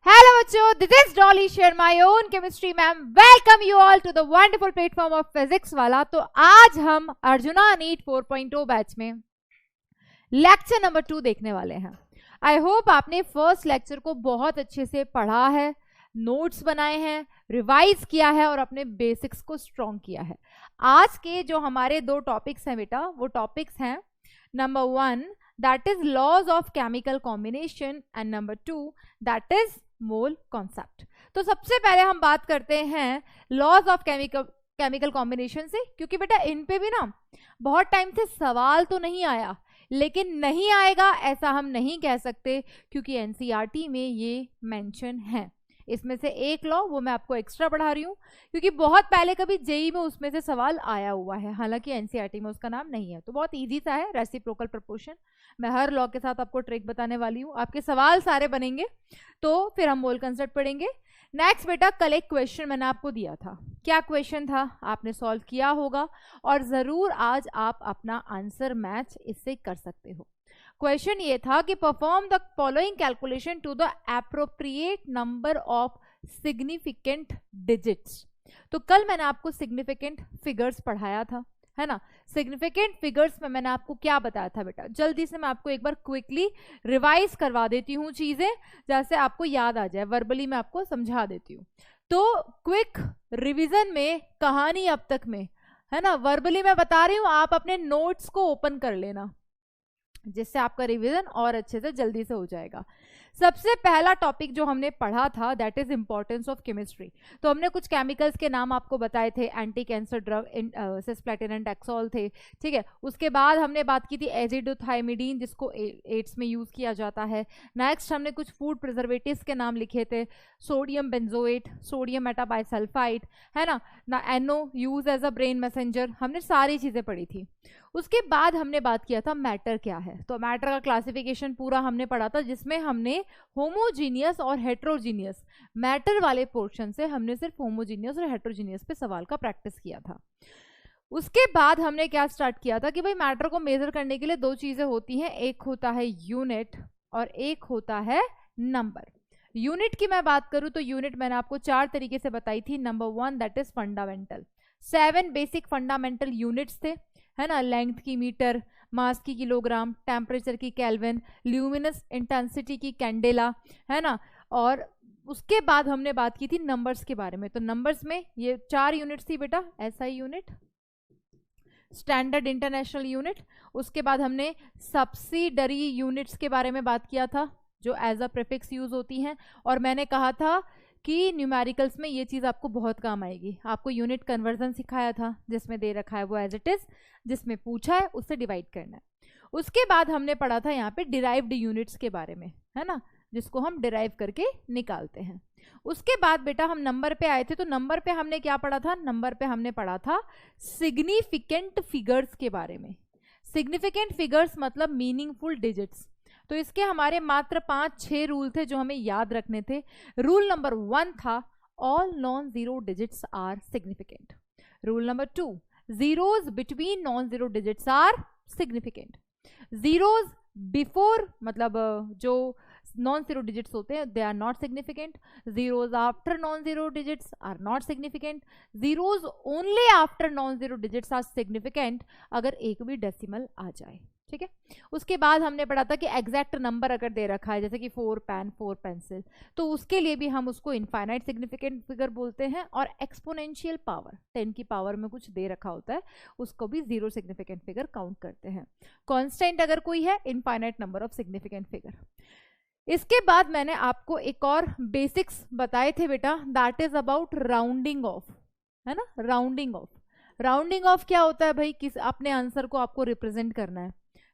Hello बच्चों, this is Dolly Sharma, your own chemistry ma'am. Welcome you all to the wonderful platform of physics वाला। तो आज हम arjuna NEET 4.0 batch में lecture number 2 देखने वाले हैं। आई होप आपने फर्स्ट लेक्चर को बहुत अच्छे से पढ़ा है, नोट्स बनाए हैं, रिवाइज किया है और अपने बेसिक्स को स्ट्रॉन्ग किया है। आज के जो हमारे दो टॉपिक्स हैं बेटा, वो टॉपिक्स हैं number 1 that is laws of chemical combination and number 2 that is mole concept। तो सबसे पहले हम बात करते हैं laws of chemical combination से, क्योंकि बेटा इन पे भी ना बहुत टाइम से सवाल तो नहीं आया, लेकिन नहीं आएगा ऐसा हम नहीं कह सकते क्योंकि एनसीईआरटी में ये मेंशन है। इसमें से एक लॉ वो मैं आपको एक्स्ट्रा पढ़ा रही हूँ क्योंकि बहुत पहले कभी जेई में उसमें से सवाल आया हुआ है, हालांकि एनसीईआरटी में उसका नाम नहीं है। तो बहुत इजी सा है, रेसिप्रोकल प्रोपोर्शन। मैं हर लॉ के साथ आपको ट्रिक बताने वाली हूँ, आपके सवाल सारे बनेंगे तो फिर हम मोल कंसेप्ट पढ़ेंगे। नेक्स्ट बेटा, कल एक क्वेश्चन मैंने आपको दिया था। क्या क्वेश्चन था आपने सॉल्व किया होगा और जरूर आज आप अपना आंसर मैच इससे कर सकते हो। क्वेश्चन ये था कि perform the following calculation to the appropriate number of significant digits. तो कल मैंने आपको सिग्निफिकेंट फिगर्स पढ़ाया था, है ना। सिग्निफिकेंट फिगर्स में मैंने आपको क्या बताया था बेटा, जल्दी से मैं आपको एक बार क्विकली रिवाइज करवा देती हूँ चीजें, जैसे आपको याद आ जाए। वर्बली मैं आपको समझा देती हूँ। तो क्विक रिवीजन में कहानी अब तक में, है ना, वर्बली मैं बता रही हूँ, आप अपने नोट्स को ओपन कर लेना जिससे आपका रिवीजन और अच्छे से जल्दी से हो जाएगा। सबसे पहला टॉपिक जो हमने पढ़ा था that is importance of chemistry. तो हमने कुछ केमिकल्स के नाम आपको बताए थे, anti cancer drug cisplatin and taxol थे, ठीक है। उसके बाद हमने बात की थी एजिडोथाइमिडीन जिसको एड्स में यूज किया जाता है। नेक्स्ट हमने कुछ फूड प्रिजर्वेटिव्स के नाम लिखे थे, सोडियम बेंजोएट, सोडियम मेटाबाइसल्फाइड, है ना एनो use as a brain messenger. हमने सारी चीजें पढ़ी थी। उसके बाद हमने बात किया था मैटर क्या है। तो मैटर का क्लासिफिकेशन पूरा हमने पढ़ा था, जिसमें हमने होमोजीनियस और हेट्रोजीनियस, मैटर वाले पोर्शन से हमने सिर्फ होमोजीनियस और हेट्रोजीनियस पे सवाल का प्रैक्टिस किया था। उसके बाद हमने क्या स्टार्ट किया था कि भाई मैटर को मेजर करने के लिए दो चीजें होती हैं, एक होता है यूनिट और एक होता है नंबर। यूनिट की मैं बात करूं तो यूनिट मैंने आपको 4 तरीके से बताई थी। Number 1 that is fundamental, 7 basic fundamental units थे, है ना। लेंथ की मीटर, मास की किलोग्राम, टेम्परेचर की केल्विन, ल्यूमिनस इंटेंसिटी की कैंडेला, है ना। और उसके बाद हमने बात की थी नंबर्स के बारे में। तो नंबर्स में ये 4 यूनिट्स थी बेटा, SI unit, standard international unit. उसके बाद हमने सब्सिडरी यूनिट्स के बारे में बात किया था जो एज अ प्रीफिक्स यूज होती हैं, और मैंने कहा था कि न्यूमेरिकल्स में ये चीज़ आपको बहुत काम आएगी। आपको यूनिट कन्वर्जन सिखाया था जिसमें दे रखा है वो एज इट इज, जिसमें पूछा है उससे डिवाइड करना है। उसके बाद हमने पढ़ा था यहाँ पे डिराइव्ड यूनिट्स के बारे में, है ना, जिसको हम डिराइव करके निकालते हैं। उसके बाद बेटा हम नंबर पे आए थे। तो नंबर पे हमने क्या पढ़ा था, नंबर पे हमने पढ़ा था सिग्निफिकेंट फिगर्स के बारे में। सिग्निफिकेंट फिगर्स मतलब मीनिंगफुल डिजिट्स। तो इसके हमारे मात्र 5-6 रूल थे जो हमें याद रखने थे। रूल नंबर 1 था all non zero digits are significant. Rule number 2, zeros between non zero digits are significant. Zeros before मतलब जो नॉन जीरो डिजिट्स होते हैं they are not significant. Zeros after non zero digits are not significant. Zeros only after non zero digits are significant अगर एक भी decimal आ जाए, ठीक है। उसके बाद हमने पढ़ा था कि एग्जैक्ट नंबर अगर दे रखा है जैसे कि 4 पेन 4 पेंसिल, तो उसके लिए भी हम उसको इनफाइनाइट सिग्निफिकेंट फिगर बोलते हैं। और एक्सपोनेंशियल पावर 10 की पावर में कुछ दे रखा होता है उसको भी जीरो सिग्निफिकेंट फिगर काउंट करते हैं। कांस्टेंट अगर कोई है, infinite number of significant figure. इसके बाद मैंने आपको एक और बेसिक्स बताए थे बेटा, that is about rounding off, है ना। राउंडिंग ऑफ, राउंडिंग ऑफ क्या होता है भाई, किस अपने आंसर को आपको रिप्रेजेंट करना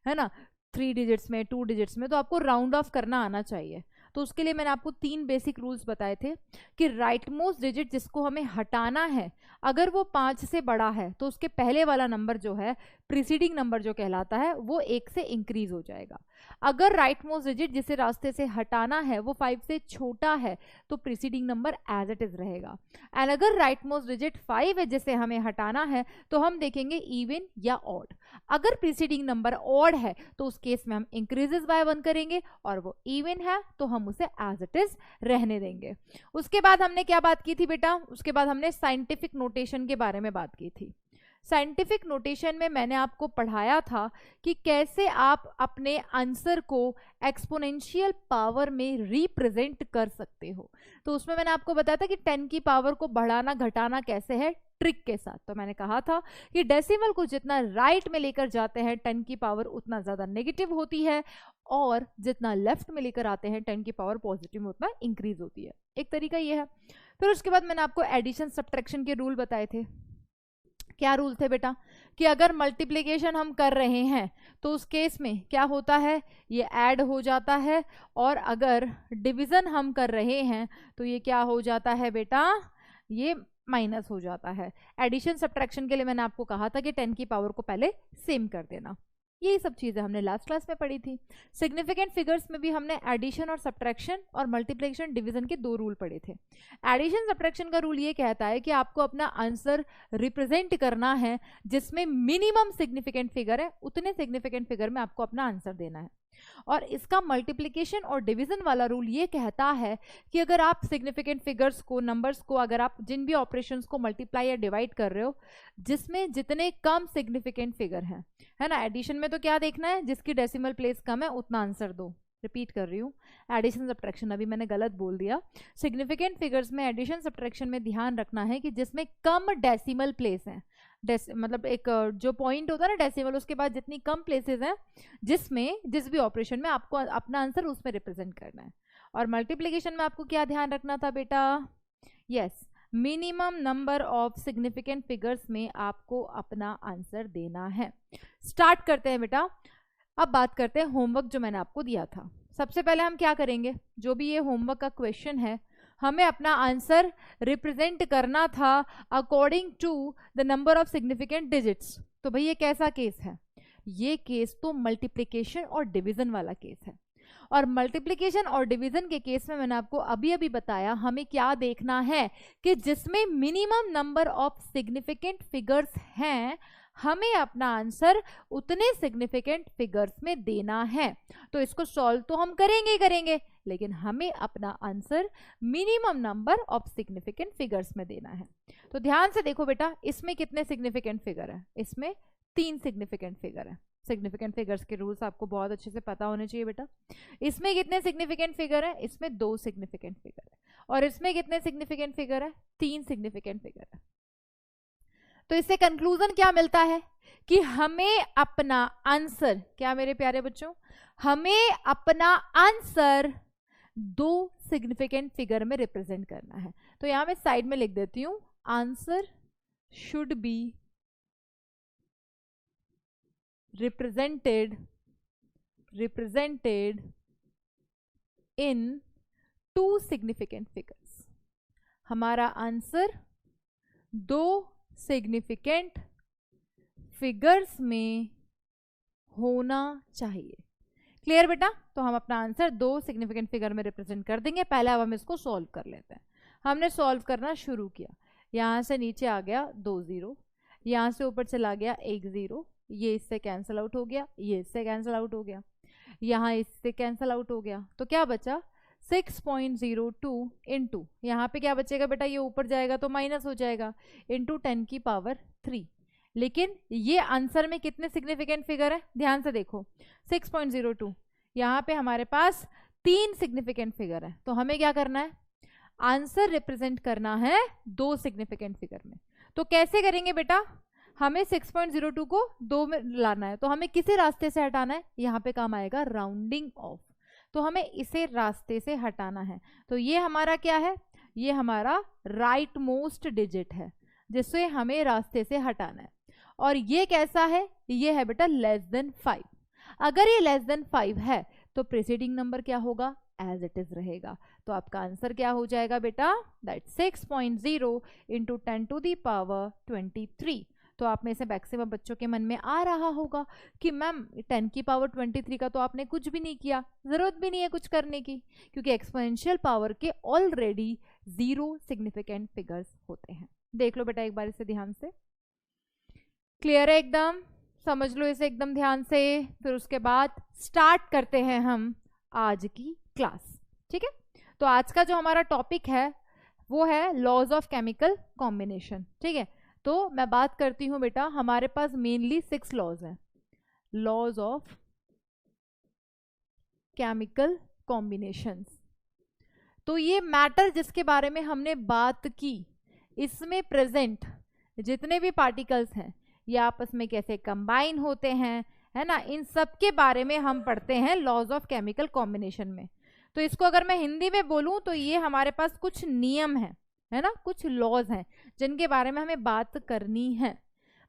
है ना, 3 डिजिट्स में 2 डिजिट्स में, तो आपको राउंड ऑफ करना आना चाहिए। तो उसके लिए मैंने आपको 3 बेसिक रूल्स बताए थे कि राइट मोस्ट डिजिट जिसको हमें हटाना है, अगर वो 5 से बड़ा है तो उसके पहले वाला नंबर जो है, प्रीसीडिंग नंबर जो कहलाता है, वो 1 से इंक्रीज हो जाएगा। अगर राइट मोस्ट डिजिट जिसे रास्ते से हटाना है वो 5 से छोटा है तो preceding number as it is रहेगा। एंड अगर राइट मोस्ट डिजिट 5 है जिसे हमें हटाना है तो हम देखेंगे इवन या ऑड। अगर प्रीसीडिंग नंबर ऑड है तो उस केस में हम इंक्रीजेस बाय 1 करेंगे, और वो इवन है तो हम हम उसे एज इट इज रहने देंगे। उसके बाद हमने क्या बात की थी बेटा, उसके बाद हमने साइंटिफिक नोटेशन के बारे में बात की थी। साइंटिफिक नोटेशन में मैंने आपको पढ़ाया था कि कैसे आप अपने आंसर को एक्सपोनेंशियल पावर में रिप्रेजेंट कर सकते हो। तो उसमें मैंने आपको बताया था कि 10 की पावर को बढ़ाना घटाना कैसे है, ट्रिक के साथ। तो मैंने कहा था कि डेसिमल को जितना राइट में लेकर जाते हैं 10 की पावर उतना ज्यादा नेगेटिव होती है, और जितना लेफ्ट में लेकर आते हैं 10 की पावर पॉजिटिव में उतना इंक्रीज होती है। एक तरीका ये है। फिर उसके बाद मैंने आपको एडिशन सब्ट्रैक्शन के रूल बताए थे। क्या रूल थे बेटा, कि अगर मल्टीप्लिकेशन हम कर रहे हैं तो उस केस में क्या होता है, ये ऐड हो जाता है, और अगर डिवीजन हम कर रहे हैं तो ये क्या हो जाता है बेटा, ये माइनस हो जाता है। एडिशन सब्ट्रैक्शन के लिए मैंने आपको कहा था कि 10 की पावर को पहले सेम कर देना। यही सब चीजें हमने लास्ट क्लास में पढ़ी थी। सिग्निफिकेंट फिगर्स में भी हमने एडिशन और सब्ट्रैक्शन और मल्टीप्लिकेशन डिवीजन के 2 रूल पढ़े थे। एडिशन सब्ट्रैक्शन का रूल ये कहता है कि आपको अपना आंसर रिप्रेजेंट करना है जिसमें मिनिमम सिग्निफिकेंट फिगर है, उतने सिग्निफिकेंट फिगर में आपको अपना आंसर देना है। और इसका मल्टीप्लिकेशन और डिवीजन वाला रूल ये कहता है कि अगर आप सिग्निफिकेंट फिगर्स को, नंबर्स को, अगर आप जिन भी ऑपरेशंस को मल्टीप्लाई या डिवाइड कर रहे हो जिसमें जितने कम सिग्निफिकेंट फिगर है ना, एडिशन में तो क्या देखना है, जिसकी डेसिमल प्लेस कम है उतना आंसर दो। रिपीट कर रही हूँ, एडिशन सब्ट्रैक्शन अभी मैंने गलत बोल दिया। सिग्निफिकेंट फिगर्स में एडिशन सब्ट्रैक्शन में ध्यान रखना है कि जिसमें कम डेसिमल प्लेस है, मतलब एक जो पॉइंट होता है ना डेसिमल, उसके बाद जितनी कम प्लेसेस हैं जिसमें जिस भी ऑपरेशन में आपको अपना आंसर उसमें रिप्रेजेंट करना है। और मल्टीप्लिकेशन में आपको क्या ध्यान रखना था बेटा, yes, minimum number of significant figures में आपको अपना आंसर देना है। स्टार्ट करते हैं बेटा। अब बात करते हैं होमवर्क जो मैंने आपको दिया था। सबसे पहले हम क्या करेंगे, जो भी ये होमवर्क का क्वेश्चन है, हमें अपना आंसर रिप्रेजेंट करना था according to the number of significant digits. तो भाई ये कैसा केस है, ये केस तो मल्टीप्लिकेशन और डिवीजन वाला केस है। और मल्टीप्लिकेशन और डिवीजन के केस में मैंने आपको अभी अभी बताया हमें क्या देखना है कि जिसमें minimum number of significant figures हैं हमें अपना आंसर उतने सिग्निफिकेंट फिगर्स में देना है। तो इसको सॉल्व तो हम करेंगे ही करेंगे, लेकिन हमें अपना answer minimum number of significant figures में देना है। तो ध्यान से देखो बेटा, इसमें कितने सिग्निफिकेंट फिगर है, इसमें 3 सिग्निफिकेंट फिगर है। सिग्निफिकेंट फिगर्स के रूल्स आपको बहुत अच्छे से पता होने चाहिए बेटा। इसमें कितने सिग्निफिकेंट फिगर है, इसमें 2 सिग्निफिकेंट फिगर है। और इसमें कितने सिग्निफिकेंट फिगर है, 3 सिग्निफिकेंट फिगर है। तो इससे कंक्लूजन क्या मिलता है कि हमें अपना आंसर, क्या मेरे प्यारे बच्चों, हमें अपना आंसर 2 सिग्निफिकेंट फिगर में रिप्रेजेंट करना है। तो यहां मैं साइड में लिख देती हूं, answer should be represented in 2 significant figures। हमारा आंसर 2 सिग्निफिकेंट फिगर्स में होना चाहिए। क्लियर बेटा? तो हम अपना आंसर 2 सिग्निफिकेंट फिगर में रिप्रेजेंट कर देंगे। पहले अब हम इसको सॉल्व कर लेते हैं। हमने सॉल्व करना शुरू किया, यहां से नीचे आ गया 2 0, यहां से ऊपर चला गया 1 0, ये इससे कैंसिल आउट हो गया, ये इससे कैंसिल आउट हो गया, यहाँ इससे कैंसिल आउट हो गया। तो क्या बचा 6.02 इंटू, यहाँ पे क्या बचेगा बेटा, ये ऊपर जाएगा तो माइनस हो जाएगा, इंटू 10 की पावर 3। लेकिन ये आंसर में कितने सिग्निफिकेंट फिगर है, ध्यान से देखो 6.02, यहाँ पे हमारे पास 3 सिग्निफिकेंट फिगर है। तो हमें क्या करना है, आंसर रिप्रेजेंट करना है 2 सिग्निफिकेंट फिगर में। तो कैसे करेंगे बेटा, हमें 6.02 को 2 में लाना है, तो हमें किसी रास्ते से हटाना है, यहाँ पे काम आएगा राउंडिंग ऑफ। तो हमें इसे रास्ते से हटाना है। तो ये हमारा क्या है, ये हमारा राइट मोस्ट डिजिट है जिससे हमें रास्ते से हटाना है। और ये कैसा है, ये है बेटा लेस देन 5। अगर ये लेस देन 5 है तो प्रीसीडिंग नंबर क्या होगा, एज इट इज रहेगा। तो आपका आंसर क्या हो जाएगा बेटा, that 6.0 into 10 to the power 23। तो आप में से मैक्सिमम बच्चों के मन में आ रहा होगा कि मैम 10 की पावर 23 का तो आपने कुछ भी नहीं किया, जरूरत भी नहीं है कुछ करने की, क्योंकि एक्सपोनेंशियल पावर के ऑलरेडी 0 सिग्निफिकेंट फिगर्स होते हैं। देख लो बेटा एक बार इसे ध्यान से, क्लियर है एकदम, समझ लो इसे एकदम ध्यान से। फिर उसके बाद स्टार्ट करते हैं हम आज की क्लास। ठीक है, तो आज का जो हमारा टॉपिक है वो है लॉज ऑफ केमिकल कॉम्बिनेशन। ठीक है, तो मैं बात करती हूँ बेटा, हमारे पास मेनली 6 लॉज हैं, लॉज ऑफ केमिकल कॉम्बिनेशंस। तो ये मैटर जिसके बारे में हमने बात की, इसमें प्रेजेंट जितने भी पार्टिकल्स हैं ये आपस में कैसे कंबाइन होते हैं, है ना, इन सब के बारे में हम पढ़ते हैं लॉज ऑफ केमिकल कॉम्बिनेशन में। तो इसको अगर मैं हिंदी में बोलूं तो ये हमारे पास कुछ नियम है ना, कुछ लॉज हैं जिनके बारे में हमें बात करनी है।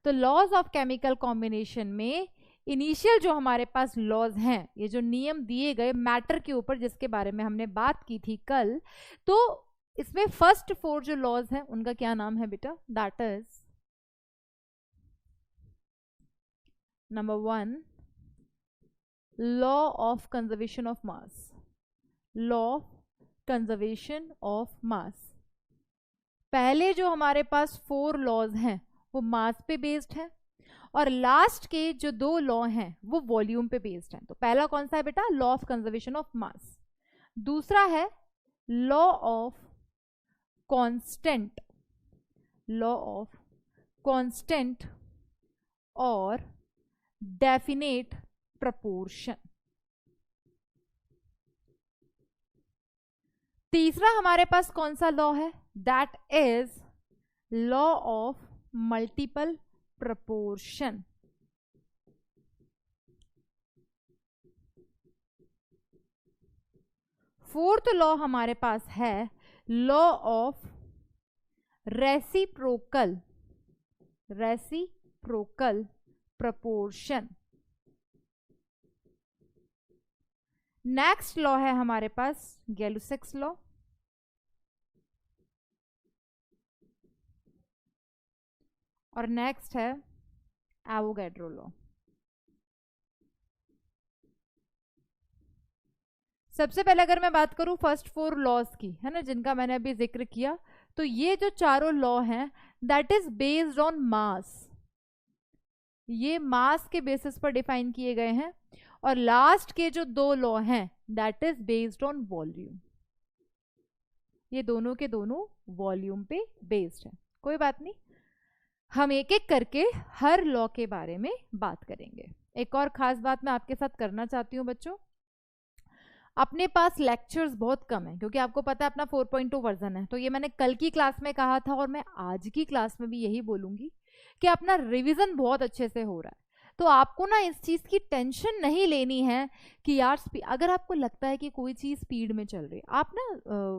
तो लॉज ऑफ केमिकल कॉम्बिनेशन में इनिशियल जो हमारे पास लॉज हैं, ये जो नियम दिए गए मैटर के ऊपर जिसके बारे में हमने बात की थी कल, तो इसमें फर्स्ट 4 जो लॉज हैं उनका क्या नाम है बेटा, that is number 1 law of conservation of mass, law of conservation of मास। पहले जो हमारे पास 4 लॉज हैं वो मास पे बेस्ड है, और लास्ट के जो 2 लॉ हैं वो वॉल्यूम पे बेस्ड हैं। तो पहला कौन सा है बेटा, लॉ ऑफ कंजर्वेशन ऑफ मास। दूसरा है law of constant, law of constant और डेफिनेट प्रपोर्शन। तीसरा हमारे पास कौन सा लॉ है, that is law of multiple proportion. Fourth law हमारे पास है law of reciprocal, reciprocal proportion. Next law है हमारे पास गैलुसेक्स लॉ, और नेक्स्ट है एवोगैड्रो लॉ। सबसे पहले अगर मैं बात करूं फर्स्ट 4 लॉज की, है ना, जिनका मैंने अभी जिक्र किया, तो ये जो चारों लॉ हैं दैट इज बेस्ड ऑन मास, ये मास के बेसिस पर डिफाइन किए गए हैं। और लास्ट के जो 2 लॉ हैं that is based on volume, ये दोनों के दोनों वॉल्यूम पे बेस्ड है। कोई बात नहीं, हम एक एक करके हर लॉ के बारे में बात करेंगे। एक और खास बात मैं आपके साथ करना चाहती हूँ बच्चों, अपने पास लेक्चर्स बहुत कम है क्योंकि आपको पता है अपना 4.2 वर्जन है। तो ये मैंने कल की क्लास में कहा था और मैं आज की क्लास में भी यही बोलूंगी कि अपना रिवीजन बहुत अच्छे से हो रहा है। तो आपको ना इस चीज़ की टेंशन नहीं लेनी है कि यार अगर आपको लगता है कि कोई चीज़ स्पीड में चल रही है, आप ना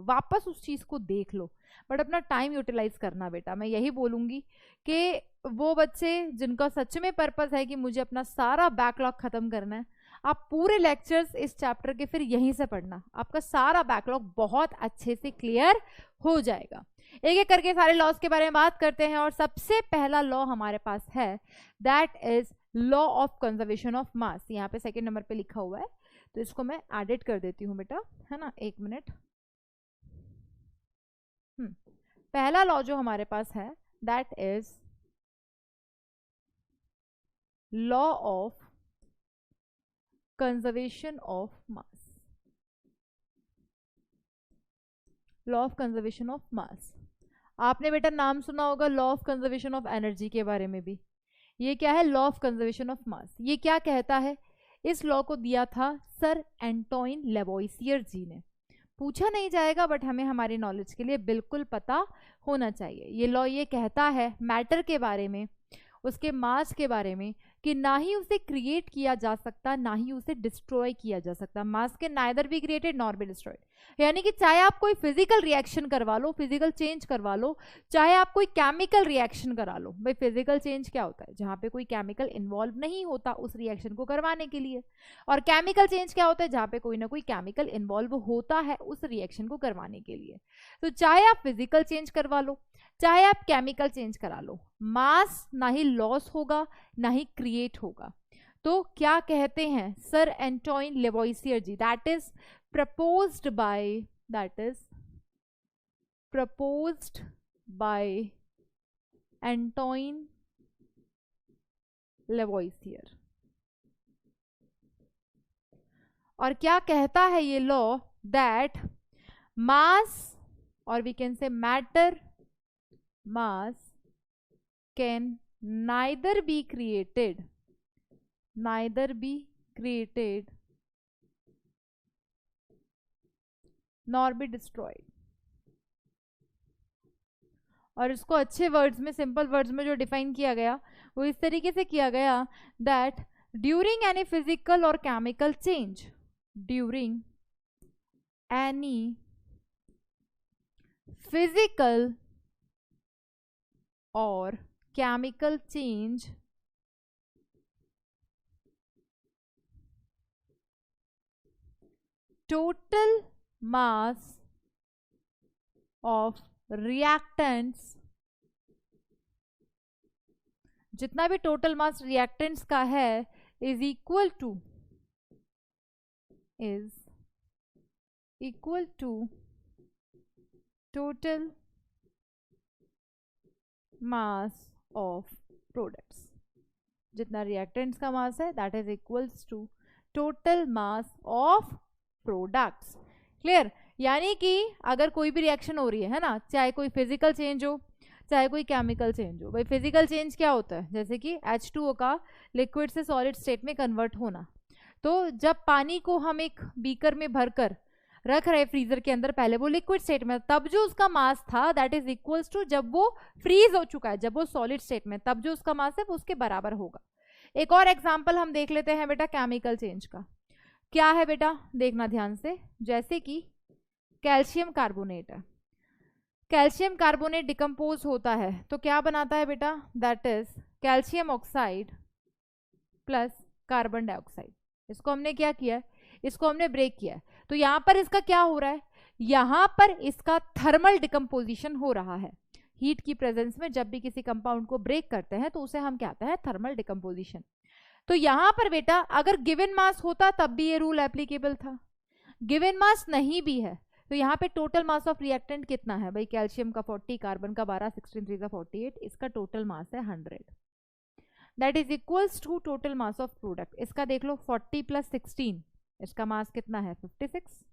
वापस उस चीज़ को देख लो, बट अपना टाइम यूटिलाइज करना बेटा। मैं यही बोलूँगी कि वो बच्चे जिनका सच में पर्पस है कि मुझे अपना सारा बैकलॉग खत्म करना है, आप पूरे लेक्चर्स इस चैप्टर के फिर यहीं से पढ़ना, आपका सारा बैकलॉग बहुत अच्छे से क्लियर हो जाएगा। एक एक करके सारे लॉज के बारे में बात करते हैं, और सबसे पहला लॉ हमारे पास है that is law of conservation of मास। यहाँ पे 2nd नंबर पे लिखा हुआ है, तो इसको मैं एडिट कर देती हूँ बेटा, है ना, 1 मिनट। पहला लॉ जो हमारे पास है that is law of conservation of mass, law of conservation of मास। आपने बेटा नाम सुना होगा law of conservation of energy के बारे में भी। ये क्या है, लॉ ऑफ कंजर्वेशन ऑफ मास। ये क्या कहता है, इस लॉ को दिया था सर एंटोइन लेवोइसियर जी ने। पूछा नहीं जाएगा बट हमें हमारी नॉलेज के लिए बिल्कुल पता होना चाहिए। ये लॉ ये कहता है मैटर के बारे में, उसके मास के बारे में, कि ना ही उसे क्रिएट किया जा सकता ना ही उसे डिस्ट्रॉय किया जा सकता। मास के neither be created nor be destroyed, यानी कि चाहे आप कोई फिजिकल रिएक्शन करवा लो, फिजिकल चेंज करवा लो, चाहे आप कोई केमिकल रिएक्शन करा लो। भाई फिजिकल चेंज क्या होता है, जहाँ पे कोई केमिकल इन्वॉल्व नहीं होता उस रिएक्शन को करवाने के लिए, और केमिकल चेंज क्या होता है, जहाँ पे कोई ना कोई केमिकल इन्वॉल्व होता है उस रिएक्शन को करवाने के लिए। तो चाहे आप फिजिकल चेंज करवा लो, चाहे आप केमिकल चेंज करा लो, मास ना ही लॉस होगा ना ही क्रिएट होगा। तो क्या कहते हैं sir Antoine Lavoisier ji, that is proposed by Antoine Lavoisier. और क्या कहता है ये law, that mass, or we can say matter mass, can neither be created nor be destroyed. और इसको अच्छे वर्ड्स में, सिंपल वर्ड्स में जो डिफाइन किया गया वो इस तरीके से किया गया दैट ड्यूरिंग एनी फिजिकल और chemical change, during any physical और chemical change total mass of reactants, जितना भी टोटल मास रिएक्टेंट्स का है is equal to total mass of products. जितना रिएक्टेंट्स का मास है that is equals to total mass of products. Clear? यानी कि अगर कोई भी रिएक्शन हो रही है ना, चाहे कोई फिजिकल चेंज हो चाहे कोई केमिकल चेंज हो. भाई फिजिकल चेंज क्या होता है? जैसे कि H2O का लिक्विड से सॉलिड स्टेट में कन्वर्ट होना. तो जब पानी को हम एक बीकर में भरकर रख रहे फ्रीजर के अंदर, पहले वो लिक्विड स्टेट में, तब जो उसका मास था दैट इज इक्वल्स टू, जब वो फ्रीज हो चुका है, जब वो सॉलिड स्टेट में, तब जो उसका मास है वो उसके बराबर होगा. एक और एग्जाम्पल हम देख लेते हैं बेटा केमिकल चेंज का. क्या है बेटा? देखना ध्यान से. जैसे कि कैल्शियम कार्बोनेट है, कैल्शियम कार्बोनेट डिकम्पोज होता है तो क्या बनाता है बेटा? That is calcium oxide plus carbon dioxide. इसको हमने क्या किया है? इसको हमने ब्रेक किया है. तो यहाँ पर इसका क्या हो रहा है? यहाँ पर इसका थर्मल डिकम्पोजिशन हो रहा है. हीट की प्रेजेंस में जब भी किसी कंपाउंड को ब्रेक करते हैं तो उसे हम कहते हैं थर्मल डिकम्पोजिशन. तो यहां पर बेटा अगर गिवन मास होता तब भी ये रूल एप्लीकेबल था. गिवन मास नहीं भी है तो यहाँ पे टोटल मास ऑफ रिएक्टेंट कितना है? भाई कैल्शियम का 40, कार्बन का 12, 16 3 48, इसका टोटल मास है 100. That is equals to total mass of product. इसका देख लो 40 + 16, इसका मास कितना है? 56,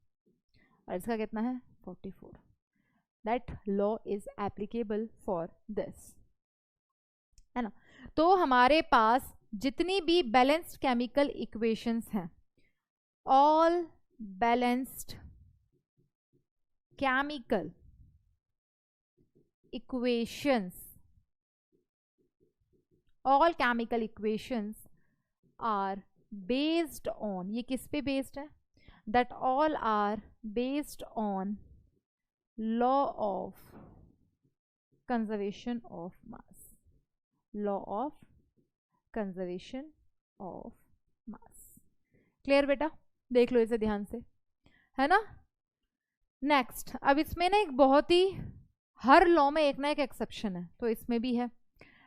और इसका कितना है? 44. That law is applicable for this, है ना. तो हमारे पास जितनी भी बैलेंस्ड केमिकल इक्वेशंस हैं, all balanced chemical equations, all chemical equations are based on, ये किस पे बेस्ड है? That all are based on law of conservation of mass, law of conservation of mass. Clear बेटा? देख लो इसे ध्यान से, है ना. नेक्स्ट, अब इसमें ना एक बहुत ही, हर लॉ में एक ना एक एक्सेप्शन है, तो इसमें भी है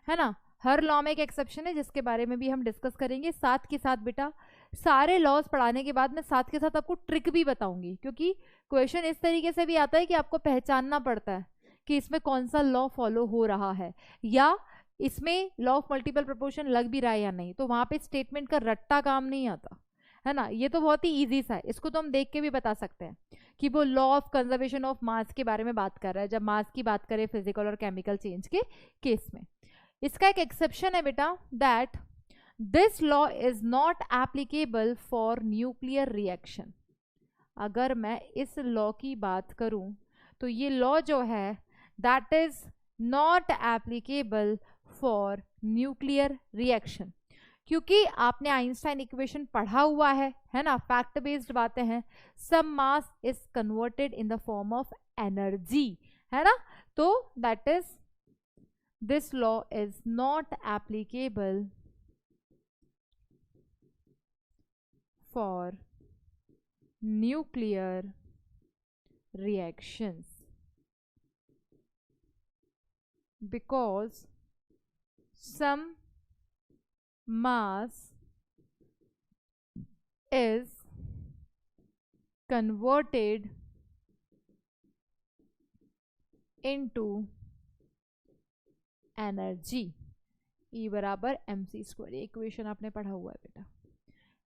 ना. हर लॉ में एक एक्सेप्शन है जिसके बारे में भी हम डिस्कस करेंगे. साथ के साथ बेटा सारे लॉज पढ़ाने के बाद मैं साथ के साथ आपको ट्रिक भी बताऊंगी, क्योंकि क्वेश्चन इस तरीके से भी आता है कि आपको पहचानना पड़ता है कि इसमें कौन सा लॉ फॉलो हो रहा है, या इसमें लॉ ऑफ मल्टीपल प्रोपोर्शन लग भी रहा है या नहीं. तो वहां पे स्टेटमेंट का रट्टा काम नहीं आता, है ना. ये तो बहुत ही इजी सा है, इसको तो हम देख के भी बता सकते हैं कि वो लॉ ऑफ कंजर्वेशन ऑफ मास के बारे में बात कर रहा है, जब मास की बात करें फिजिकल और केमिकल चेंज के केस में. इसका एक एक्सेप्शन है बेटा, that this law is not applicable for nuclear reaction. अगर मैं इस लॉ की बात करूं तो ये लॉ जो है that is not applicable for nuclear reaction. क्योंकि आपने आइंस्टाइन इक्वेशन पढ़ा हुआ है ना, फैक्ट बेस्ड बातें हैं. Some mass is converted in the form of energy, है ना. तो that is this law is not applicable for nuclear reactions because some mass is converted into energy. E बराबर mc². ये इक्वेशन आपने पढ़ा हुआ है बेटा.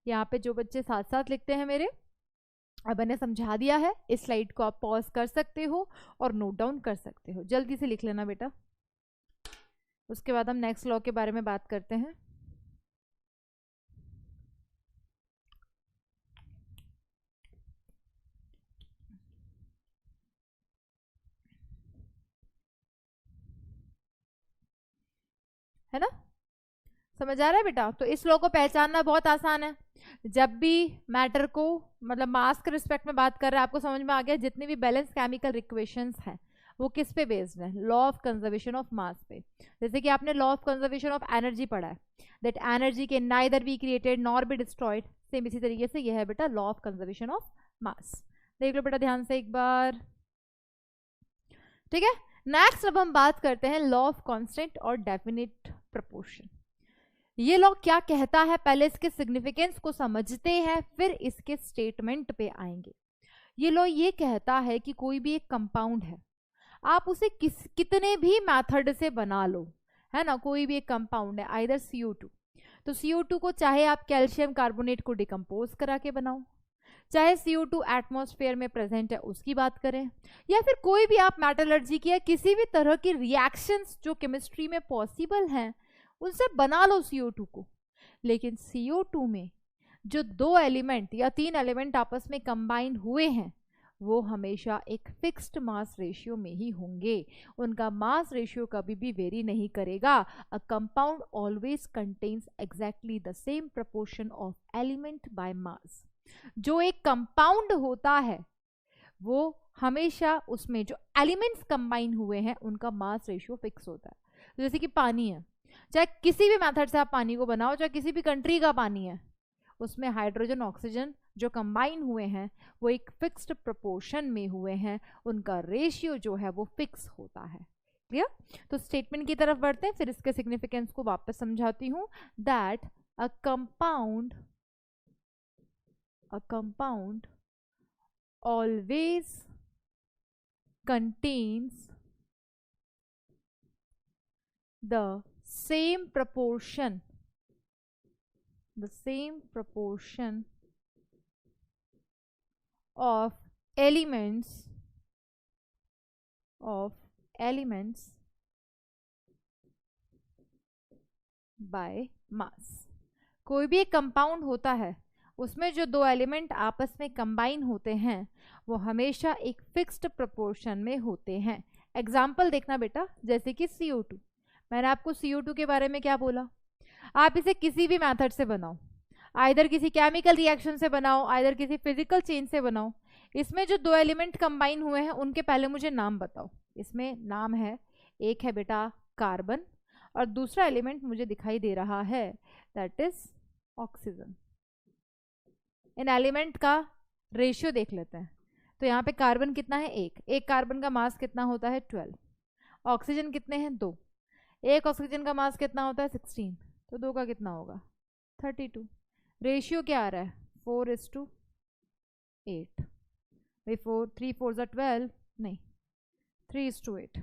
यहाँ पे जो बच्चे साथ साथ लिखते हैं मेरे, अब मैंने समझा दिया है, इस स्लाइड को आप पॉज कर सकते हो और नोट डाउन कर सकते हो, जल्दी से लिख लेना बेटा। उसके बाद हम नेक्स्ट लॉ के बारे में बात करते हैं। है ना, समझ आ रहा है बेटा? तो इस लॉ को पहचानना बहुत आसान है। जब भी मैटर को मतलब मास के रिस्पेक्ट में बात कर रहा है, आपको समझ में आ गया जितनी भी बैलेंस केमिकल इक्वेशंस हैं वो किस पे बेस्ड है? लॉ ऑफ कंजर्वेशन ऑफ मास पे। जैसे कि आपने law of conservation of energy पढ़ा है, that energy can neither be created nor be destroyed. Same इसी तरीके से यह है बेटा लॉ ऑफ कंजर्वेशन ऑफ मास। देख लो बेटा ध्यान से एक बार, ठीक है। नेक्स्ट अब हम बात करते हैं लॉ ऑफ कांस्टेंट और डेफिनिट प्रोपोर्शन। ये लॉ क्या कहता है, पहले इसके सिग्निफिकेंस को समझते हैं फिर इसके स्टेटमेंट पे आएंगे। ये लॉ ये कहता है कि कोई भी एक कंपाउंड है, आप उसे कितने भी मेथड से बना लो, है ना, कोई भी एक कंपाउंड है आइदर CO2, तो CO2 को चाहे आप कैल्शियम कार्बोनेट को डिकम्पोज करा के बनाओ, चाहे CO2 एटमॉस्फेयर में प्रेजेंट है उसकी बात करें, या फिर कोई भी आप मेटलर्जी की या किसी भी तरह की रिएक्शंस जो केमिस्ट्री में पॉसिबल हैं उनसे बना लो CO2 को। लेकिन CO2 में जो 2 एलिमेंट या 3 एलिमेंट आपस में कंबाइन हुए हैं वो हमेशा एक फिक्स्ड मास रेशियो में ही होंगे, उनका मास रेशियो कभी भी वेरी नहीं करेगा। A compound always contains exactly the same proportion of element by mass. जो एक कंपाउंड होता है वो हमेशा उसमें जो एलिमेंट्स कंबाइन हुए हैं उनका मास रेशियो फिक्स होता है। जैसे कि पानी है, चाहे किसी भी मेथड से आप पानी को बनाओ, चाहे किसी भी कंट्री का पानी है, उसमें हाइड्रोजन ऑक्सीजन जो कंबाइन हुए हैं वो एक फिक्स्ड प्रोपोर्शन में हुए हैं, उनका रेशियो जो है वो फिक्स होता है। क्लियर? तो स्टेटमेंट की तरफ बढ़ते हैं, फिर इसके सिग्निफिकेंस को वापस समझाती हूँ। That a compound always contains the same proportion of elements by mass। कोई भी एक कंपाउंड होता है उसमें जो 2 एलिमेंट आपस में कंबाइन होते हैं वो हमेशा एक फिक्स्ड प्रोपोर्शन में होते हैं। एग्जाम्पल देखना बेटा, जैसे कि CO2, मैंने आपको CO2 के बारे में क्या बोला, आप इसे किसी भी मेथड से बनाओ, आइदर किसी केमिकल रिएक्शन से बनाओ, आइदर किसी फिजिकल चेंज से बनाओ, इसमें जो 2 एलिमेंट कंबाइन हुए हैं उनके पहले मुझे नाम बताओ। इसमें नाम है, एक है बेटा कार्बन और दूसरा एलिमेंट मुझे दिखाई दे रहा है that is oxygen. In element का रेशियो देख लेते हैं। तो यहाँ पे कार्बन कितना है, एक कार्बन का मास कितना होता है 12, ऑक्सीजन कितने हैं 2, एक ऑक्सीजन का मास कितना होता है 16, तो 2 का कितना होगा 32। रेशियो क्या आ रहा है 4:8 भाई, 3 4 12 नहीं 3:8,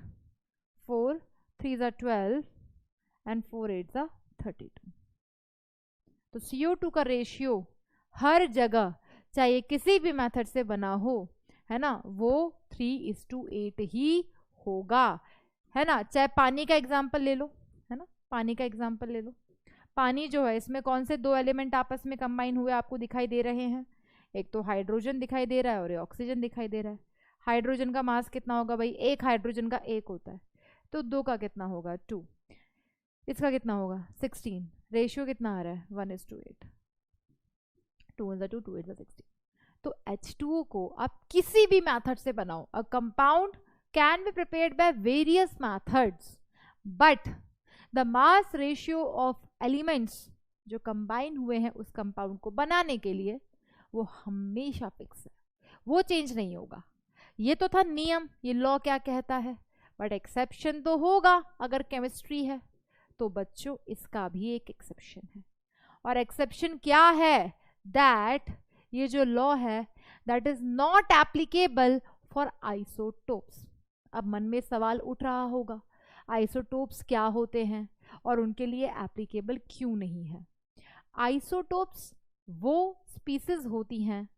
4 3 12 एंड 4 8 32। तो CO2 का रेशियो हर जगह चाहे किसी भी मेथड से बना हो, है ना, वो 3:8 ही होगा, है ना। चाहे पानी का एग्जाम्पल ले लो, है ना, पानी का एग्जाम्पल ले लो। पानी जो है इसमें कौन से 2 एलिमेंट आपस में कंबाइन हुए आपको दिखाई दे रहे हैं, एक तो हाइड्रोजन दिखाई दे रहा है और ऑक्सीजन दिखाई दे रहा है। हाइड्रोजन का मास कितना होगा भाई, एक हाइड्रोजन का 1 होता है, तो 2 का कितना होगा 2, इसका कितना होगा 16। रेशियो कितना आ रहा है 1:8, 2 1 2 2 8 16। तो H2O को आप किसी भी मेथड से बनाओ, a compound can be prepared by various methods but the mass ratio of elements जो कंबाइन हुए हैं उस कंपाउंड को बनाने के लिए वो हमेशा फिक्स है, वो चेंज नहीं होगा। ये तो था नियम, ये लॉ क्या कहता है, बट एक्सेप्शन तो होगा। अगर केमिस्ट्री है तो बच्चों इसका भी एक एक्सेप्शन है, और एक्सेप्शन क्या है, दैट ये जो लॉ है that is not applicable for isotopes. अब मन में सवाल उठ रहा होगा आइसोटोप्स क्या होते हैं और उनके लिए एप्लीकेबल क्यों नहीं है। आइसोटोप्स वो स्पीसीज होती हैं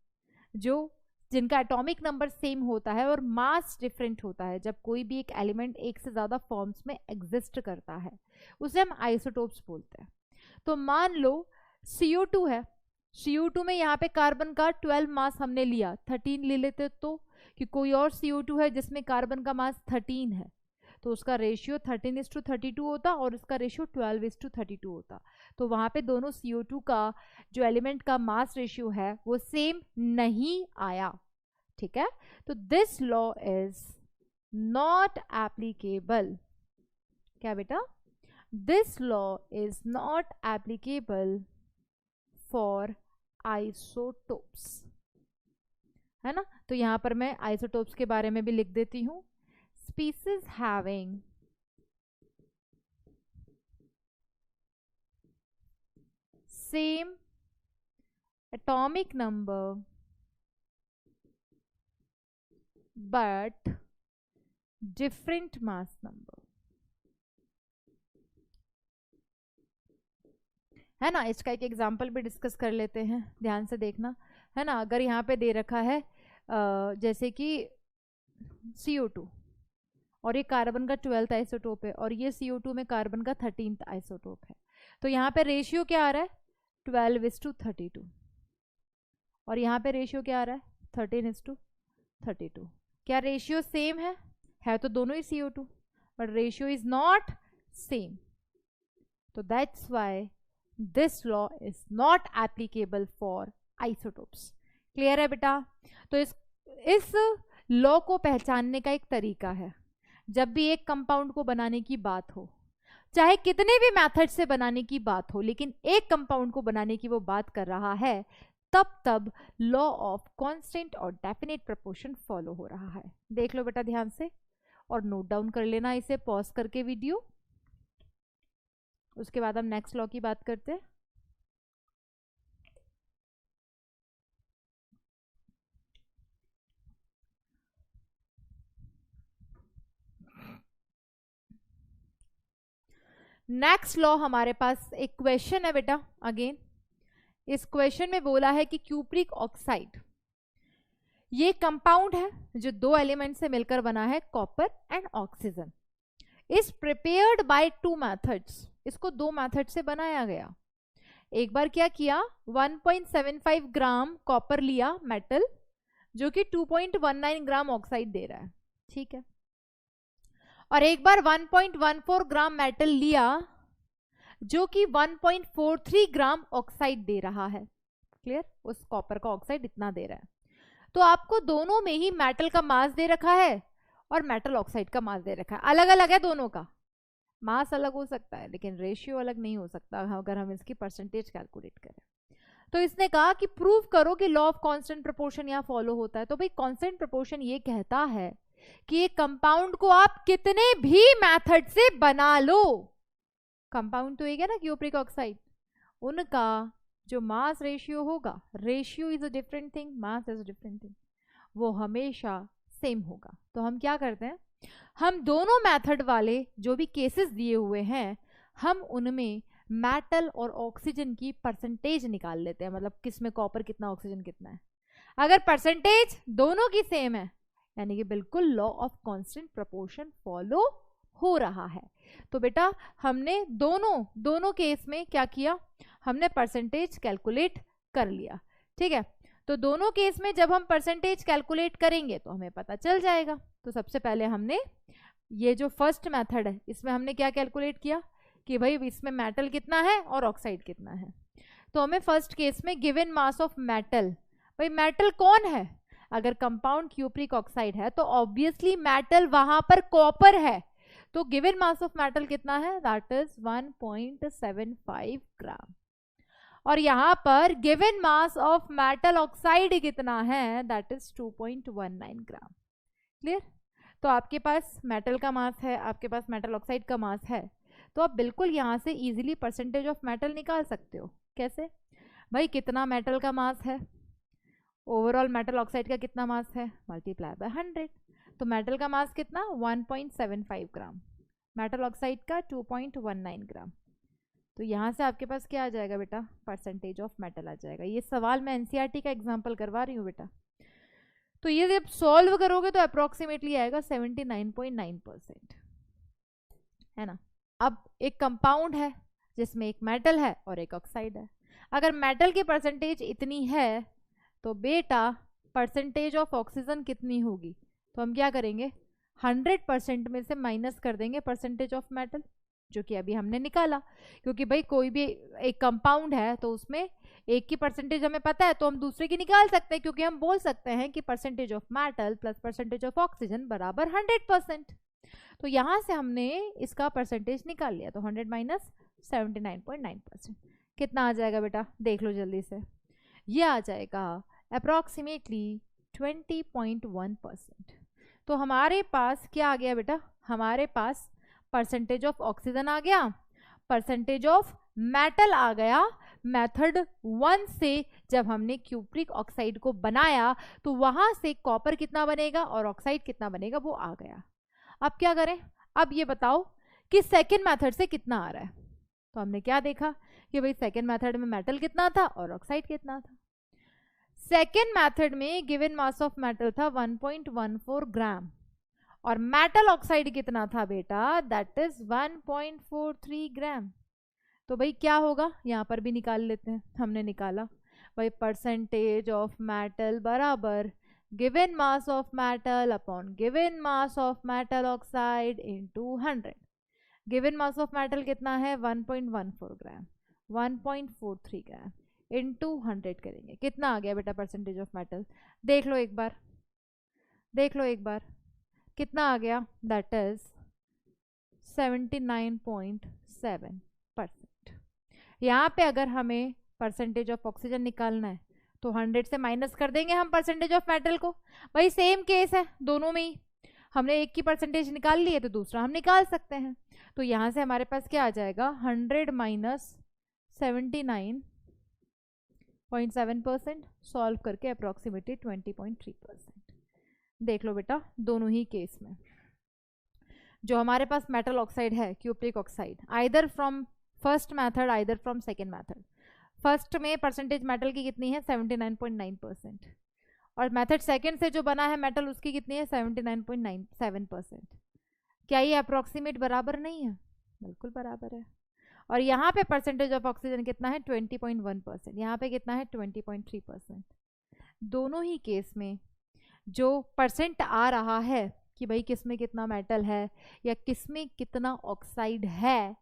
जो जिनका एटॉमिक नंबर सेम होता है और मास डिफरेंट होता है, जब कोई भी एक एलिमेंट एक से ज़्यादा फॉर्म्स में एग्जिस्ट करता है, उसे हम आइसोटोप्स बोलते हैं। तो मान लो CO2 है, CO2 में यहाँ पे कार्बन का 12 मास हमने लिया, 13 ले लेते तो, कि कोई और CO2 है जिसमें कार्बन का मास 13 है, तो उसका रेशियो 13:32 होता और उसका रेशियो 12:32 होता। तो वहाँ पे दोनों CO2 का जो एलिमेंट का मास रेशियो है वो सेम नहीं आया, ठीक है। तो this law is not applicable. क्या बेटा? This law is not applicable for isotopes, है ना। तो यहां पर मैं आइसोटोप्स के बारे में भी लिख देती हूं, species having same atomic number but different mass number, है ना। इसका एक एग्जाम्पल भी डिस्कस कर लेते हैं, ध्यान से देखना, है ना। अगर यहाँ पे दे रखा है जैसे कि CO2 और ये कार्बन का 12th आइसोटोप है और ये CO2 में कार्बन का 13th आइसोटोप है, तो यहाँ पे रेशियो क्या आ रहा है? 12:32 और यहाँ पे रेशियो क्या आ रहा है? 13:32। क्या रेशियो सेम है तो दोनों ही CO2, but ratio is not same, तो that's why this law is not applicable for isotopes. Clear है बेटा? तो इस लॉ को पहचानने का एक तरीका है, जब भी एक कंपाउंड को बनाने की बात हो, चाहे कितने भी मेथड से बनाने की बात हो, लेकिन एक कंपाउंड को बनाने की वो बात कर रहा है, तब लॉ ऑफ कांस्टेंट और डेफिनेट प्रोपोर्शन फॉलो हो रहा है। देख लो बेटा ध्यान से और नोट डाउन कर लेना इसे पॉज करके वीडियो, उसके बाद हम नेक्स्ट लॉ की बात करते हैं। नेक्स्ट लॉ हमारे पास एक क्वेश्चन है बेटा, अगेन इस क्वेश्चन में बोला है कि क्यूप्रिक ऑक्साइड ये कंपाउंड है जो दो एलिमेंट से मिलकर बना है, copper and oxygen, is prepared by 2 methods. इसको 2 मेथड से बनाया गया। एक बार क्या किया, 1.75 ग्राम कॉपर लिया मेटल, जो कि 2.19 ग्राम ऑक्साइड दे रहा है, ठीक है। और एक बार 1.14 ग्राम मेटल लिया जो कि 1.43 ग्राम ऑक्साइड दे रहा है। क्लियर? उस कॉपर का ऑक्साइड इतना दे रहा है। तो आपको दोनों में ही मेटल का मास दे रखा है और मेटल ऑक्साइड का मास दे रखा है, अलग अलग है दोनों का मास, अलग हो सकता है लेकिन रेशियो अलग नहीं हो सकता अगर हम इसकी परसेंटेज कैलकुलेट करें। तो इसने कहा कि प्रूव करो कि लॉ ऑफ कांस्टेंट प्रोपोर्शन यहाँ फॉलो होता है। तो भाई कांस्टेंट प्रोपोर्शन ये कहता है कि एक कंपाउंड को आप कितने भी मेथड से बना लो, कंपाउंड तो एक है ना क्यूप्रिक ऑक्साइड, उनका जो मास रेशियो होगा, ratio is a different thing, mass is a different thing, वो हमेशा सेम होगा। तो हम क्या करते हैं, हम दोनों मेथड वाले जो भी केसेस दिए हुए हैं, हम उनमें मेटल और ऑक्सीजन की परसेंटेज निकाल लेते हैं, मतलब किसमें कॉपर कितना, ऑक्सीजन कितना है। अगर परसेंटेज दोनों की सेम है, यानी कि बिल्कुल law of constant proportion follow हो रहा है। तो बेटा हमने दोनों केस में क्या किया, हमने परसेंटेज कैलकुलेट कर लिया, ठीक है। तो दोनों केस में जब हम परसेंटेज कैलकुलेट करेंगे तो हमें पता चल जाएगा। तो सबसे पहले हमने ये जो फर्स्ट मेथड है इसमें हमने क्या कैलकुलेट किया कि भाई इसमें मेटल कितना है और ऑक्साइड कितना है। तो हमें फर्स्ट केस में गिवन मास ऑफ मेटल, भाई मेटल कौन है, अगर कंपाउंड क्यूप्रिक ऑक्साइड है तो ऑब्वियसली मेटल वहां पर कॉपर है, तो गिवन मास ऑफ मेटल कितना है, दैट इज 1.75 ग्राम। और यहां पर given mass of metal oxide कितना है, दैट इज 2.19 ग्राम। क्लियर? तो आपके पास मेटल का मास है, आपके पास मेटल ऑक्साइड का मास है, तो आप बिल्कुल यहां से इजीली परसेंटेज ऑफ मेटल निकाल सकते हो। कैसे? भाई कितना मेटल का मास है, ओवरऑल मेटल ऑक्साइड का कितना मास है, मल्टीप्लाई बाय 100। तो मेटल का मास कितना, 1.75 ग्राम, मेटल ऑक्साइड का 2.19 ग्राम। तो यहाँ से आपके पास क्या आ जाएगा बेटा, परसेंटेज ऑफ मेटल आ जाएगा। ये सवाल मैं एनसीईआरटी का एग्जांपल करवा रही हूँ बेटा। तो ये जब सॉल्व करोगे तो अप्रोक्सीमेटली आएगा 79.9%, है ना। अब एक कंपाउंड है जिसमें एक मेटल है और एक ऑक्साइड है। अगर मेटल की परसेंटेज इतनी है तो बेटा परसेंटेज ऑफ ऑक्सीजन कितनी होगी? तो हम क्या करेंगे, 100% में से माइनस कर देंगे परसेंटेज ऑफ मेटल, जो कि अभी हमने निकाला। क्योंकि भाई कोई भी एक कंपाउंड है तो उसमें एक की परसेंटेज हमें पता है तो हम दूसरे की निकाल सकते हैं, क्योंकि हम बोल सकते हैं कि percentage of metal plus percentage of oxygen बराबर 100%। तो यहाँ से हमने इसका परसेंटेज निकाल लिया, तो 100 माइनस 79.9%। कितना आ जाएगा बेटा, देख लो जल्दी से। ये आ जाएगा अप्रॉक्सीमेटली 20.1%। तो हमारे पास क्या आ गया बेटा, हमारे पास परसेंटेज ऑफ ऑक्सीजन आ गया, परसेंटेज ऑफ मेटल आ गया। मेथड 1 से जब हमने क्यूप्रिक ऑक्साइड को बनाया तो वहां से कॉपर कितना बनेगा और ऑक्साइड कितना बनेगा वो आ गया। अब क्या करें, अब ये बताओ कि सेकेंड मेथड से कितना आ रहा है। तो हमने क्या देखा कि भाई सेकेंड मेथड में मेटल कितना था और ऑक्साइड कितना था। सेकेंड मेथड में गिवन मास ऑफ मेटल था 1.14 ग्राम और मेटल ऑक्साइड कितना था बेटा, दैट इज 1.43 ग्राम। तो भाई क्या होगा, यहाँ पर भी निकाल लेते हैं, हमने निकाला भाई परसेंटेज ऑफ मेटल बराबर given mass of metal upon given mass of metal oxide into 100। Given mass of metal कितना है 1.14 ग्राम, 1.43 ग्राम इनटू 100 करेंगे, कितना आ गया बेटा परसेंटेज ऑफ मेटल, देख लो एक बार, देख लो एक बार कितना आ गया, दैट इज 79.7%। यहाँ पे अगर हमें परसेंटेज ऑफ ऑक्सीजन निकालना है तो 100 से माइनस कर देंगे हम परसेंटेज ऑफ मेटल को। भाई सेम केस है दोनों में ही, हमने एक की परसेंटेज निकाल ली है तो दूसरा हम निकाल सकते हैं। तो यहाँ से हमारे पास क्या आ जाएगा, 100 माइनस 79.7%, सॉल्व करके अप्रोक्सीमेटली 20.3%। देख लो बेटा दोनों ही केस में जो हमारे पास मेटल ऑक्साइड है cupric oxide, either from first method either from second method. First में परसेंटेज मेटल की कितनी है 79.9% और मेथड सेकेंड से जो बना है मेटल उसकी कितनी है 79.97%। क्या ये अप्रोक्सीमेट बराबर नहीं है? बिल्कुल बराबर है। और यहाँ पे परसेंटेज ऑफ ऑक्सीजन कितना है 20.1%, यहाँ पे कितना है 20.3%। दोनों ही केस में जो परसेंट आ रहा है कि भाई किसमें कितना मेटल है या किसमें कितना ऑक्साइड है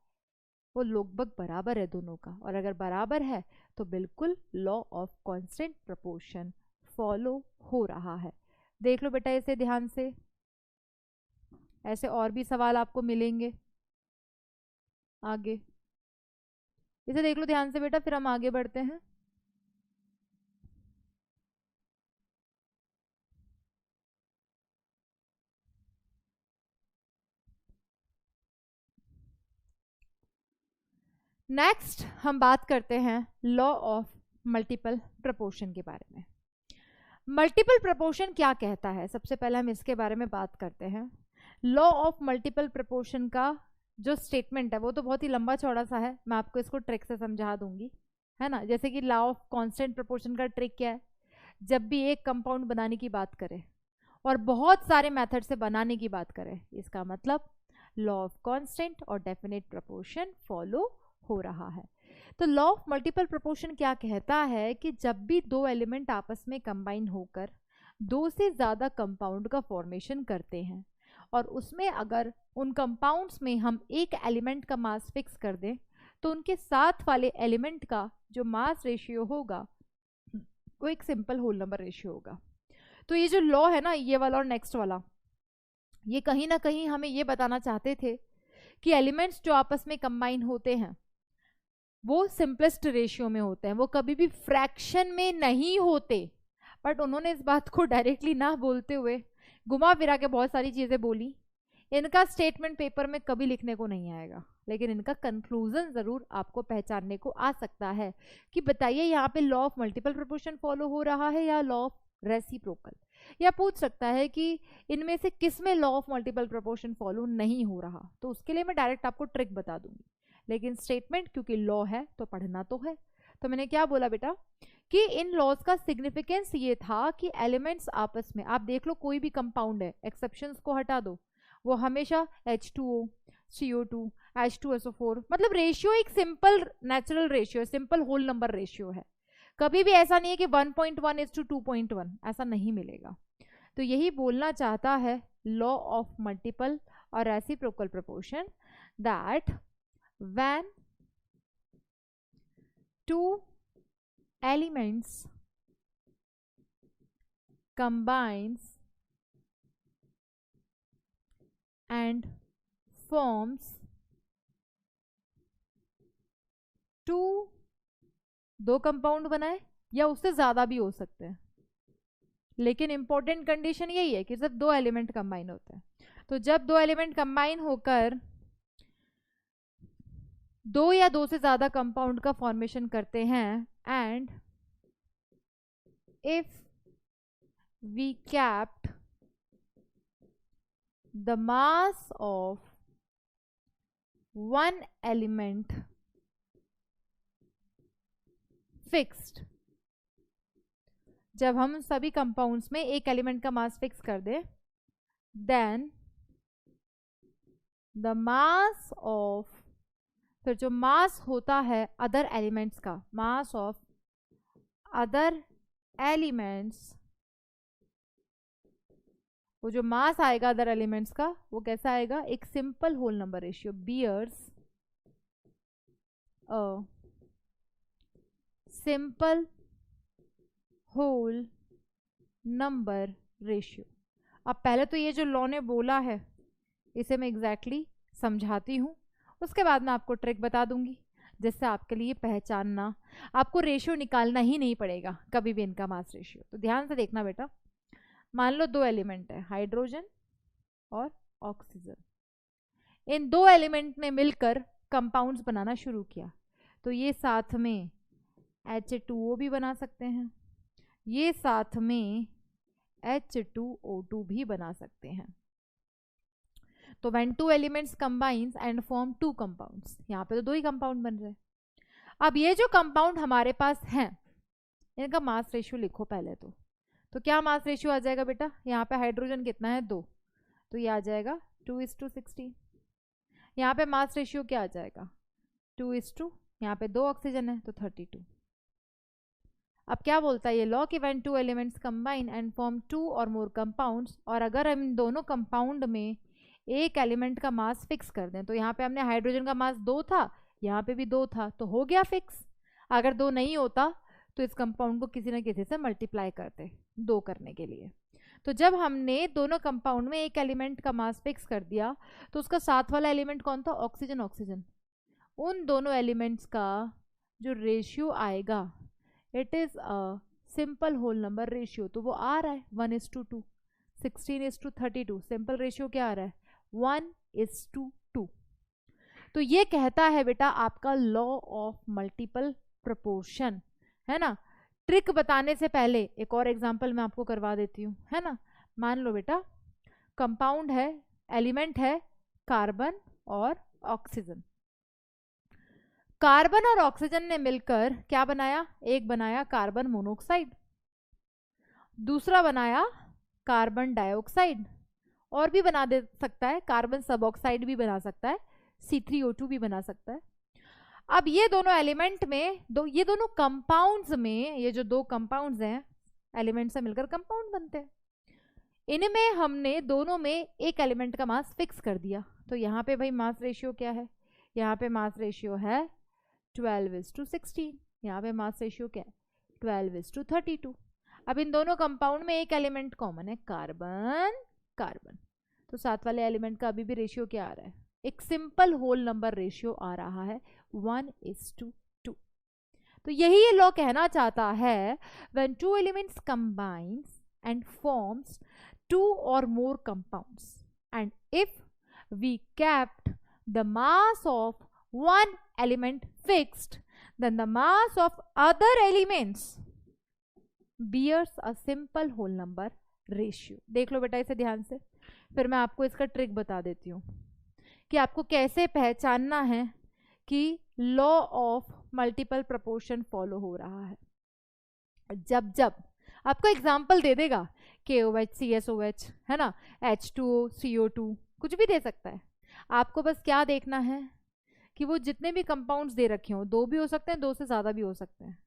वो लगभग बराबर है दोनों का। और अगर बराबर है तो बिल्कुल law of constant proportion follow हो रहा है। देख लो बेटा इसे ध्यान से, ऐसे और भी सवाल आपको मिलेंगे आगे, इसे देख लो ध्यान से बेटा, फिर हम आगे बढ़ते हैं। नेक्स्ट हम बात करते हैं लॉ ऑफ मल्टीपल प्रोपोर्शन के बारे में। मल्टीपल प्रोपोर्शन क्या कहता है, सबसे पहले हम इसके बारे में बात करते हैं। लॉ ऑफ मल्टीपल प्रोपोर्शन का जो स्टेटमेंट है वो तो बहुत ही लंबा चौड़ा सा है, मैं आपको इसको ट्रिक से समझा दूंगी, है ना। जैसे कि लॉ ऑफ कांस्टेंट प्रोपोर्शन का ट्रिक क्या है, जब भी एक कंपाउंड बनाने की बात करें और बहुत सारे मेथड से बनाने की बात करें, इसका मतलब लॉ ऑफ कांस्टेंट और डेफिनेट प्रोपोर्शन फॉलो हो रहा है। तो लॉ ऑफ मल्टीपल प्रोपोर्शन क्या कहता है कि जब भी दो एलिमेंट आपस में कंबाइन होकर दो से ज़्यादा कंपाउंड का फॉर्मेशन करते हैं और उसमें अगर उन कंपाउंड्स में हम एक एलिमेंट का मास फिक्स कर दें तो उनके साथ वाले एलिमेंट का जो मास रेशियो होगा वो एक सिंपल होल नंबर रेशियो होगा। तो ये जो लॉ है ना, ये वाला और नेक्स्ट वाला, ये कहीं ना कहीं हमें ये बताना चाहते थे कि एलिमेंट्स जो आपस में कंबाइन होते हैं वो सिंपलेस्ट रेशियो में होते हैं, वो कभी भी फ्रैक्शन में नहीं होते। बट उन्होंने इस बात को डायरेक्टली ना बोलते हुए घुमा फिरा के बहुत सारी चीज़ें बोली। इनका स्टेटमेंट पेपर में कभी लिखने को नहीं आएगा, लेकिन इनका कंक्लूजन ज़रूर आपको पहचानने को आ सकता है कि बताइए यहाँ पे law of multiple proportion follow हो रहा है या लॉ ऑफ रेसिप्रोकल। या पूछ सकता है कि इनमें से किस में law of multiple proportion follow नहीं हो रहा, तो उसके लिए मैं डायरेक्ट आपको ट्रिक बता दूंगी, लेकिन स्टेटमेंट क्योंकि लॉ है तो पढ़ना तो है। तो मैंने क्या बोला बेटा कि इन लॉज का सिग्निफिकेंस ये था कि एलिमेंट्स आपस में, आप देख लो कोई भी कंपाउंड है, एक्सेप्शंस को हटा दो, वो हमेशा H2O, CO2, H2SO4, मतलब रेशियो एक simple natural ratio, simple whole number ratio है। कभी भी ऐसा नहीं है कि 1.1:2.1, ऐसा नहीं मिलेगा। तो यही बोलना चाहता है लॉ ऑफ मल्टीपल और reciprocal proportion, that when two elements combines and forms two, दो कंपाउंड बनाए या उससे ज्यादा भी हो सकते हैं, लेकिन इंपॉर्टेंट कंडीशन यही है कि सिर्फ दो एलिमेंट कंबाइन होते हैं। तो जब दो एलिमेंट कंबाइन होकर दो या दो से ज्यादा कंपाउंड का फॉर्मेशन करते हैं, and if we kept the mass of one element fixed, जब हम सभी कंपाउंड्स में एक एलिमेंट का मास फिक्स कर दे, देन द मास ऑफ, फिर जो मास होता है अदर एलिमेंट्स का, मास ऑफ अदर एलिमेंट्स, वो जो मास आएगा अदर एलिमेंट्स का वो कैसा आएगा, एक simple whole number ratio, bears a simple whole number ratio. अब पहले तो ये जो लॉ ने बोला है इसे मैं एग्जैक्टली समझाती हूँ, उसके बाद मैं आपको ट्रिक बता दूंगी जिससे आपके लिए पहचानना, आपको रेशियो निकालना ही नहीं पड़ेगा कभी भी इनका मास रेशियो। तो ध्यान से देखना बेटा, मान लो दो एलिमेंट है, हाइड्रोजन और ऑक्सीजन। इन दो एलिमेंट ने मिलकर कंपाउंड्स बनाना शुरू किया, तो ये साथ में H2O भी बना सकते हैं, ये साथ में H2O2 भी बना सकते हैं। तो when two elements combines and form two compounds, यहाँ पे तो दो ही कंपाउंड बन रहे हैं। अब ये जो कंपाउंड हमारे पास हैं इनका मास रेशियो लिखो पहले तो क्या मास रेशियो आ जाएगा बेटा, यहाँ पे हाइड्रोजन कितना है 2, तो ये आ जाएगा 2:16। यहाँ पे मास रेशियो क्या आ जाएगा 2:, यहाँ पे 2 ऑक्सीजन है तो 32। अब क्या बोलता है ये लॉ कि when two elements combine and form 2 और मोर कंपाउंड्स, और अगर हम इन दोनों कंपाउंड में एक एलिमेंट का मास फिक्स कर दें, तो यहाँ पे हमने हाइड्रोजन का मास 2 था, यहाँ पे भी 2 था, तो हो गया फिक्स। अगर 2 नहीं होता तो इस कंपाउंड को किसी न किसी से मल्टीप्लाई करते 2 करने के लिए। तो जब हमने दोनों कंपाउंड में एक एलिमेंट का मास फिक्स कर दिया तो उसका साथ वाला एलिमेंट कौन था, ऑक्सीजन। ऑक्सीजन, उन दोनों एलिमेंट्स का जो रेशियो आएगा it is a simple whole number ratio, तो वो आ रहा है 1:2, 16:32। सिंपल रेशियो क्या आ रहा है 1:2। तो ये कहता है बेटा आपका लॉ ऑफ मल्टीपल प्रोपोर्शन, है ना। ट्रिक बताने से पहले एक और एग्जांपल मैं आपको करवा देती हूँ, है ना। मान लो बेटा कंपाउंड है, एलिमेंट है कार्बन और ऑक्सीजन। कार्बन और ऑक्सीजन ने मिलकर क्या बनाया, एक बनाया कार्बन मोनोऑक्साइड, दूसरा बनाया कार्बन डाइऑक्साइड, और भी बना दे सकता है, कार्बन सब ऑक्साइड भी बना सकता है, C3O2 भी बना सकता है। अब ये दोनों एलिमेंट में ये दोनों कंपाउंड्स में, ये जो दो कंपाउंड्स हैं एलिमेंट से मिलकर कंपाउंड बनते हैं, इनमें हमने दोनों में एक एलिमेंट का मास फिक्स कर दिया। तो यहाँ पे भाई मास रेशियो क्या है, यहाँ पे मास रेशियो है 12:16, यहाँ पे मास रेशियो क्या है 12:32। अब इन दोनों कंपाउंड में एक एलिमेंट कॉमन है कार्बन कार्बन, तो साथ वाले एलिमेंट का अभी भी रेशियो क्या आ रहा है, एक सिंपल होल नंबर रेशियो आ रहा है 1:2। तो यही ये लॉ कहना चाहता है, when two elements combines and forms 2 or more compounds, and if we kept the mass of one element fixed, then the mass of other elements bears a simple whole number ratio। देख लो बेटा इसे ध्यान से, फिर मैं आपको इसका ट्रिक बता देती हूँ कि आपको कैसे पहचानना है कि law of multiple proportion follow हो रहा है। जब जब आपको एग्जाम्पल दे देगा KOH CSOH है ना, H2O CO2 कुछ भी दे सकता है, आपको बस क्या देखना है कि वो जितने भी कंपाउंड्स दे रखे हों, 2 भी हो सकते हैं, 2 से ज़्यादा भी हो सकते हैं,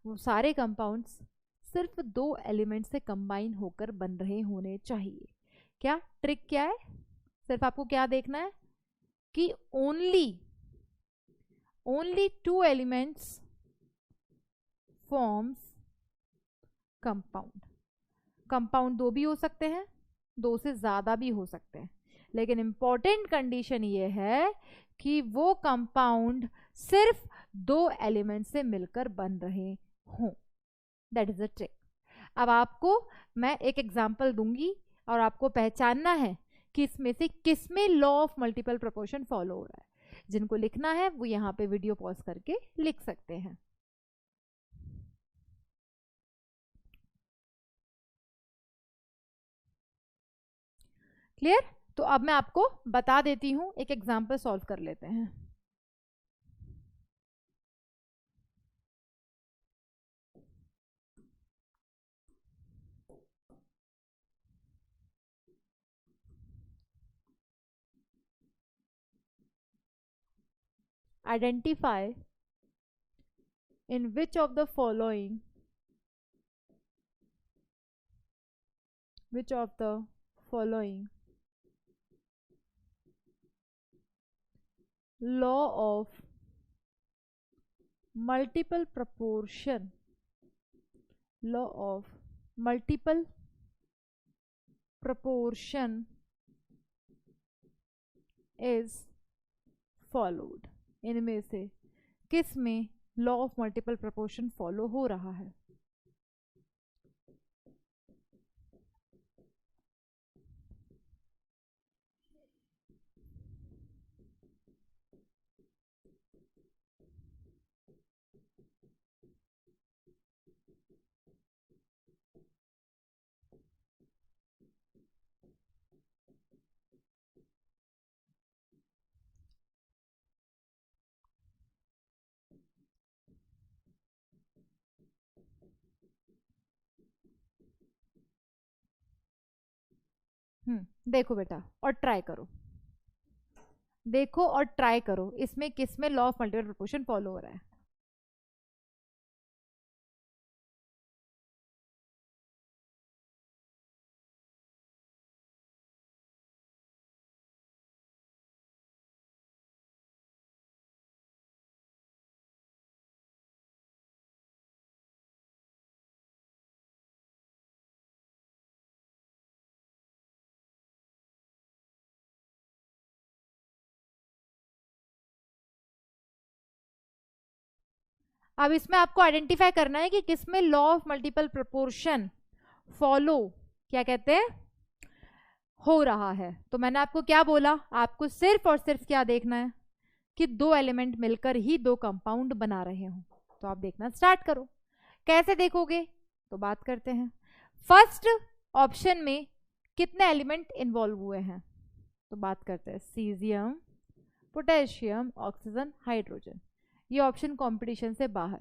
वो सारे कंपाउंड्स सिर्फ 2 एलिमेंट से कंबाइन होकर बन रहे होने चाहिए। क्या ट्रिक क्या है, सिर्फ आपको क्या देखना है कि only 2 elements forms compound. Compound 2 भी हो सकते हैं, 2 से ज्यादा भी हो सकते हैं, लेकिन इंपॉर्टेंट कंडीशन ये है कि वो कंपाउंड सिर्फ 2 एलिमेंट से मिलकर बन रहे हों। That is the trick. अब आपको मैं एक एग्जांपल दूंगी और आपको पहचानना है कि इसमें से किसमें law of multiple proportion follow हो रहा है। जिनको लिखना है वो यहाँ पे वीडियो पॉज करके लिख सकते हैं। क्लियर? तो अब मैं आपको बता देती हूं, एक एग्जांपल सॉल्व कर लेते हैं। Identify in which of the following law of multiple proportion is followed। इनमें से किस में law of multiple proportion follow हो रहा है। देखो बेटा और ट्राई करो, देखो और ट्राई करो, इसमें किस में law of multiple proportion follow हो रहा है। अब इसमें आपको आइडेंटिफाई करना है कि किसमें law of multiple proportion follow क्या कहते हैं हो रहा है। तो मैंने आपको क्या बोला, आपको सिर्फ और सिर्फ क्या देखना है कि 2 एलिमेंट मिलकर ही 2 कंपाउंड बना रहे हो। तो आप देखना स्टार्ट करो। कैसे देखोगे तो बात करते हैं। फर्स्ट ऑप्शन में कितने एलिमेंट इन्वॉल्व हुए हैं तो बात करते हैं सीजियम, पोटेशियम, ऑक्सीजन, हाइड्रोजन। ये ऑप्शन कंपटीशन से बाहर,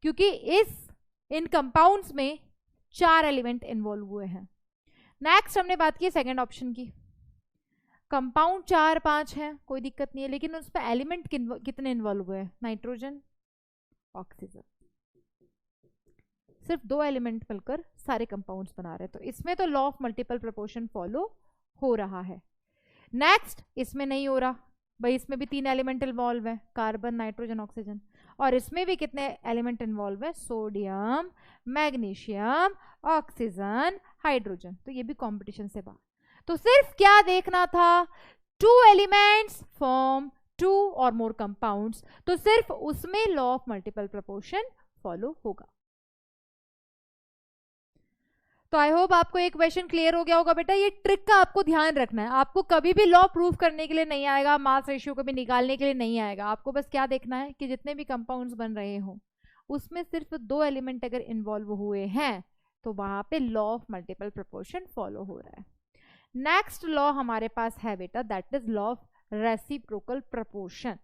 क्योंकि इन कंपाउंड्स में 4 एलिमेंट इन्वॉल्व हुए हैं। नेक्स्ट हमने बात की सेकंड ऑप्शन की, कंपाउंड 4-5 हैं, कोई दिक्कत नहीं है, लेकिन उसमें एलिमेंट कितने इन्वॉल्व हुए हैं, नाइट्रोजन, ऑक्सीजन। सिर्फ 2 एलिमेंट मिलकर सारे कंपाउंड्स बना रहे हैं, तो इसमें तो law of multiple proportion follow हो रहा है। नेक्स्ट इसमें नहीं हो रहा भाई, इसमें भी 3 एलिमेंट इन्वॉल्व है, कार्बन, नाइट्रोजन, ऑक्सीजन, और इसमें भी कितने एलिमेंट इन्वॉल्व है, सोडियम, मैग्नीशियम, ऑक्सीजन, हाइड्रोजन। तो ये भी कंपटीशन से बाहर। तो सिर्फ क्या देखना था, 2 एलिमेंट्स फॉर्म 2 और मोर कंपाउंड्स, तो सिर्फ उसमें law of multiple proportion follow होगा। तो आई होप आपको एक क्वेश्चन क्लियर हो गया होगा बेटा। ये ट्रिक का आपको ध्यान रखना है, आपको कभी भी लॉ प्रूफ करने के लिए नहीं आएगा, मास रेशियो को भी निकालने के लिए नहीं आएगा। आपको बस क्या देखना है कि जितने भी कंपाउंड्स बन रहे हो उसमें सिर्फ 2 एलिमेंट अगर इन्वॉल्व हुए हैं तो वहां पे law of multiple proportion follow हो रहा है। नेक्स्ट लॉ हमारे पास है बेटा, that is law of reciprocal proportion.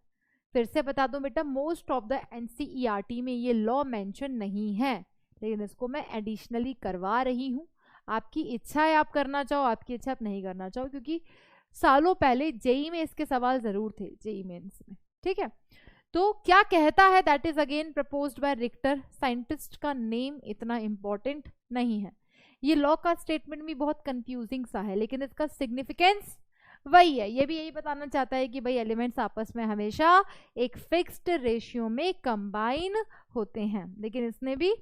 फिर से बता दूं बेटा, मोस्ट ऑफ द एनसीईआरटी में ये लॉ मेंशन नहीं है, लेकिन इसको मैं एडिशनली करवा रही हूँ। आपकी इच्छा है आप करना चाहो, आपकी इच्छा आप नहीं करना चाहो, क्योंकि सालों पहले जेई में इसके सवाल जरूर थे, जेई मेंस में। ठीक है, तो क्या कहता है, that is again proposed by Richter. Scientist का नेम इतना इंपॉर्टेंट नहीं है। ये लॉ का स्टेटमेंट भी बहुत कंफ्यूजिंग सा है, लेकिन इसका सिग्निफिकेंस वही है। ये भी यही बताना चाहता है कि भाई एलिमेंट्स आपस में हमेशा एक फिक्स्ड रेशियो में कंबाइन होते हैं। लेकिन इसने भी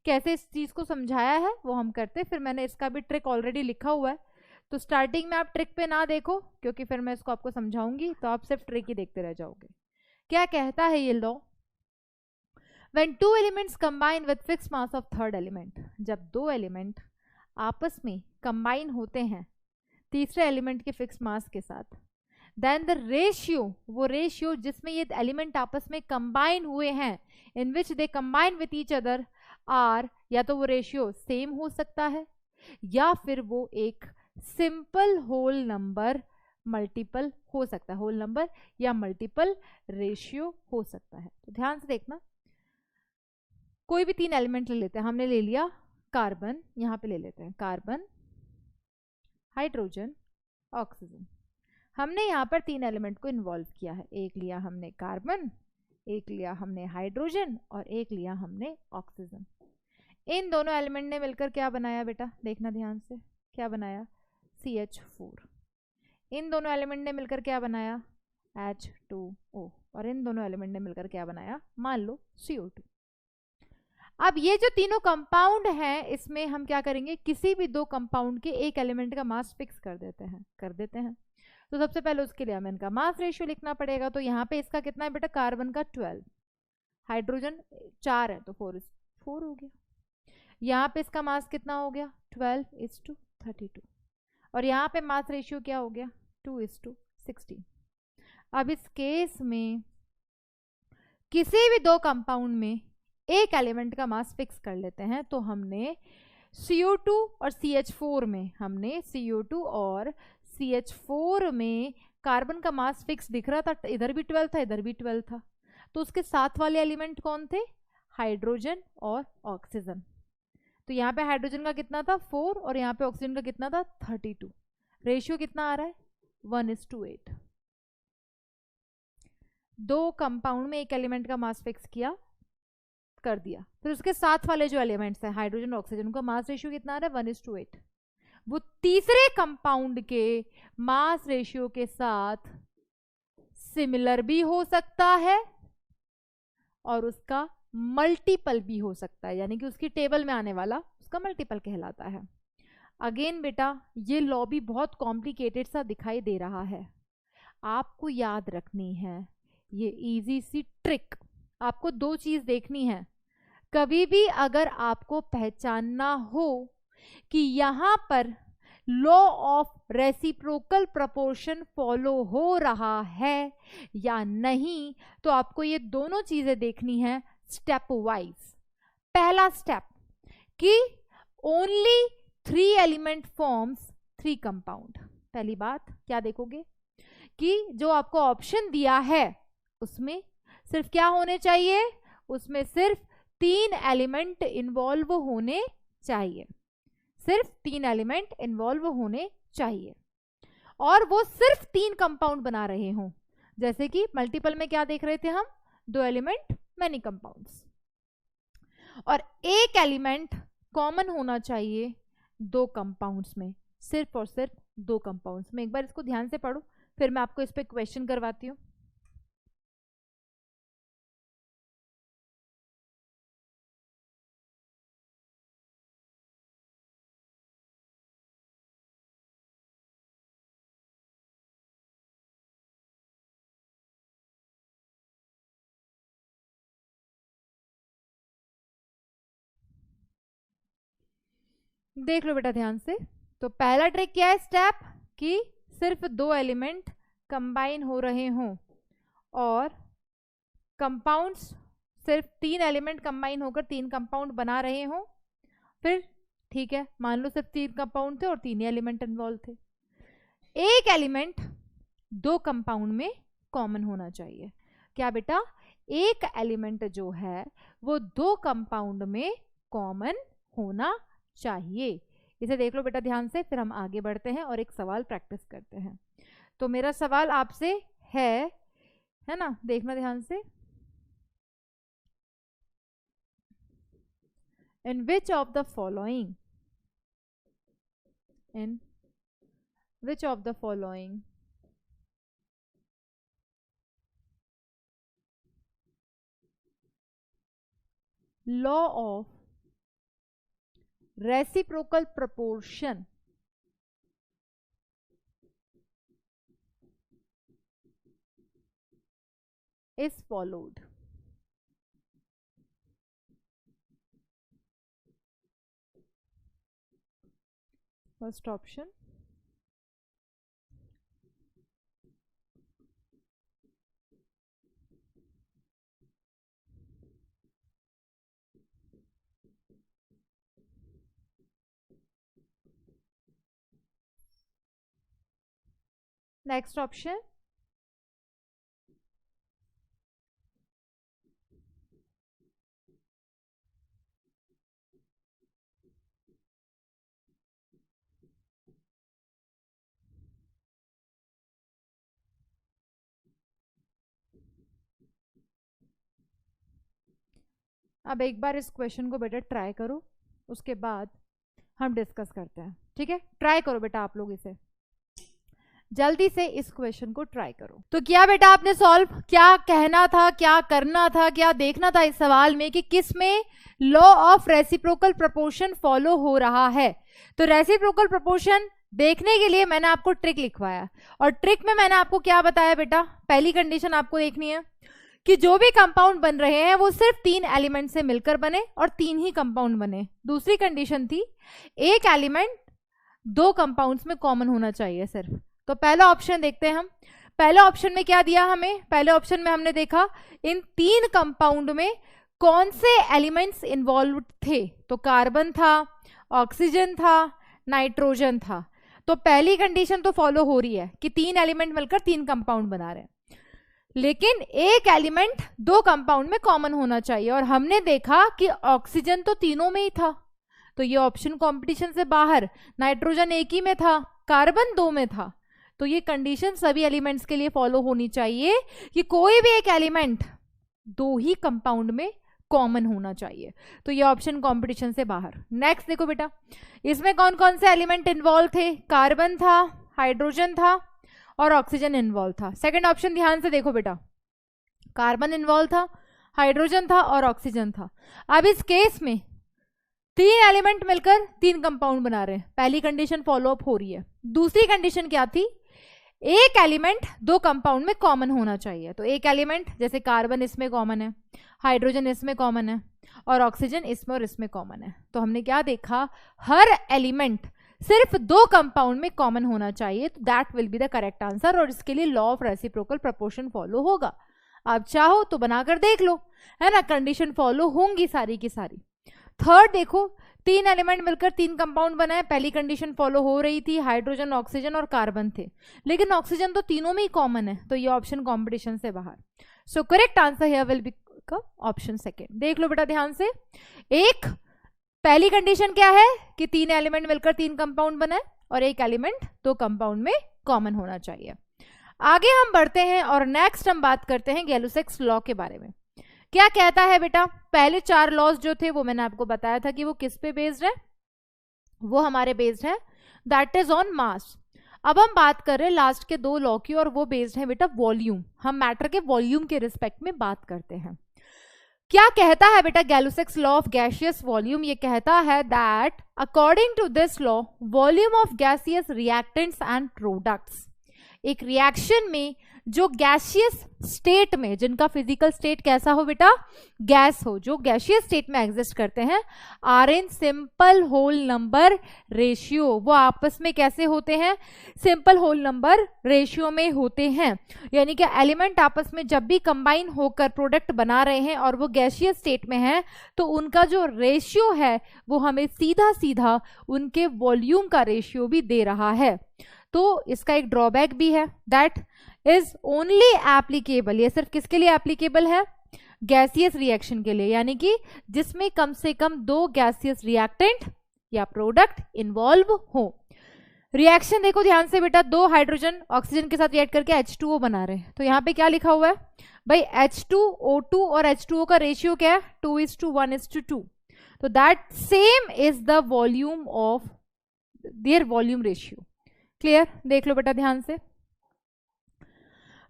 कैसे इस चीज को समझाया है वो हम करते, फिर मैंने इसका भी ट्रिक ऑलरेडी लिखा हुआ है, तो स्टार्टिंग में आप ट्रिक पे ना देखो, क्योंकि फिर मैं इसको आपको समझाऊंगी तो आप सिर्फ ट्रिक ही देखते रह जाओगे। क्या कहता है ये law, When two elements combine with fixed mass of third element, जब दो एलिमेंट आपस में कंबाइन होते हैं तीसरे एलिमेंट के फिक्स मास के साथ, देन द रेशियो, वो रेशियो जिसमें ये एलिमेंट आपस में कंबाइन हुए हैं, in which they combine with each other are, या तो वो रेशियो सेम हो सकता है या फिर वो एक सिंपल होल नंबर मल्टीपल हो सकता है, होल नंबर या मल्टीपल रेशियो हो सकता है। तो ध्यान से देखना, कोई भी तीन एलिमेंट ले लेते हैं, हमने ले लिया कार्बन, यहां पे ले लेते हैं कार्बन, हाइड्रोजन, ऑक्सीजन। हमने यहाँ पर तीन एलिमेंट को इन्वॉल्व किया है, एक लिया हमने कार्बन, एक लिया हमने हाइड्रोजन और एक लिया हमने ऑक्सीजन। इन दोनों एलिमेंट ने मिलकर क्या बनाया बेटा, देखना ध्यान से, क्या बनाया, CH4। इन दोनों एलिमेंट ने मिलकर क्या बनाया, H2O। और इन दोनों एलिमेंट ने मिलकर क्या बनाया, मान लो CO2। अब ये जो तीनों कंपाउंड हैं, इसमें हम क्या करेंगे, किसी भी दो कंपाउंड के एक एलिमेंट का मास फिक्स कर देते हैं। तो सबसे पहले उसके लिए हमें इनका मास रेशियो लिखना पड़ेगा। तो यहाँ पे इसका कितना है बेटा, कार्बन का 12, हाइड्रोजन 4 है तो 4 हो गया। यहाँ पे इसका मास कितना हो गया, 12:32। और यहाँ पे मास रेशियो क्या हो गया, 2:16। अब इस केस में किसी भी दो कंपाउंड में एक एलिमेंट का मास फिक्स कर लेते हैं। तो हमने CO2 और CH4 में, हमने CO2 और CH4 में कार्बन का मास फिक्स दिख रहा था, इधर भी 12 था, इधर भी 12 था। तो उसके साथ वाले एलिमेंट कौन थे, हाइड्रोजन और ऑक्सीजन। तो यहाँ पे हाइड्रोजन का कितना था, 4, और यहाँ पे ऑक्सीजन का कितना था, 32। रेशियो कितना आ रहा है, 1:8। दो कंपाउंड में एक एलिमेंट का मास फिक्स किया, कर दिया। फिर उसके साथ वाले जो एलिमेंट्स हैं हाइड्रोजन और ऑक्सीजन, का मास रेशियो कितना आ रहा है, 1:8। वो तीसरे कंपाउंड के मास रेशियो के साथ सिमिलर भी हो सकता है और उसका मल्टीपल भी हो सकता है, यानी कि उसकी टेबल में आने वाला उसका मल्टीपल कहलाता है। अगेन बेटा ये लॉ भी बहुत कॉम्प्लिकेटेड सा दिखाई दे रहा है, आपको याद रखनी है ये इजी सी ट्रिक। आपको दो चीज देखनी है, कभी भी अगर आपको पहचानना हो कि यहां पर law of reciprocal proportion follow हो रहा है या नहीं, तो आपको ये दोनों चीजें देखनी है स्टेप वाइज। पहला स्टेप कि ओनली 3 एलिमेंट फॉर्म्स 3 कंपाउंड। पहली बात क्या देखोगे कि जो आपको ऑप्शन दिया है उसमें सिर्फ क्या होने चाहिए, उसमें सिर्फ 3 एलिमेंट इन्वॉल्व होने चाहिए, सिर्फ 3 एलिमेंट इन्वॉल्व होने चाहिए, और वो सिर्फ 3 कंपाउंड बना रहे हों। जैसे कि मल्टीपल में क्या देख रहे थे हम, 2 एलिमेंट मैनी कंपाउंड्स, और एक एलिमेंट कॉमन होना चाहिए 2 कंपाउंड्स में, सिर्फ और सिर्फ 2 कंपाउंड्स में। एक बार इसको ध्यान से पढ़ो, फिर मैं आपको इस पे क्वेश्चन करवाती हूँ। देख लो बेटा ध्यान से। तो पहला ट्रिक क्या है, स्टेप कि सिर्फ 2 एलिमेंट कंबाइन हो रहे हों और कंपाउंड्स सिर्फ 3 एलिमेंट कंबाइन होकर 3 कंपाउंड बना रहे हों। फिर ठीक है, मान लो सिर्फ 3 कंपाउंड थे और 3 ही एलिमेंट इन्वॉल्व थे। एक एलिमेंट 2 कंपाउंड में कॉमन होना चाहिए। क्या बेटा, एक एलिमेंट जो है वो 2 कंपाउंड में कॉमन होना चाहिए। इसे देख लो बेटा ध्यान से, फिर हम आगे बढ़ते हैं और एक सवाल प्रैक्टिस करते हैं। तो मेरा सवाल आपसे है ना, देखना ध्यान से। In which of the following law of reciprocal proportion is followed? First option, next option, अब एक बार इस क्वेश्चन को बेटा ट्राई करो, उसके बाद हम डिस्कस करते हैं, ठीक है। ट्राई करो बेटा आप लोग इसे, जल्दी से इस क्वेश्चन को ट्राई करो। तो क्या बेटा आपने सॉल्व, क्या कहना था, क्या करना था, क्या देखना था इस सवाल में कि किस में law of reciprocal proportion follow हो रहा है। तो रेसिप्रोकल प्रोपोर्शन देखने के लिए मैंने आपको ट्रिक लिखवाया, और ट्रिक में मैंने आपको क्या बताया बेटा, पहली कंडीशन आपको देखनी है कि जो भी कंपाउंड बन रहे हैं वो सिर्फ 3 एलिमेंट से मिलकर बने और 3 ही कंपाउंड बने। दूसरी कंडीशन थी एक एलिमेंट 2 कंपाउंड्स में कॉमन होना चाहिए सिर्फ। तो पहला ऑप्शन देखते हैं हम। पहले ऑप्शन में क्या दिया हमें, पहले ऑप्शन में हमने देखा इन 3 कंपाउंड में कौन से एलिमेंट्स इन्वॉल्व थे। तो कार्बन था, ऑक्सीजन था, नाइट्रोजन था। तो पहली कंडीशन तो फॉलो हो रही है कि 3 एलिमेंट मिलकर 3 कंपाउंड बना रहे हैं, लेकिन एक एलिमेंट 2 कंपाउंड में कॉमन होना चाहिए। और हमने देखा कि ऑक्सीजन तो तीनों में ही था, तो ये ऑप्शन कंपटीशन से बाहर। नाइट्रोजन एक ही में था, कार्बन 2 में था। तो ये कंडीशन सभी एलिमेंट्स के लिए फॉलो होनी चाहिए कि कोई भी एक एलिमेंट 2 ही कंपाउंड में कॉमन होना चाहिए। तो ये ऑप्शन कंपटीशन से बाहर। नेक्स्ट देखो बेटा, इसमें कौन कौन से एलिमेंट इन्वॉल्व थे, कार्बन था, हाइड्रोजन था और ऑक्सीजन इन्वॉल्व था। सेकंड ऑप्शन ध्यान से देखो बेटा, कार्बन इन्वॉल्व था, हाइड्रोजन था और ऑक्सीजन था। अब इस केस में 3 एलिमेंट मिलकर 3 कंपाउंड बना रहे हैं, पहली कंडीशन फॉलो अप हो रही है। दूसरी कंडीशन क्या थी, एक एलिमेंट 2 कंपाउंड में कॉमन होना चाहिए। तो एक एलिमेंट जैसे कार्बन इसमें कॉमन है, हाइड्रोजन इसमें कॉमन है और ऑक्सीजन इसमें और इसमें कॉमन है। तो हमने क्या देखा, हर एलिमेंट सिर्फ 2 कंपाउंड में कॉमन होना चाहिए। तो that will be the correct answer, और इसके लिए law of reciprocal proportion follow होगा। आप चाहो तो बनाकर देख लो, है ना, कंडीशन फॉलो होंगी सारी की सारी। थर्ड देखो, 3 एलिमेंट मिलकर 3 कंपाउंड बना है, पहली कंडीशन फॉलो हो रही थी, हाइड्रोजन, ऑक्सीजन और कार्बन थे, लेकिन ऑक्सीजन तो तीनों में ही कॉमन है। तो ये ऑप्शन कॉम्पिटिशन से बाहर। सो correct answer here will be option second. देख लो बेटा ध्यान से, एक पहली कंडीशन क्या है कि 3 एलिमेंट मिलकर 3 कंपाउंड बना है और एक एलिमेंट 2 कंपाउंड में कॉमन होना चाहिए। आगे हम बढ़ते हैं और नेक्स्ट हम बात करते हैं गैलुसेक्स लॉ के बारे में। क्या कहता है बेटा, पहले 4 लॉज जो थे वो मैंने आपको बताया था कि वो किस पे बेस्ड है, वो हमारे बेस्ड है दैट इज ऑन मास। अब हम बात कर रहे हैं लास्ट के 2 लॉ की, और वो बेस्ड है बेटा वॉल्यूम। हम मैटर के वॉल्यूम के रिस्पेक्ट में बात करते हैं। क्या कहता है बेटा Gay Lussac's law of gaseous volume, ये कहता है that according to this law volume of gaseous reactants and products, एक रिएक्शन में जो गैसियस स्टेट में, जिनका फिजिकल स्टेट कैसा हो बेटा, गैस हो, जो गैसियस स्टेट में एग्जिस्ट करते हैं, are in simple whole number ratio. वो आपस में कैसे होते हैं, सिंपल होल नंबर रेशियो में होते हैं। यानी कि एलिमेंट आपस में जब भी कंबाइन होकर प्रोडक्ट बना रहे हैं और वो गैसियस स्टेट में है, तो उनका जो रेशियो है वो हमें सीधा सीधा उनके वॉल्यूम का रेशियो भी दे रहा है। तो इसका एक ड्रॉबैक भी है, दैट इज ओनली एप्लीकेबल, ये सिर्फ किसके लिए एप्लीकेबल है, गैसियस रिएक्शन के लिए, यानी कि जिसमें कम से कम 2 गैसियस रिएक्टेंट या प्रोडक्ट इन्वॉल्व हो। रिएक्शन देखो ध्यान से बेटा, 2 हाइड्रोजन ऑक्सीजन के साथ रिएक्ट करके H2O बना रहे हैं। तो यहाँ पे क्या लिखा हुआ है भाई, H2O2 और H2O का रेशियो क्या है, 2:1:2। तो that same is the volume of their volume ratio. Clear, देख लो बेटा ध्यान से।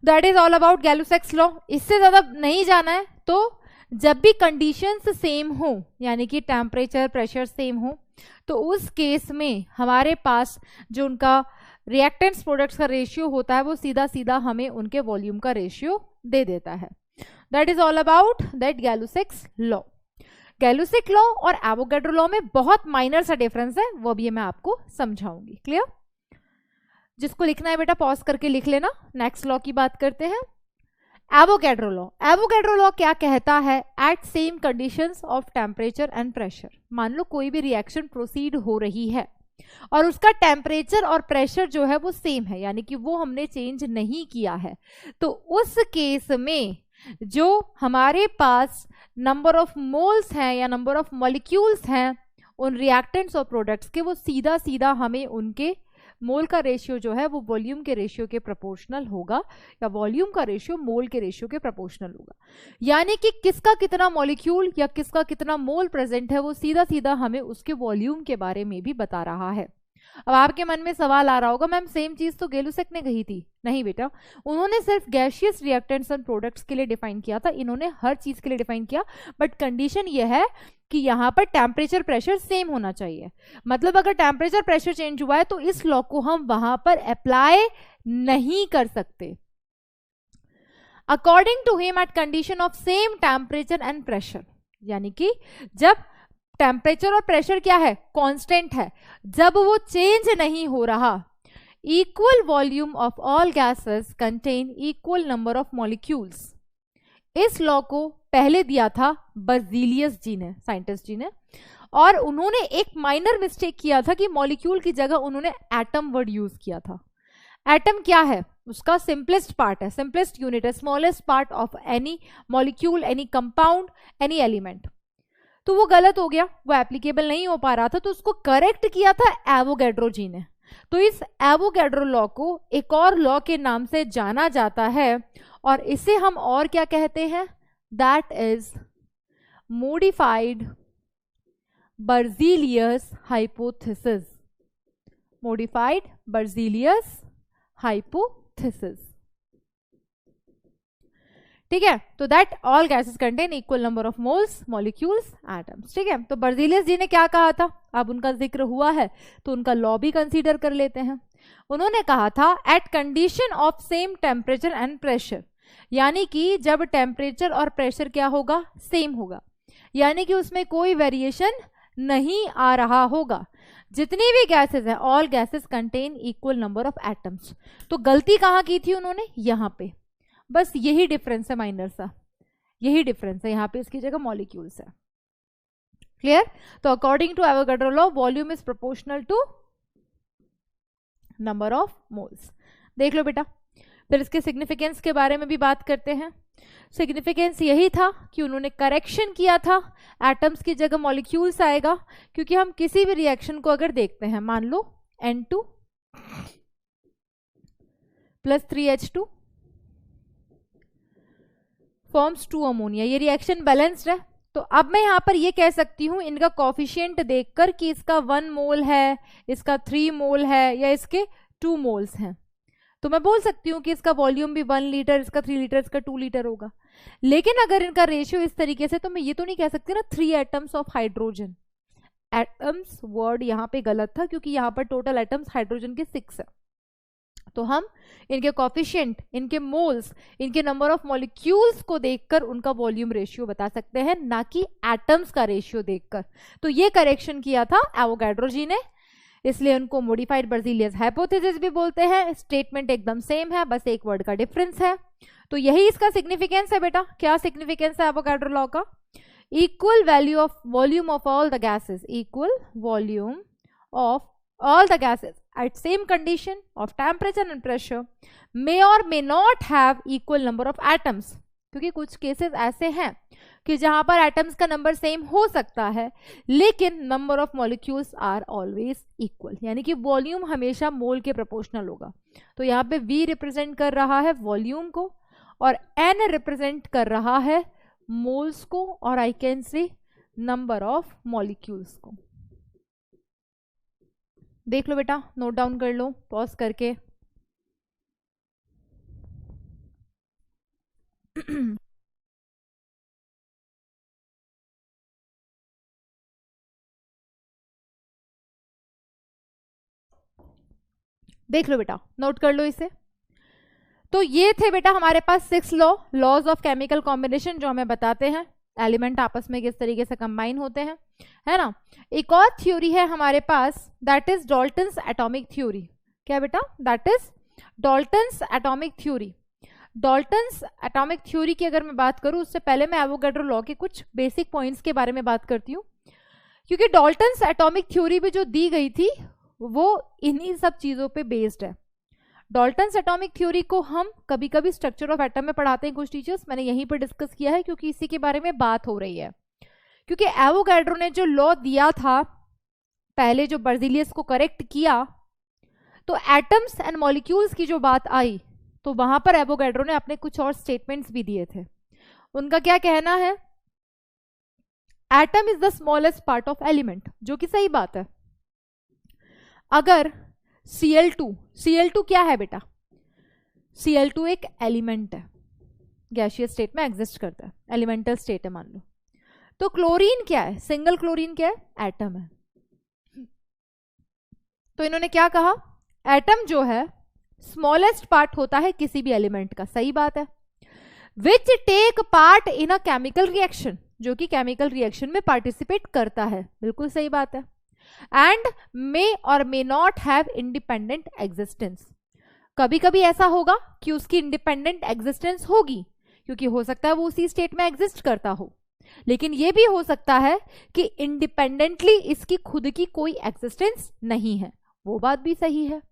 That is all about Gay Lussac's law. इससे ज्यादा नहीं जाना है। तो जब भी कंडीशंस सेम हो, यानी कि टेम्परेचर प्रेशर सेम हो, तो उस केस में हमारे पास जो उनका रिएक्टेंट्स प्रोडक्ट्स का रेशियो होता है वो सीधा सीधा हमें उनके वॉल्यूम का रेशियो दे देता है। That is all about that Gay Lussac's law. Gay Lussac law और एवोगैड्रो लॉ में बहुत माइनर सा डिफरेंस है, वो भी मैं आपको समझाऊंगी। क्लियर, जिसको लिखना है बेटा पॉज करके लिख लेना। नेक्स्ट लॉ की बात करते हैं, एवोगैड्रो लॉ। एवोगैड्रो लॉ क्या कहता है, at same conditions of temperature and pressure. मान लो कोई भी रिएक्शन प्रोसीड हो रही है और उसका टेम्परेचर और प्रेशर जो है वो सेम है, यानी कि वो हमने चेंज नहीं किया है, तो उस केस में जो हमारे पास नंबर ऑफ मोल्स हैं या नंबर ऑफ मॉलिक्यूल्स हैं उन रिएक्टेंट्स और प्रोडक्ट्स के, वो सीधा सीधा हमें उनके मोल का रेशियो जो है वो वॉल्यूम के रेशियो के प्रोपोर्शनल होगा, या वॉल्यूम का रेशियो मोल के रेशियो के प्रोपोर्शनल होगा। यानी कि किसका कितना मॉलिक्यूल या किसका कितना मोल प्रेजेंट है वो सीधा सीधा हमें उसके वॉल्यूम के बारे में भी बता रहा है। अब आपके मन में सवाल आ रहा होगा, मैम सेम चीज तो गैलुसेक ने कही थी। नहीं बेटा, उन्होंने सिर्फ गैसियस रिएक्टेंट्स एंड प्रोडक्ट्स के लिए डिफाइन किया था, इन्होंने हर चीज के लिए डिफाइन किया, बट कंडीशन यह है कि यहाँ पर टेम्परेचर प्रेशर सेम होना चाहिए। मतलब अगर टेम्परेचर प्रेशर चेंज हुआ है तो इस लॉ को हम वहां पर अप्लाई नहीं कर सकते। According to him at condition of same temperature and pressure, यानी कि जब टेम्परेचर और प्रेशर क्या है, कांस्टेंट है, जब वो चेंज नहीं हो रहा, equal volume of all gases contain equal number of molecules. इस लॉ को पहले दिया था बर्जीलियस जी ने, साइंटिस्ट जी ने, और उन्होंने एक माइनर मिस्टेक किया था कि मॉलिक्यूल की जगह उन्होंने एटम वर्ड यूज किया था। एटम क्या है, उसका सिंपलेस्ट पार्ट है, सिंपलेस्ट यूनिट है, smallest part of any molecule, any compound, any element. तो वो गलत हो गया, वो एप्लीकेबल नहीं हो पा रहा था, तो उसको करेक्ट किया था एवोगैड्रो जी ने। तो इस एवोगैड्रो लॉ को एक और लॉ के नाम से जाना जाता है, और इसे हम और क्या कहते हैं, that is modified Berzelius hypothesis. Modified Berzelius hypothesis, ठीक है। तो that all gases contain equal number of moles, molecules, atoms, ठीक है। तो बर्जीलियस जी ने क्या कहा था, अब उनका जिक्र हुआ है तो उनका लॉ भी कंसीडर कर लेते हैं। उन्होंने कहा था at condition of same temperature and pressure, यानी कि जब टेम्परेचर और प्रेशर क्या होगा, सेम होगा, यानी कि उसमें कोई वेरिएशन नहीं आ रहा होगा। जितनी भी गैसेस हैं, all gases contain equal number of atoms. तो गलती कहाँ की थी उन्होंने, यहाँ पे, बस यही डिफरेंस है, माइनर सा यही डिफरेंस है, यहाँ पे इसकी जगह मॉलिक्यूल्स है। क्लियर। तो according to Avogadro law volume is proportional to number of moles. देख लो बेटा, फिर इसके सिग्निफिकेंस के बारे में भी बात करते हैं। सिग्निफिकेंस यही था कि उन्होंने करेक्शन किया था, एटम्स की जगह मॉलिक्यूल्स आएगा, क्योंकि हम किसी भी रिएक्शन को अगर देखते हैं, मान लो N2 + 3H2 फॉर्म्स 2 अमोनिया, ये रिएक्शन बैलेंस्ड है। तो अब मैं यहां पर ये कह सकती हूं इनका कोफिशिएंट देखकर कि इसका 1 मोल है, इसका 3 मोल है, या इसके 2 मोल्स हैं। तो मैं बोल सकती हूँ कि इसका वॉल्यूम भी 1 लीटर, इसका 3 लीटर, इसका 2 लीटर होगा। लेकिन अगर इनका रेशियो इस तरीके से, तो मैं ये तो नहीं कह सकती ना 3 atoms of hydrogen. Atoms word यहाँ पे गलत था, क्योंकि यहाँ पर टोटल एटम्स हाइड्रोजन के 6 है। तो हम इनके कोफिशिएंट, इनके मोल्स, इनके नंबर ऑफ मॉलिक्यूल्स को देखकर उनका वॉल्यूम रेशियो बता सकते हैं, ना कि एटम्स का रेशियो देखकर। तो ये करेक्शन किया था एवोगैड्रो जी ने, इसलिए उनको मॉडिफाइड बर्जीलियस हाइपोथेसिस भी बोलते हैं। स्टेटमेंट एकदम सेम है, बस एक वर्ड का डिफरेंस है। तो यही इसका सिग्निफिकेंस है बेटा। क्या सिग्निफिकेंस है एवोगैड्रो लॉ का, equal value of volume of all the gases, equal volume of all the gases at same condition of temperature and pressure may or may not have equal number of atoms क्योंकि कुछ cases ऐसे हैं कि जहां पर atoms का number same हो सकता है लेकिन number of molecules are always equal, यानी कि वॉल्यूम हमेशा मोल के प्रोपोर्शनल होगा। तो यहाँ पे V रिप्रेजेंट कर रहा है वॉल्यूम को और N रिप्रेजेंट कर रहा है मोल्स को और I can say number of molecules को। देख लो बेटा, नोट डाउन कर लो पॉज करके। देख लो बेटा, नोट कर लो इसे। तो ये थे बेटा हमारे पास 6 लॉज ऑफ केमिकल कॉम्बिनेशन जो हमें बताते हैं एलिमेंट आपस में किस तरीके से कंबाइन होते हैं, है ना। एक और थ्योरी है हमारे पास, that is Dalton's atomic theory. क्या बेटा? That is Dalton's atomic theory. Dalton's atomic theory की अगर मैं बात करूं उससे पहले मैं एवोगाड्रो लॉ के कुछ बेसिक पॉइंट्स के बारे में बात करती हूँ, क्योंकि डाल्टन्स एटॉमिक थ्योरी भी जो दी गई थी वो इन्हीं सब चीजों पे बेस्ड है। डाल्टन्स एटॉमिक थ्योरी को हम कभी कभी स्ट्रक्चर ऑफ एटम में पढ़ाते हैं कुछ टीचर्स, मैंने यहीं पर डिस्कस किया है क्योंकि इसी के बारे में बात हो रही है। क्योंकि एवोगाड्रो ने जो लॉ दिया था पहले, जो बर्जीलियस को करेक्ट किया, तो एटम्स एंड मॉलिक्यूल्स की जो बात आई तो वहां पर एवोगाड्रो ने अपने कुछ और स्टेटमेंट्स भी दिए थे। उनका क्या कहना है? Atom is the smallest part of element, जो कि सही बात है। अगर Cl2 क्या है बेटा? Cl2 एक एलिमेंट है, गैसियस स्टेट में एग्जिस्ट करता है, एलिमेंटल स्टेट है मान लो। तो क्लोरीन क्या है? सिंगल क्लोरीन क्या है? एटम है। तो इन्होंने क्या कहा? एटम जो है स्मॉलेस्ट पार्ट होता है किसी भी एलिमेंट का, सही बात है। Which take part in a chemical reaction, जो कि केमिकल रिएक्शन में पार्टिसिपेट करता है, बिल्कुल सही बात है। एंड मे और may not have independent existence, कभी कभी ऐसा होगा कि उसकी इंडिपेंडेंट एग्जिस्टेंस होगी क्योंकि हो सकता है वो उसी स्टेट में एग्जिस्ट करता हो, लेकिन ये भी हो सकता है कि इंडिपेंडेंटली इसकी खुद की कोई एग्जिस्टेंस नहीं है, वो बात भी सही है।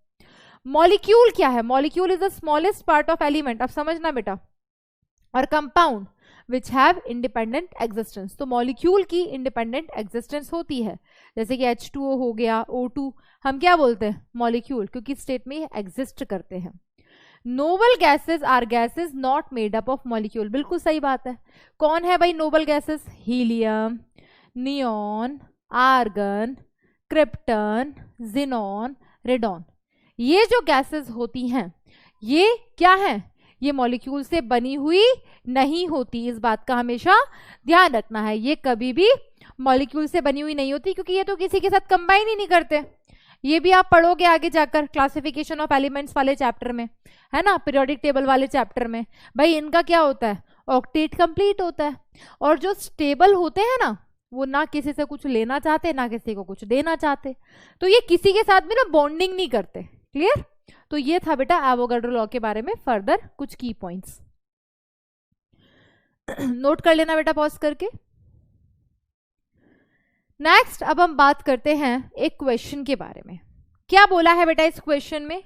मॉलिक्यूल क्या है? Molecule is the smallest part of element, अब समझना बेटा। और compound which have independent existence, तो मॉलिक्यूल की इंडिपेंडेंट एग्जिस्टेंस होती है, जैसे कि H2O हो गया, O2, हम क्या बोलते हैं? मॉलिक्यूल, क्योंकि स्टेट में एग्जिस्ट करते हैं। Noble gases are gases not made up of molecule, बिल्कुल सही बात है। कौन है भाई noble gases? Helium, neon, argon, krypton, xenon, radon, ये जो गैसेस होती हैं ये क्या है? ये मॉलिक्यूल से बनी हुई नहीं होती, इस बात का हमेशा ध्यान रखना है। ये कभी भी मॉलिक्यूल से बनी हुई नहीं होती क्योंकि ये तो किसी के साथ कंबाइन ही नहीं करते। ये भी आप पढ़ोगे आगे जाकर क्लासिफिकेशन ऑफ एलिमेंट्स वाले चैप्टर में, है ना, पीरियोडिक टेबल वाले चैप्टर में। भाई इनका क्या होता है? ऑक्टेट कंप्लीट होता है। और जो स्टेबल होते हैं ना, वो ना किसी से कुछ लेना चाहते ना किसी को कुछ देना चाहते, तो ये किसी के साथ भी ना बॉन्डिंग नहीं करते। क्लियर? तो ये था बेटा एवोगाड्रो लॉ के बारे में फर्दर कुछ की पॉइंट्स। नोट कर लेना बेटा पॉज करके। नेक्स्ट अब हम बात करते हैं एक क्वेश्चन के बारे में। क्या बोला है बेटा इस क्वेश्चन में?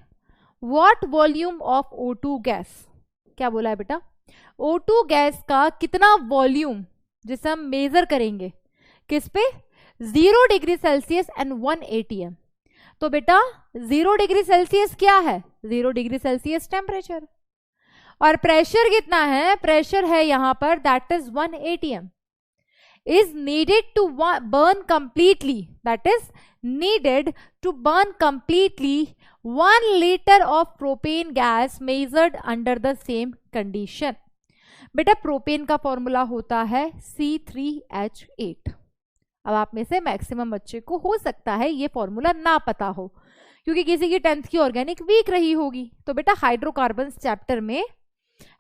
What volume of O2 gas, क्या बोला है बेटा? O2 गैस का कितना वॉल्यूम, जिसे हम मेजर करेंगे किस पे? 0 डिग्री सेल्सियस एंड 1 atm। तो बेटा 0 डिग्री सेल्सियस क्या है? 0 डिग्री सेल्सियस टेम्परेचर। और प्रेशर कितना है? प्रेशर है यहां पर that is 1 atm is needed to burn completely, that is needed to burn completely 1 liter of propane gas measured under the same condition। बेटा प्रोपेन का फॉर्मूला होता है C3H8। अब आप में से मैक्सिमम बच्चे को हो सकता है ये फॉर्मूला ना पता हो क्योंकि किसी की 10th की ऑर्गेनिक वीक रही होगी। तो बेटा हाइड्रोकार्बन्स चैप्टर में,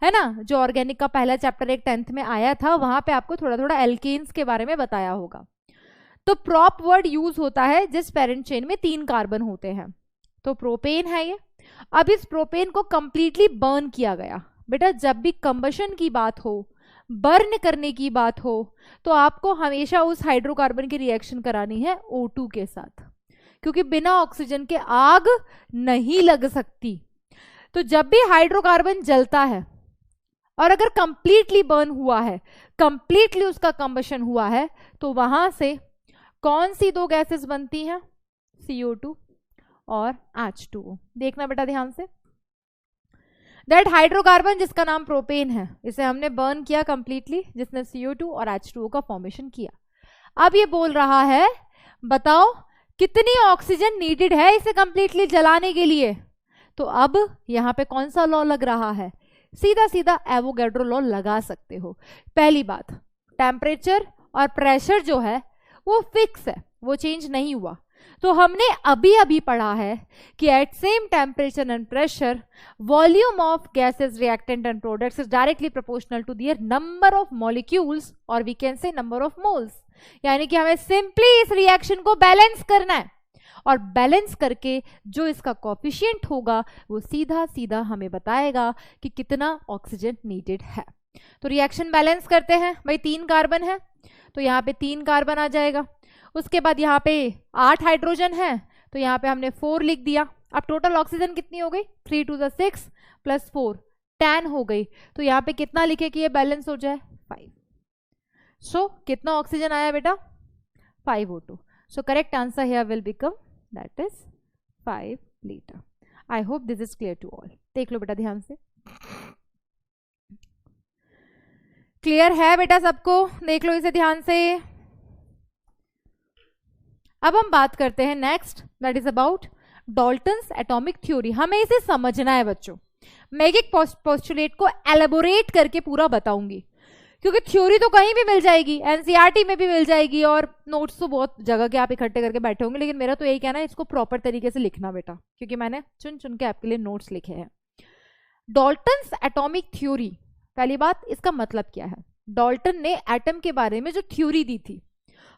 है ना, जो ऑर्गेनिक का पहला चैप्टर एक 10th में आया था, वहां पे आपको थोड़ा थोड़ा एल्केन्स के बारे में बताया होगा। तो प्रॉप वर्ड यूज होता है जिस पेरेंट चेन में 3 कार्बन होते हैं। तो प्रोपेन है ये। अब इस प्रोपेन को कंप्लीटली बर्न किया गया। बेटा जब भी कंबशन की बात हो, बर्न करने की बात हो, तो आपको हमेशा उस हाइड्रोकार्बन की रिएक्शन करानी है O2 के साथ, क्योंकि बिना ऑक्सीजन के आग नहीं लग सकती। तो जब भी हाइड्रोकार्बन जलता है, और अगर कंप्लीटली बर्न हुआ है, कंप्लीटली उसका कंबशन हुआ है, तो वहां से कौन सी दो गैसेस बनती हैं? CO2 और H2O। देखना बेटा ध्यान से, दैट हाइड्रोकार्बन जिसका नाम प्रोपेन है, इसे हमने बर्न किया कंप्लीटली, जिसने CO2 और H2O का फॉर्मेशन किया। अब ये बोल रहा है बताओ कितनी ऑक्सीजन नीडेड है इसे कंप्लीटली जलाने के लिए। तो अब यहां पे कौन सा लॉ लग रहा है? सीधा सीधा एवोगैड्रो लॉ लगा सकते हो। पहली बात, टेम्परेचर और प्रेशर जो है वो फिक्स है, वो चेंज नहीं हुआ। तो हमने अभी अभी पढ़ा है कि at same temperature and pressure volume of gases, reactant and products is directly proportional to their number of molecules और we can say number of moles. यानी कि हमें सिंपली इस रिएक्शन को बैलेंस करना है, और बैलेंस करके जो इसका कोफिशिएंट होगा वो सीधा सीधा हमें बताएगा कि कितना ऑक्सीजन नीडेड है। तो रिएक्शन बैलेंस करते हैं भाई, 3 कार्बन है तो यहाँ पे 3 कार्बन आ जाएगा। उसके बाद यहाँ पे 8 हाइड्रोजन है तो यहाँ पे हमने 4 लिख दिया। अब टोटल ऑक्सीजन कितनी हो गई? 3 to the 6 + 4 10 हो गई। तो यहाँ पे कितना लिखे कि ये बैलेंस हो जाए? 5। सो कितना ऑक्सीजन आया बेटा? 5 O2। So correct answer here will become that is 5 litre. I hope this is clear to all. देख लो बेटा ध्यान से, क्लियर है बेटा सबको? देख लो इसे ध्यान से। अब हम बात करते हैं next, that is about Dalton's atomic theory. हमें इसे समझना है बच्चों। मैं एक पोस्टुलेट को एलेबोरेट करके पूरा बताऊंगी, क्योंकि थ्योरी तो कहीं भी मिल जाएगी, एनसीईआरटी में भी मिल जाएगी और नोट्स तो बहुत जगह के आप इकट्ठे करके बैठे होंगे, लेकिन मेरा तो यही कहना है इसको प्रॉपर तरीके से लिखना बेटा, क्योंकि मैंने चुन चुन के आपके लिए नोट्स लिखे हैं। डाल्टन्स एटॉमिक थ्योरी, पहली बात इसका मतलब क्या है? डाल्टन ने एटम के बारे में जो थ्योरी दी थी,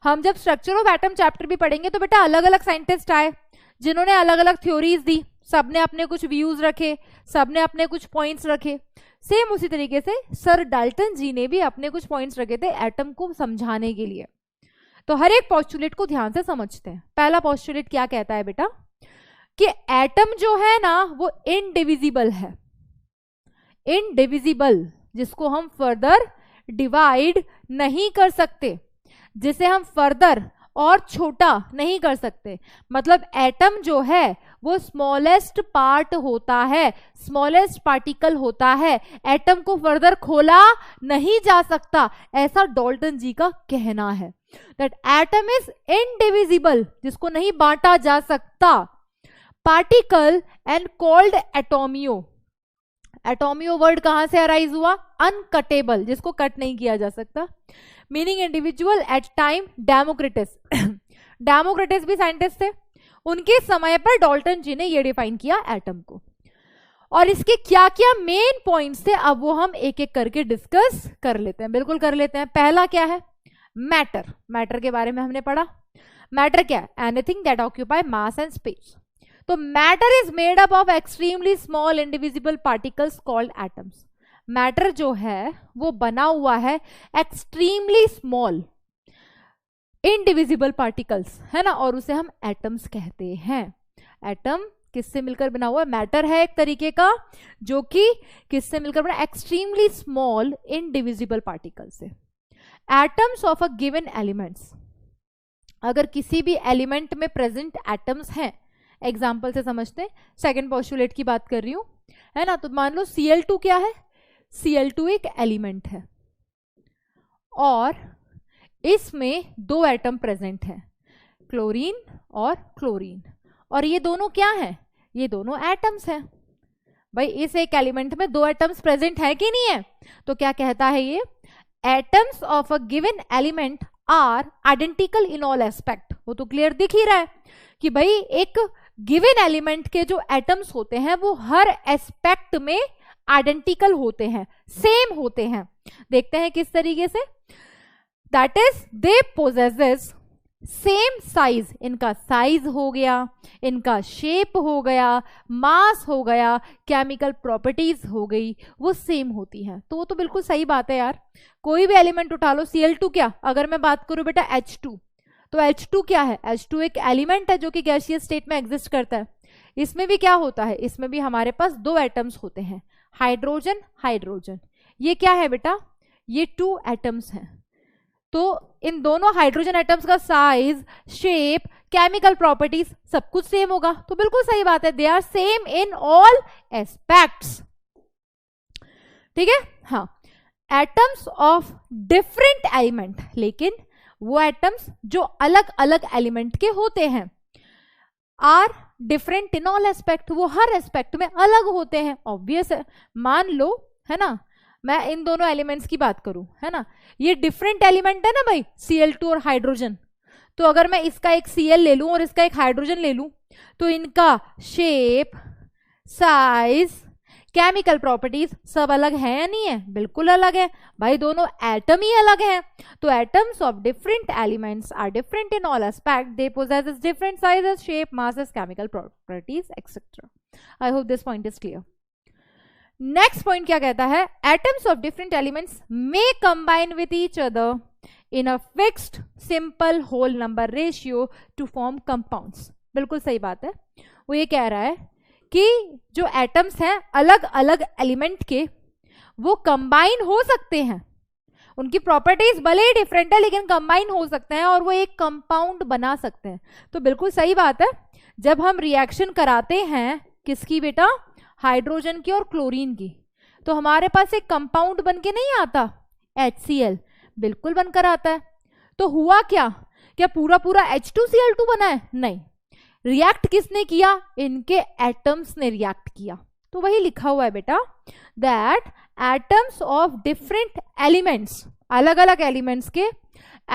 हम जब स्ट्रक्चर ऑफ एटम चैप्टर भी पढ़ेंगे तो बेटा अलग अलग साइंटिस्ट आए जिन्होंने अलग अलग थ्योरीज दी, सबने अपने कुछ व्यूज रखे, सबने अपने कुछ पॉइंट्स रखे। सेम उसी तरीके से सर डाल्टन जी ने भी अपने कुछ पॉइंट्स रखे थे एटम को समझाने के लिए। तो हर एक पोस्टुलेट को ध्यान से समझते हैं। पहला पोस्टुलेट क्या कहता है बेटा? कि एटम जो है ना वो इनडिविजिबल है। इनडिविजिबल, जिसको हम फर्दर डिवाइड नहीं कर सकते, जिसे हम फर्दर और छोटा नहीं कर सकते। मतलब एटम जो है वो स्मॉलेस्ट पार्ट होता है, स्मॉलेस्ट पार्टिकल होता है, एटम को फर्दर खोला नहीं जा सकता, ऐसा डाल्टन जी का कहना है। दैट एटम इज इनडिविजिबल, जिसको नहीं बांटा जा सकता। पार्टिकल एंड कॉल्ड एटोमियो। एटोमियो वर्ड कहां से अराइज हुआ? अनकटेबल, जिसको कट नहीं किया जा सकता। Meaning individual at time Democritus. Democritus भी साइंटिस्ट थे, उनके समय पर डाल्टन जी ने ये डिफाइन किया एटम को। और इसके क्या क्या मेन पॉइंट्स थे अब वो हम एक एक करके डिस्कस कर लेते हैं। बिल्कुल कर लेते हैं। पहला क्या है? मैटर। मैटर के बारे में हमने पढ़ा। मैटर क्या है? Anything that occupy mass and space. तो matter is made up of extremely small indivisible particles called atoms. Matter जो है वो बना हुआ है एक्सट्रीमली स्मॉल इनडिविजिबल पार्टिकल्स, है ना, और उसे हम एटम्स कहते हैं। एटम किससे मिलकर बना हुआ है? मैटर है एक तरीके का जो कि किससे मिलकर बना? एक्सट्रीमली स्मॉल इनडिविजिबल पार्टिकल से। Atoms of a given elements, अगर किसी भी एलिमेंट में प्रेजेंट एटम्स हैं, एग्जाम्पल से समझते हैं। सेकेंड पोस्टुलेट की बात कर रही हूं, है ना। तो मान लो Cl2 क्या है? Cl2 एक एलिमेंट है और इसमें 2 एटम प्रेजेंट हैं, क्लोरीन और क्लोरीन, और ये दोनों क्या हैं? ये दोनों एटम्स हैं। भाई इस एक एलिमेंट में 2 एटम्स प्रेजेंट है कि नहीं है? तो क्या कहता है ये? Atoms of a given element are identical in all aspect. वो तो क्लियर दिख ही रहा है कि भाई एक गिवन एलिमेंट के जो एटम्स होते हैं वो हर एस्पेक्ट में आइडेंटिकल होते हैं, सेम होते हैं। देखते हैं किस तरीके से। That is they possesses same size. इनका साइज हो गया, इनका शेप हो गया, मास हो गया, केमिकल प्रॉपर्टीज हो गई, वो सेम होती हैं। तो वो तो बिल्कुल सही बात है यार। कोई भी एलिमेंट उठा लो, Cl2 क्या, अगर मैं बात करूं बेटा H2, तो H2 क्या है? H2 एक एलिमेंट है जो कि गैसियस स्टेट में एग्जिस्ट करता है। इसमें भी क्या होता है? इसमें भी हमारे पास 2 एटम्स होते हैं, हाइड्रोजन हाइड्रोजन। ये क्या है बेटा, ये 2 एटम्स हैं, तो इन दोनों हाइड्रोजन एटम्स का साइज, शेप, केमिकल प्रॉपर्टीज सब कुछ सेम होगा, तो बिल्कुल सही बात है, they are same in all aspects. ठीक है, हाँ, एटम्स ऑफ डिफरेंट एलिमेंट, लेकिन वो एटम्स जो अलग अलग एलिमेंट के होते हैं, are different in all aspect, वो हर एस्पेक्ट में अलग होते हैं। ऑब्वियस है, मान लो, है ना, मैं इन दोनों एलिमेंट्स की बात करूं, है ना, ये डिफरेंट एलिमेंट है ना भाई, Cl2 और हाइड्रोजन, तो अगर मैं इसका एक Cl ले लूं और इसका एक हाइड्रोजन ले लूं, तो इनका शेप, साइज, केमिकल प्रॉपर्टीज सब अलग है या नहीं है, बिल्कुल अलग है भाई, दोनों एटम ही अलग हैं। तो atoms of different elements are different in all aspect, they possess different sizes, shape, masses, chemical properties etcetera. I hope this point is clear. Next point क्या कहता है, atoms of different elements may combine with each other in a fixed simple whole number ratio to form compounds. बिल्कुल सही बात है, वो ये कह रहा है कि जो एटम्स हैं अलग अलग एलिमेंट के, वो कंबाइन हो सकते हैं, उनकी प्रॉपर्टीज भले ही डिफरेंट है लेकिन कंबाइन हो सकते हैं और वो एक कंपाउंड बना सकते हैं। तो बिल्कुल सही बात है, जब हम रिएक्शन कराते हैं किसकी बेटा, हाइड्रोजन की और क्लोरीन की, तो हमारे पास एक कंपाउंड बन के नहीं आता HCl, बिल्कुल बनकर आता है। तो हुआ क्या, क्या पूरा पूरा H2Cl2 बना है, नहीं, रिएक्ट किसने किया, इनके एटम्स ने रिएक्ट किया। तो वही लिखा हुआ है बेटा, that atoms of different elements, अलग अलग एलिमेंट्स के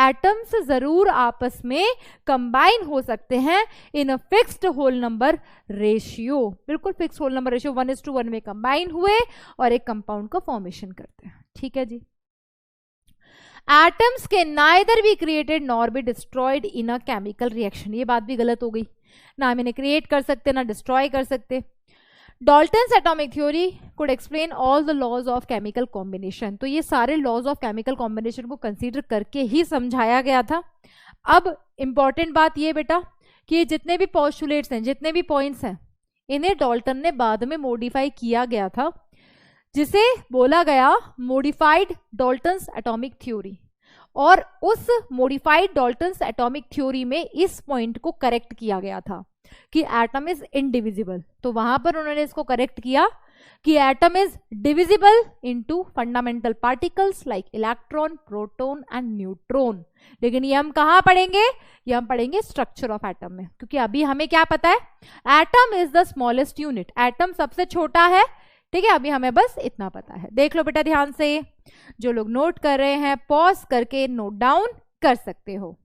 एटम्स जरूर आपस में कंबाइन हो सकते हैं in a fixed whole number ratio, बिल्कुल फिक्स्ड होल नंबर रेशियो 1:1 में कंबाइन हुए और एक कंपाउंड का फॉर्मेशन करते हैं। ठीक है जी, एटम्स के neither be created nor be destroyed in a chemical reaction, ये बात भी गलत हो गई, ना हम इन्हें क्रिएट कर सकते ना डिस्ट्रॉय कर सकते। Dalton's atomic theory could explain all the laws of chemical combination, तो ये सारे लॉज ऑफ केमिकल कॉम्बिनेशन को कंसीडर करके ही समझाया गया था। अब इंपॉर्टेंट बात ये बेटा कि ये जितने भी पोस्टुलेट्स हैं, जितने भी पॉइंट्स हैं, इन्हें डाल्टन ने बाद में मॉडिफाई किया गया था, जिसे बोला गया मॉडिफाइड डाल्टन्स एटॉमिक थ्योरी। और उस मॉडिफाइड डाल्टन्स एटॉमिक थ्योरी में इस पॉइंट को करेक्ट किया गया था कि एटम इज इनडिविजिबल, तो वहां पर उन्होंने इसको करेक्ट किया कि atom is divisible into fundamental particles like electron, proton and neutron. लेकिन ये हम कहाँ पढ़ेंगे, ये हम पढ़ेंगे स्ट्रक्चर ऑफ एटम में, क्योंकि अभी हमें क्या पता है, atom is the smallest unit, atom सबसे छोटा है। ठीक है, अभी हमें बस इतना पता है। देख लो बेटा ध्यान से, जो लोग नोट कर रहे हैं पॉज करके नोट डाउन कर सकते हो।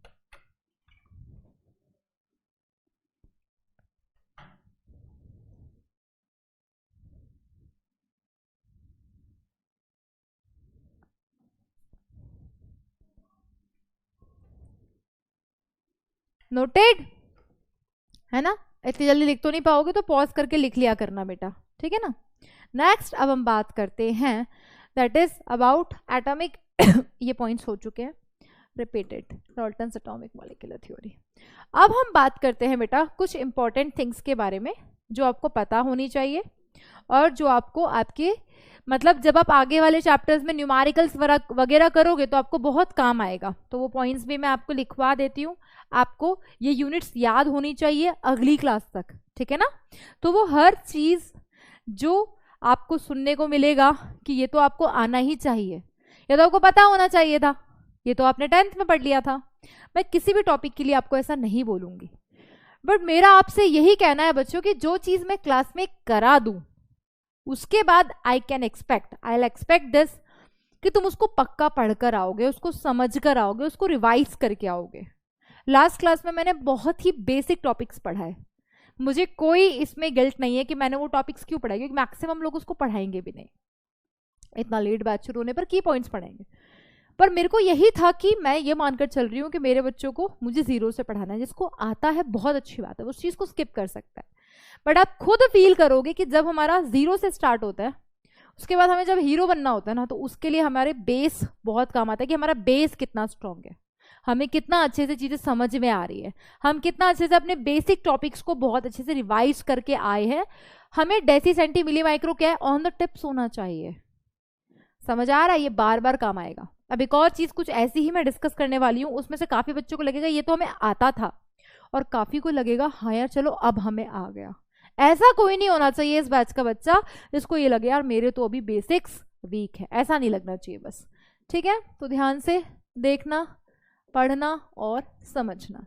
नोटेड है ना, इतनी जल्दी लिख तो नहीं पाओगे तो पॉज करके लिख लिया करना बेटा, ठीक है ना। नेक्स्ट अब हम बात करते हैं, दैट इज अबाउट एटॉमिक ये पॉइंट्स हो चुके हैं, repeated Dalton's atomic molecular theory. अब हम बात करते हैं बेटा कुछ इंपॉर्टेंट थिंग्स के बारे में जो आपको पता होनी चाहिए और जो आपको आपके मतलब जब आप आगे वाले चैप्टर्स में न्यूमेरिकल्स वगैरह करोगे तो आपको बहुत काम आएगा। तो वो पॉइंट्स भी मैं आपको लिखवा देती हूँ, आपको ये यूनिट्स याद होनी चाहिए अगली क्लास तक, ठीक है ना। तो वो हर चीज़ जो आपको सुनने को मिलेगा कि ये तो आपको आना ही चाहिए, ये तो आपको पता होना चाहिए था, ये तो आपने 10th में पढ़ लिया था। मैं किसी भी टॉपिक के लिए आपको ऐसा नहीं बोलूँगी, बट मेरा आपसे यही कहना है बच्चों कि जो चीज़ मैं क्लास में करा दूँ उसके बाद आई विल एक्सपेक्ट दिस कि तुम उसको पक्का पढ़कर आओगे, उसको समझ कर आओगे, उसको रिवाइज करके आओगे। लास्ट क्लास में मैंने बहुत ही बेसिक टॉपिक्स पढ़ाए, मुझे कोई इसमें गिल्ट नहीं है कि मैंने वो टॉपिक्स क्यों पढ़ाए, क्योंकि मैक्सिमम लोग उसको पढ़ाएंगे भी नहीं, इतना लेट बैच शुरू होने पर की पॉइंट्स पढ़ाएंगे। पर मेरे को यही था कि मैं ये मानकर चल रही हूँ कि मेरे बच्चों को मुझे जीरो से पढ़ाना है। जिसको आता है बहुत अच्छी बात है, उस चीज़ को स्किप कर सकता है, बट आप खुद फील करोगे कि जब हमारा जीरो से स्टार्ट होता है उसके बाद हमें जब हीरो बनना होता है ना, तो उसके लिए हमारे बेस बहुत काम आता है कि हमारा बेस कितना स्ट्रांग है, हमें कितना अच्छे से चीज़ें समझ में आ रही है, हम कितना अच्छे से अपने बेसिक टॉपिक्स को बहुत अच्छे से रिवाइज करके आए हैं। हमें डेसी सेंटी मिली माइक्रो क्या है, ऑन द टिप्स होना चाहिए, समझ आ रहा है? ये बार बार काम आएगा। अब एक और चीज कुछ ऐसी ही मैं डिस्कस करने वाली हूँ, उसमें से काफी बच्चों को लगेगा ये तो हमें आता था, और काफी को लगेगा हाँ यार चलो अब हमें आ गया। ऐसा कोई नहीं होना चाहिए इस बैच का बच्चा जिसको ये लगे यार मेरे तो अभी बेसिक्स वीक है, ऐसा नहीं लगना चाहिए बस। ठीक है, तो ध्यान से देखना, पढ़ना और समझना।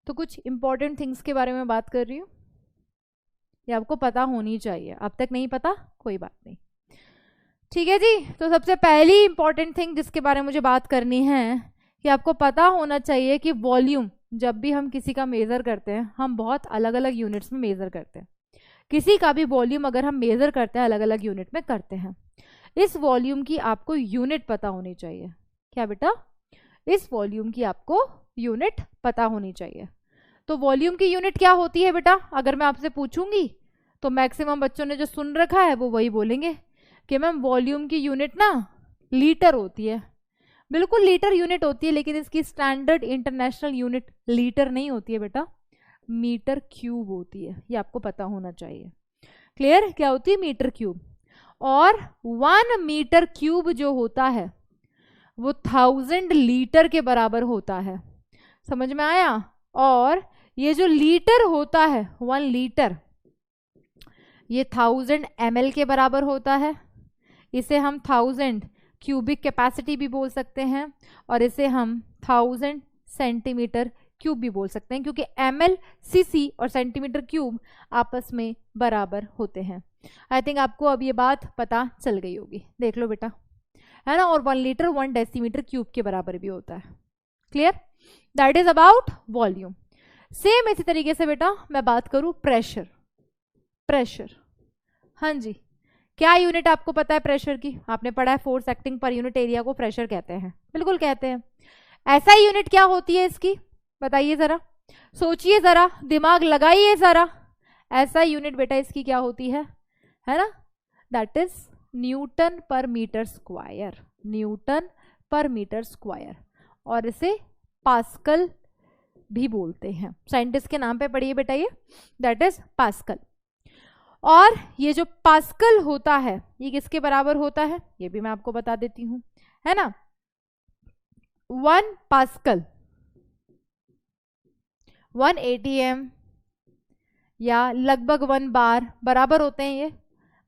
तो कुछ इंपॉर्टेंट थिंग्स के बारे में बात कर रही हूँ, ये आपको पता होनी चाहिए, अब तक नहीं पता कोई बात नहीं। ठीक है जी, तो सबसे पहली इंपॉर्टेंट थिंग जिसके बारे में मुझे बात करनी है कि आपको पता होना चाहिए कि वॉल्यूम जब भी हम किसी का मेज़र करते हैं हम बहुत अलग अलग यूनिट्स में मेज़र करते हैं। किसी का भी वॉल्यूम अगर हम मेज़र करते हैं अलग अलग यूनिट में करते हैं। इस वॉल्यूम की आपको यूनिट पता होनी चाहिए। क्या बेटा? इस वॉल्यूम की आपको यूनिट पता होनी चाहिए। तो वॉल्यूम की यूनिट क्या होती है बेटा? अगर मैं आपसे पूछूंगी तो मैक्सिमम बच्चों ने जो सुन रखा है वो वही बोलेंगे कि मैम वॉल्यूम की यूनिट ना लीटर होती है। बिल्कुल लीटर यूनिट होती है, लेकिन इसकी स्टैंडर्ड इंटरनेशनल यूनिट लीटर नहीं होती है बेटा, मीटर क्यूब होती है। ये आपको पता होना चाहिए। क्लियर? क्या होती है? Metre cube. और 1 मीटर क्यूब जो होता है वो 1000 लीटर के बराबर होता है। समझ में आया? और ये जो लीटर होता है 1 लीटर, ये 1000 ml के बराबर होता है। इसे हम 1000 क्यूबिक कैपेसिटी भी बोल सकते हैं और इसे हम 1000 सेंटीमीटर क्यूब भी बोल सकते हैं, क्योंकि ml, cc और सेंटीमीटर क्यूब आपस में बराबर होते हैं। आई थिंक आपको अब ये बात पता चल गई होगी। देख लो बेटा, है ना? और 1 लीटर 1 डेसीमीटर क्यूब के बराबर भी होता है। Clear? That is about volume. Same इसी तरीके से बेटा मैं बात करूं प्रेशर। प्रेशर, हाँ जी, क्या यूनिट आपको पता है प्रेशर की? आपने पढ़ा है force acting per unit area को प्रेशर कहते हैं। बिल्कुल कहते हैं। ऐसा ही यूनिट क्या होती है इसकी? बताइए जरा, सोचिए जरा, दिमाग लगाइए जरा। ऐसा यूनिट बेटा इसकी क्या होती है ना? दैट इज न्यूटन पर मीटर स्क्वायर। न्यूटन पर मीटर स्क्वायर, और इसे पास्कल भी बोलते हैं। साइंटिस्ट के नाम पे पढ़िए बेटा ये, दैट इज पास्कल। और ये जो पास्कल होता है ये किसके बराबर होता है? ये भी मैं आपको बता देती हूं, है ना? 1 पास्कल 1 ATM या लगभग 1 बार बराबर होते हैं। ये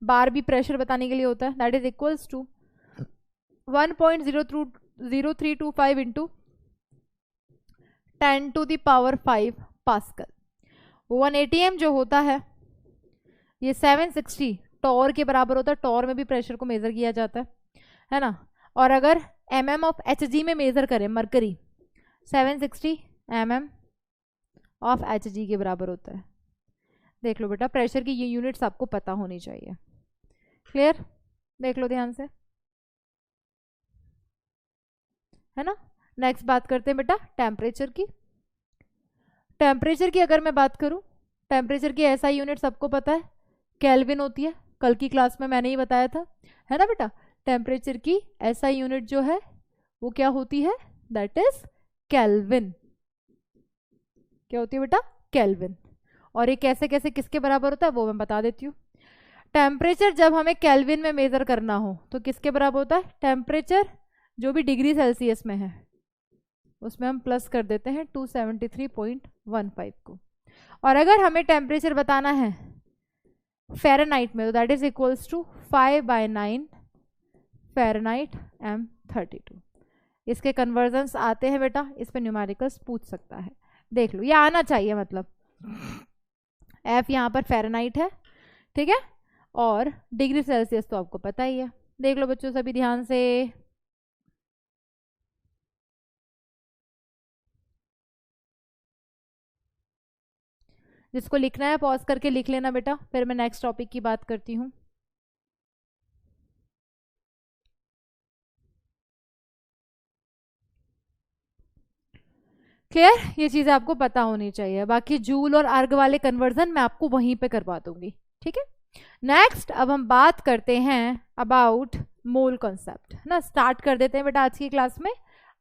बार भी प्रेशर बताने के लिए होता है। That is equals to 1.0325 into 10⁵ pascal. 1 ATM जो होता है ये 760 टॉर के बराबर होता है। टॉर में भी प्रेशर को मेजर किया जाता है ना? और अगर mm ऑफ Hg में मेजर करें मरकरी, 760 mm ऑफ Hg के बराबर होता है। देख लो बेटा, प्रेशर की ये यूनिट्स आपको पता होनी चाहिए। क्लियर? देख लो ध्यान से, है ना? नेक्स्ट बात करते हैं बेटा टेम्परेचर की। टेम्परेचर की अगर मैं बात करूं, टेम्परेचर की ऐसा यूनिट सबको पता है, केल्विन होती है। कल की क्लास में मैंने ही बताया था, है ना बेटा? टेम्परेचर की ऐसा यूनिट जो है वो क्या होती है? That is kelvin. क्या होती है बेटा? केल्विन। और ये कैसे कैसे किसके बराबर होता है वो मैं बता देती हूँ। टेम्परेचर जब हमें केल्विन में मेजर करना हो तो किसके बराबर होता है? टेम्परेचर जो भी डिग्री सेल्सियस में है उसमें हम प्लस कर देते हैं 273.15 को। और अगर हमें टेम्परेचर बताना है फ़ारेनहाइट में तो that is equals to 5/9 Fahrenheit M32। इसके कन्वर्जन्स आते हैं बेटा, इस पे न्यूमेरिकल्स पूछ सकता है। देख लो, ये आना चाहिए, मतलब F यहाँ पर फ़ारेनहाइट है, ठीक है? और डिग्री सेल्सियस तो आपको पता ही है। देख लो बच्चों सभी ध्यान से, जिसको लिखना है पॉज करके लिख लेना बेटा, फिर मैं नेक्स्ट टॉपिक की बात करती हूँ। क्लियर? ये चीजें आपको पता होनी चाहिए। बाकी जूल और अर्ग वाले कन्वर्जन मैं आपको वहीं पे करवा दूंगी, ठीक है? नेक्स्ट अब हम बात करते हैं अबाउट मोल कॉन्सेप्ट, है ना? स्टार्ट कर देते हैं बेटा आज की क्लास में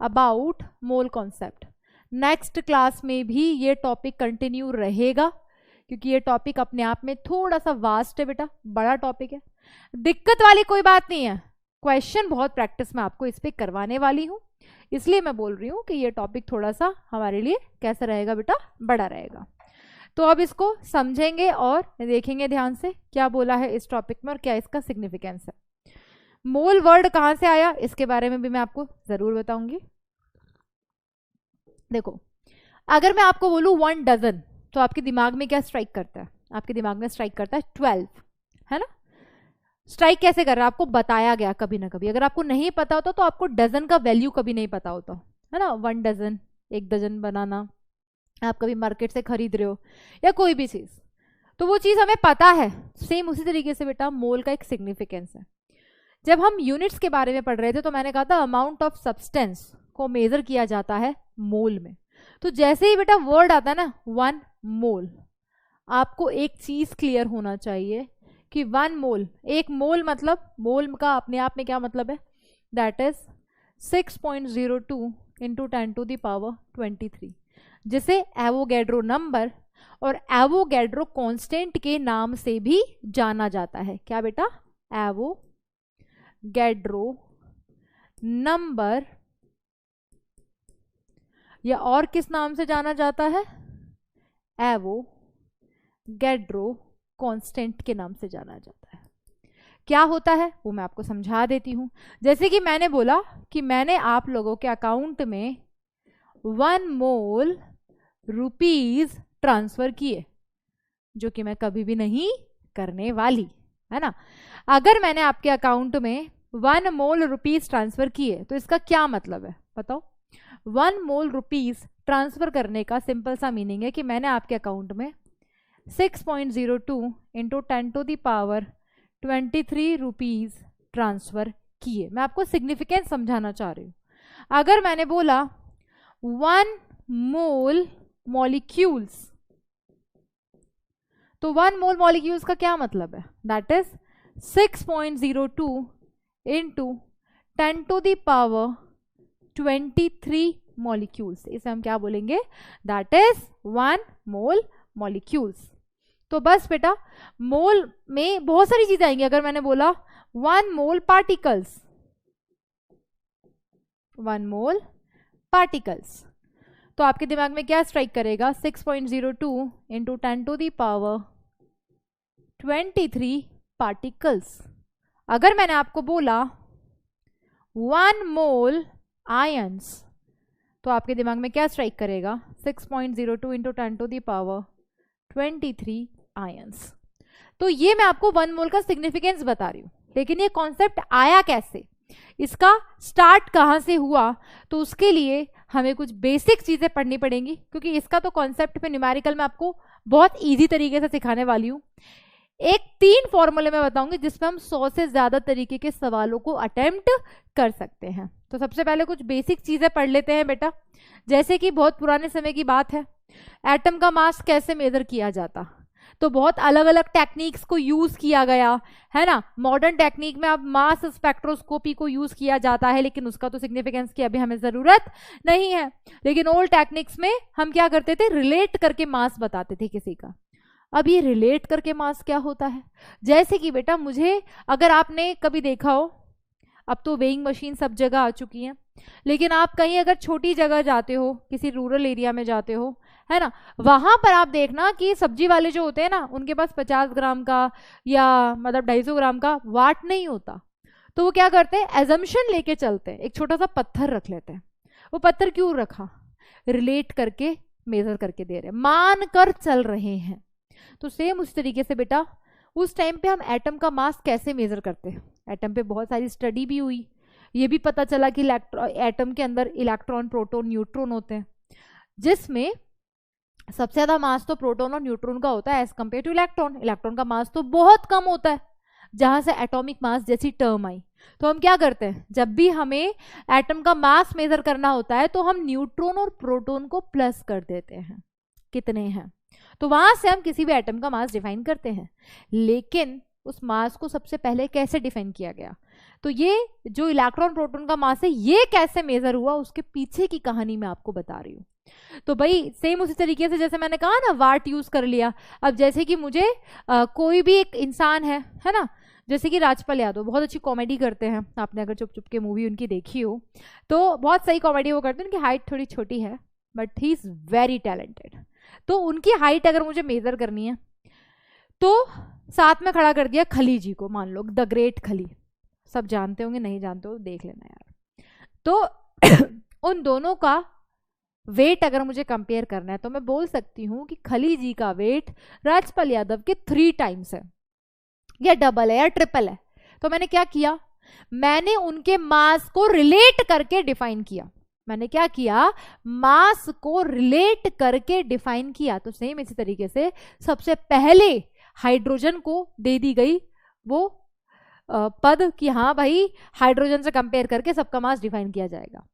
about mole concept. Next class में भी ये टॉपिक कंटिन्यू रहेगा, क्योंकि ये टॉपिक अपने आप में थोड़ा सा वास्ट है बेटा, बड़ा टॉपिक है। दिक्कत वाली कोई बात नहीं है, क्वेश्चन बहुत प्रैक्टिस में आपको इस पे करवाने वाली हूँ, इसलिए मैं बोल रही हूँ कि ये टॉपिक थोड़ा सा हमारे लिए कैसा रहेगा बेटा, बड़ा रहेगा। तो अब इसको समझेंगे और देखेंगे ध्यान से क्या बोला है इस टॉपिक में और क्या इसका सिग्निफिकेंस है। मोल वर्ड कहाँ से आया इसके बारे में भी मैं आपको जरूर बताऊंगी। देखो, अगर मैं आपको बोलूं 1 डजन, तो आपके दिमाग में क्या स्ट्राइक करता है? आपके दिमाग में स्ट्राइक करता है 12, है ना। स्ट्राइक कैसे कर रहा है? आपको बताया गया कभी ना कभी। अगर आपको नहीं पता होता तो आपको डजन का वैल्यू कभी नहीं पता होता, है ना। 1 डजन, 1 डजन बनाना, आप कभी मार्केट से खरीद रहे हो या कोई भी चीज, तो वो चीज हमें पता है। सेम उसी तरीके से बेटा मोल का एक सिग्निफिकेंस है। जब हम यूनिट्स के बारे में पढ़ रहे थे तो मैंने कहा था अमाउंट ऑफ सब्सटेंस को मेजर किया जाता है मोल में। तो जैसे ही बेटा वर्ड आता है ना 1 मोल, आपको एक चीज क्लियर होना चाहिए कि 1 मोल, एक मोल मतलब, मोल का अपने आप में क्या मतलब है? दैट इज 6.02 इंटू 10⁻23, जिसे एवोगैड्रो नंबर और एवोगैड्रो कांस्टेंट के नाम से भी जाना जाता है। क्या बेटा? एवोगैड्रो नंबर, या और किस नाम से जाना जाता है? एवोगैड्रो कांस्टेंट के नाम से जाना जाता है। क्या होता है वो मैं आपको समझा देती हूं। जैसे कि मैंने बोला कि मैंने आप लोगों के अकाउंट में 1 मोल रुपीज ट्रांसफर किए, जो कि मैं कभी भी नहीं करने वाली, है ना। अगर मैंने आपके अकाउंट में 1 मोल रुपीज ट्रांसफर किए तो इसका क्या मतलब है बताओ? 1 मोल रुपीज ट्रांसफर करने का सिंपल सा मीनिंग है कि मैंने आपके अकाउंट में 6.02 इंटू 10⁻23 रुपीज ट्रांसफर किए। मैं आपको सिग्निफिकेंस समझाना चाह रही हूं। अगर मैंने बोला 1 मोल मॉलिक्यूल्स, तो 1 मोल मॉलिक्यूल्स का क्या मतलब है? That is 6.02 into 10⁻23 molecules. इसे हम क्या बोलेंगे? That is 1 mole molecules. तो बस बेटा मोल में बहुत सारी चीजें आएंगी। अगर मैंने बोला 1 मोल पार्टिकल्स, 1 मोल पार्टिकल्स, तो आपके दिमाग में क्या स्ट्राइक करेगा? 6.02 इंटू 10⁻23 पार्टिकल्स। अगर मैंने आपको बोला 1 मोल आयंस, तो आपके दिमाग में क्या स्ट्राइक करेगा? 6.02 इंटू 10⁻23 आयंस। तो ये मैं आपको 1 मोल का सिग्निफिकेंस बता रही हूं, लेकिन ये कॉन्सेप्ट आया कैसे, इसका स्टार्ट कहां से हुआ, तो उसके लिए हमें कुछ बेसिक चीजें पढ़नी पड़ेंगी, क्योंकि इसका तो कॉन्सेप्ट पे न्यूमेरिकल में आपको बहुत इजी तरीके से सिखाने वाली हूं। एक 3 फॉर्मूले में बताऊंगी जिसमें हम 100 से ज्यादा तरीके के सवालों को अटेम्प्ट कर सकते हैं। तो सबसे पहले कुछ बेसिक चीजें पढ़ लेते हैं बेटा। जैसे कि बहुत पुराने समय की बात है, एटम का मास कैसे मेजर किया जाता, तो बहुत अलग अलग टेक्निक्स को यूज किया गया, है ना। मॉडर्न टेक्निक में अब मास स्पेक्ट्रोस्कोपी को यूज किया जाता है, लेकिन उसका तो सिग्निफिकेंस की अभी हमें जरूरत नहीं है। लेकिन ओल्ड टेक्निक्स में हम क्या करते थे? रिलेट करके मास बताते थे किसी का। अब ये रिलेट करके मास क्या होता है? जैसे कि बेटा मुझे, अगर आपने कभी देखा हो, अब तो वेइंग मशीन सब जगह आ चुकी है, लेकिन आप कहीं अगर छोटी जगह जाते हो, किसी रूरल एरिया में जाते हो, है ना, वहां पर आप देखना कि सब्जी वाले जो होते हैं ना, उनके पास 50 ग्राम का या मतलब 250 ग्राम का वाट नहीं होता। तो वो क्या करते हैं? एजम्पशन लेके चलते हैं, एक छोटा सा पत्थर रख लेते हैं। वो पत्थर क्यों रखा? रिलेट करके मेजर करके दे रहे हैं, मान कर चल रहे हैं। तो सेम उस तरीके से बेटा उस टाइम पे हम एटम का मास कैसे मेजर करते हैं? एटम पे बहुत सारी स्टडी भी हुई, ये भी पता चला कि एटम के अंदर इलेक्ट्रॉन, प्रोटॉन, न्यूट्रॉन होते हैं, जिसमें सबसे ज्यादा मास तो प्रोटॉन और न्यूट्रॉन का होता है as compare to electron. Electron का मास तो बहुत कम होता है। जहां से एटॉमिक मास जैसी टर्म आई, तो हम क्या करते हैं? जब भी हमें एटम का मास मेजर करना होता है तो हम न्यूट्रॉन और प्रोटॉन को प्लस कर देते हैं, कितने हैं, तो वहां से हम किसी भी एटम का मास डिफाइन करते हैं। लेकिन उस मास को सबसे पहले कैसे डिफाइन किया गया? तो ये जो इलेक्ट्रॉन प्रोटॉन का मास है, ये कैसे मेजर हुआ, उसके पीछे की कहानी मैं आपको बता रही हूँ। तो भाई सेम उसी तरीके से जैसे मैंने कहा ना, वाट यूज कर लिया। अब जैसे कि मुझे कोई भी एक इंसान है ना, जैसे कि राजपाल यादव बहुत अच्छी कॉमेडी करते हैं, आपने अगर चुप चुप के मूवी उनकी देखी हो तो बहुत सही कॉमेडी वो करते हैं। उनकी हाइट थोड़ी छोटी है but he is very talented. तो उनकी हाइट अगर मुझे मेजर करनी है तो साथ में खड़ा कर दिया खली जी को, मान लो द ग्रेट खली, सब जानते होंगे, नहीं जानते हो देख लेना यार। तो उन दोनों का वेट अगर मुझे कंपेयर करना है तो मैं बोल सकती हूँ कि खली जी का वेट राजपाल यादव के 3 टाइम्स है, या डबल है या ट्रिपल है। तो मैंने क्या किया, मैंने उनके मास को रिलेट करके डिफाइन किया। मैंने क्या किया, मास को रिलेट करके डिफाइन किया। तो सेम इसी तरीके से सबसे पहले हाइड्रोजन को दे दी गई वो पद कि हाँ भाई हाइड्रोजन से कंपेयर करके सबका मास डिफाइन किया जाएगा।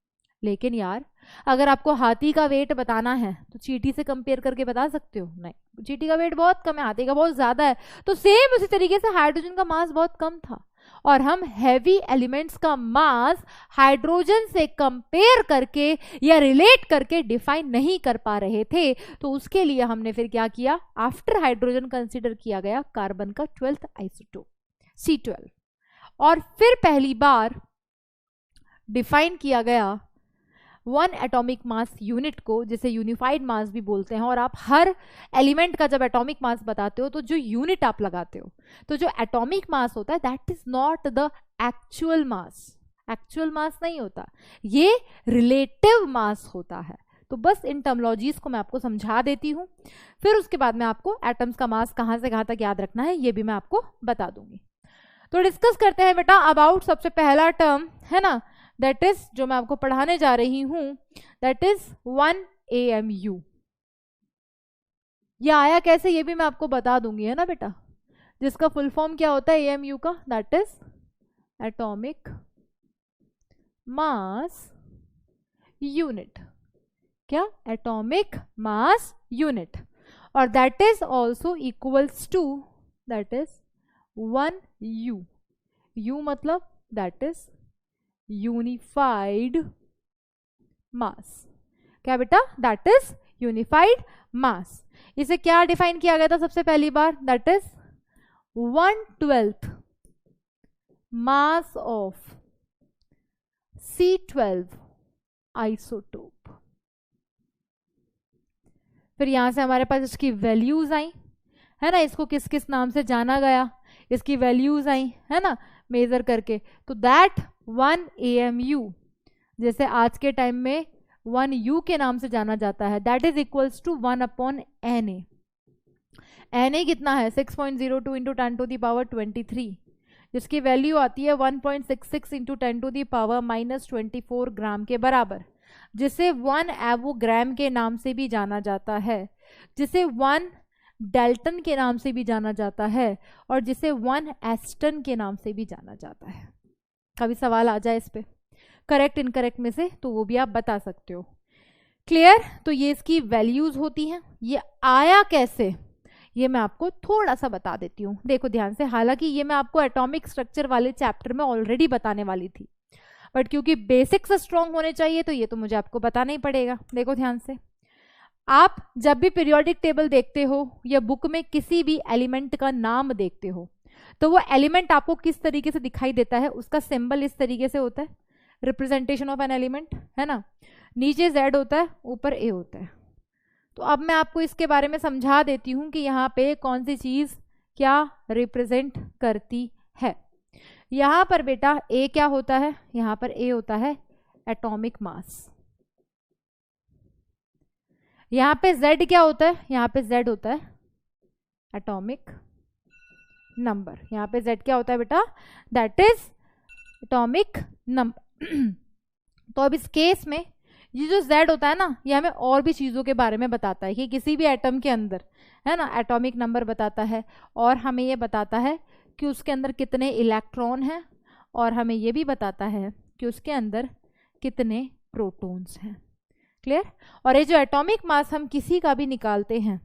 लेकिन यार अगर आपको हाथी का वेट बताना है तो चींटी से कंपेयर करके बता सकते हो? नहीं, चींटी का वेट बहुत कम है, हाथी का बहुत ज्यादा है। तो सेम उसी तरीके से हाइड्रोजन का मास बहुत कम था और हम हैवी एलिमेंट्स का मास हाइड्रोजन से कंपेयर करके या रिलेट करके डिफाइन नहीं कर पा रहे थे। तो उसके लिए हमने फिर क्या किया, आफ्टर हाइड्रोजन कंसीडर किया गया कार्बन का 12th आइसोटोप C12 और फिर पहली बार डिफाइन किया गया 1 एटॉमिक मास यूनिट को, जिसे यूनिफाइड मास भी बोलते हैं। और आप हर एलिमेंट का जब एटॉमिक मास बताते हो तो जो यूनिट आप लगाते हो, तो जो एटॉमिक मास होता है that is not the actual mass. Actual mass नहीं होता, ये रिलेटिव मास होता है। तो बस इन टर्मोलॉजीज को मैं आपको समझा देती हूँ, फिर उसके बाद में आपको एटम्स का मास कहाँ से कहाँ तक याद रखना है ये भी मैं आपको बता दूंगी। तो डिस्कस करते हैं बेटा अबाउट सबसे पहला टर्म है ना, दैट इज जो मैं आपको पढ़ाने जा रही हूं, दैट इज 1 AMU। ये आया कैसे ये भी मैं आपको बता दूंगी, है ना बेटा, जिसका फुल फॉर्म क्या होता है AMU का, that is atomic mass unit. क्या, एटॉमिक मास यूनिट। और that is also equals to, that is 1 U। U मतलब दैट इज यूनिफाइड मास। क्या बेटा, दैट इज यूनिफाइड मास। इसे क्या डिफाइन किया गया था सबसे पहली बार, that is 1/12 mass of C12 isotope. फिर यहां से हमारे पास इसकी वैल्यूज आई, है ना, इसको किस किस नाम से जाना गया, इसकी वैल्यूज आई, है ना, मेजर करके। तो दैट 1 AMU, जैसे आज के टाइम में 1 U के नाम से जाना जाता है, that is equals to 1/Na। Na कितना है, 6.02 इंटू 10⁻23, जिसकी वैल्यू आती है 1.66 इंटू 10⁻⁻24 ग्राम के बराबर, जिसे 1 एवोग्राम के नाम से भी जाना जाता है, जिसे 1 डाल्टन के नाम से भी जाना जाता है, और जिसे 1 एस्टन के नाम से भी जाना जाता है। कभी सवाल आ जाए इस पे करेक्ट इनकरेक्ट में से तो वो भी आप बता सकते हो। क्लियर? तो ये इसकी वैल्यूज होती हैं। ये आया कैसे ये मैं आपको थोड़ा सा बता देती हूँ, देखो ध्यान से। हालांकि ये मैं आपको एटॉमिक स्ट्रक्चर वाले चैप्टर में ऑलरेडी बताने वाली थी, बट क्योंकि बेसिक्स स्ट्रॉन्ग होने चाहिए तो ये तो मुझे आपको बताना ही पड़ेगा। देखो ध्यान से, आप जब भी पीरियोडिक टेबल देखते हो या बुक में किसी भी एलिमेंट का नाम देखते हो तो वो एलिमेंट आपको किस तरीके से दिखाई देता है, उसका सिंबल इस तरीके से होता है, रिप्रेजेंटेशन ऑफ एन एलिमेंट, है ना। नीचे Z होता है, ऊपर A होता है। तो अब मैं आपको इसके बारे में समझा देती हूँ कि यहाँ पे कौन सी चीज क्या रिप्रेजेंट करती है। यहाँ पर बेटा A क्या होता है, यहाँ पर A होता है एटॉमिक मास। यहाँ पे Z क्या होता है, यहाँ पे Z होता है एटॉमिक नंबर। यहाँ पे Z क्या होता है बेटा, दैट इज एटॉमिक नंबर। तो अब इस केस में ये जो Z होता है ना, ये हमें और भी चीज़ों के बारे में बताता है कि किसी भी एटम के अंदर, है ना, एटॉमिक नंबर बताता है, और हमें ये बताता है कि उसके अंदर कितने इलेक्ट्रॉन हैं, और हमें ये भी बताता है कि उसके अंदर कितने प्रोटॉन्स हैं। क्लियर? और ये जो एटॉमिक मास हम किसी का भी निकालते हैं,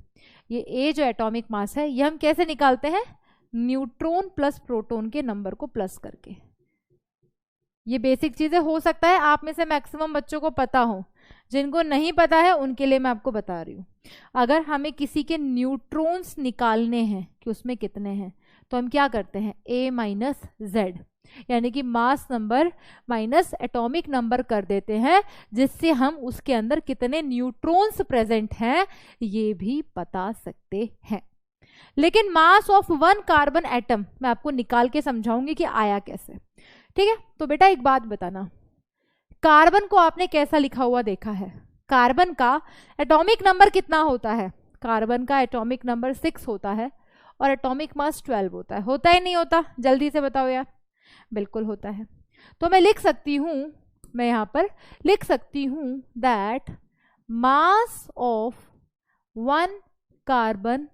ये जो एटॉमिक मास है ये हम कैसे निकालते हैं, न्यूट्रॉन प्लस प्रोटॉन के नंबर को प्लस करके। ये बेसिक चीजें हो सकता है आप में से मैक्सिमम बच्चों को पता हो, जिनको नहीं पता है उनके लिए मैं आपको बता रही हूँ। अगर हमें किसी के न्यूट्रॉन्स निकालने हैं कि उसमें कितने हैं, तो हम क्या करते हैं, a माइनस जेड, यानी कि mass number minus atomic number कर देते हैं, जिससे हम उसके अंदर कितने न्यूट्रॉन्स प्रेजेंट हैं ये भी बता सकते हैं। लेकिन mass of one carbon atom मैं आपको निकाल के समझाऊंगी कि आया कैसे। ठीक है, तो बेटा एक बात बताना, कार्बन को आपने कैसा लिखा हुआ देखा है? कार्बन का एटॉमिक नंबर कितना होता है? कार्बन का एटॉमिक नंबर 6 होता है और एटॉमिक मास 12 होता है नहीं होता? जल्दी से बताओ यार। बिल्कुल होता है। तो मैं लिख सकती हूं, मैं यहां पर लिख सकती हूं that mass of one carbon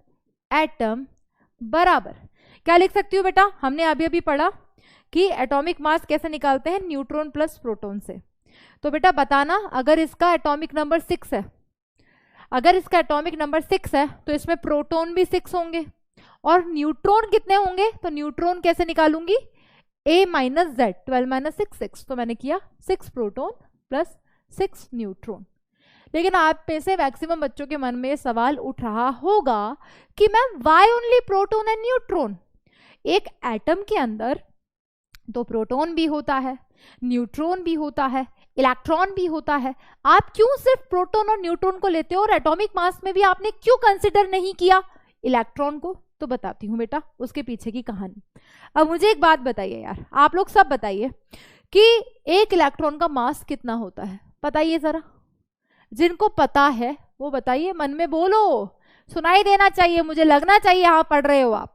atom बराबर, क्या लिख सकती हूँ बेटा? हमने अभी अभी पढ़ा कि एटॉमिक मास कैसे निकालते हैं, न्यूट्रॉन प्लस प्रोटॉन से। तो बेटा बताना, अगर इसका एटॉमिक नंबर 6 है, अगर इसका एटॉमिक नंबर 6 है तो इसमें प्रोटॉन भी 6 होंगे और न्यूट्रॉन कितने होंगे? तो न्यूट्रॉन कैसे निकालूंगी, a माइनस जेड, 12 माइनस 6, तो मैंने किया 6 प्रोटॉन प्लस 6 न्यूट्रॉन। लेकिन आप में से मैक्सिमम बच्चों के मन में ये सवाल उठ रहा होगा कि ma'am Y only proton and neutron? एक एटम के अंदर तो प्रोटॉन भी होता है, न्यूट्रॉन भी होता है, इलेक्ट्रॉन भी होता है, आप क्यों सिर्फ प्रोटॉन और न्यूट्रॉन को लेते हो और एटॉमिक मास में भी आपने क्यों कंसिडर नहीं किया इलेक्ट्रॉन को? तो बताती हूं बेटा उसके पीछे की कहानी। अब मुझे एक बात बताइए यार, आप लोग सब बताइए कि एक इलेक्ट्रॉन का मास कितना होता है? बताइए जरा, जिनको पता है वो बताइए, मन में बोलो, सुनाई देना चाहिए, मुझे लगना चाहिए हाँ पढ़ रहे हो आप।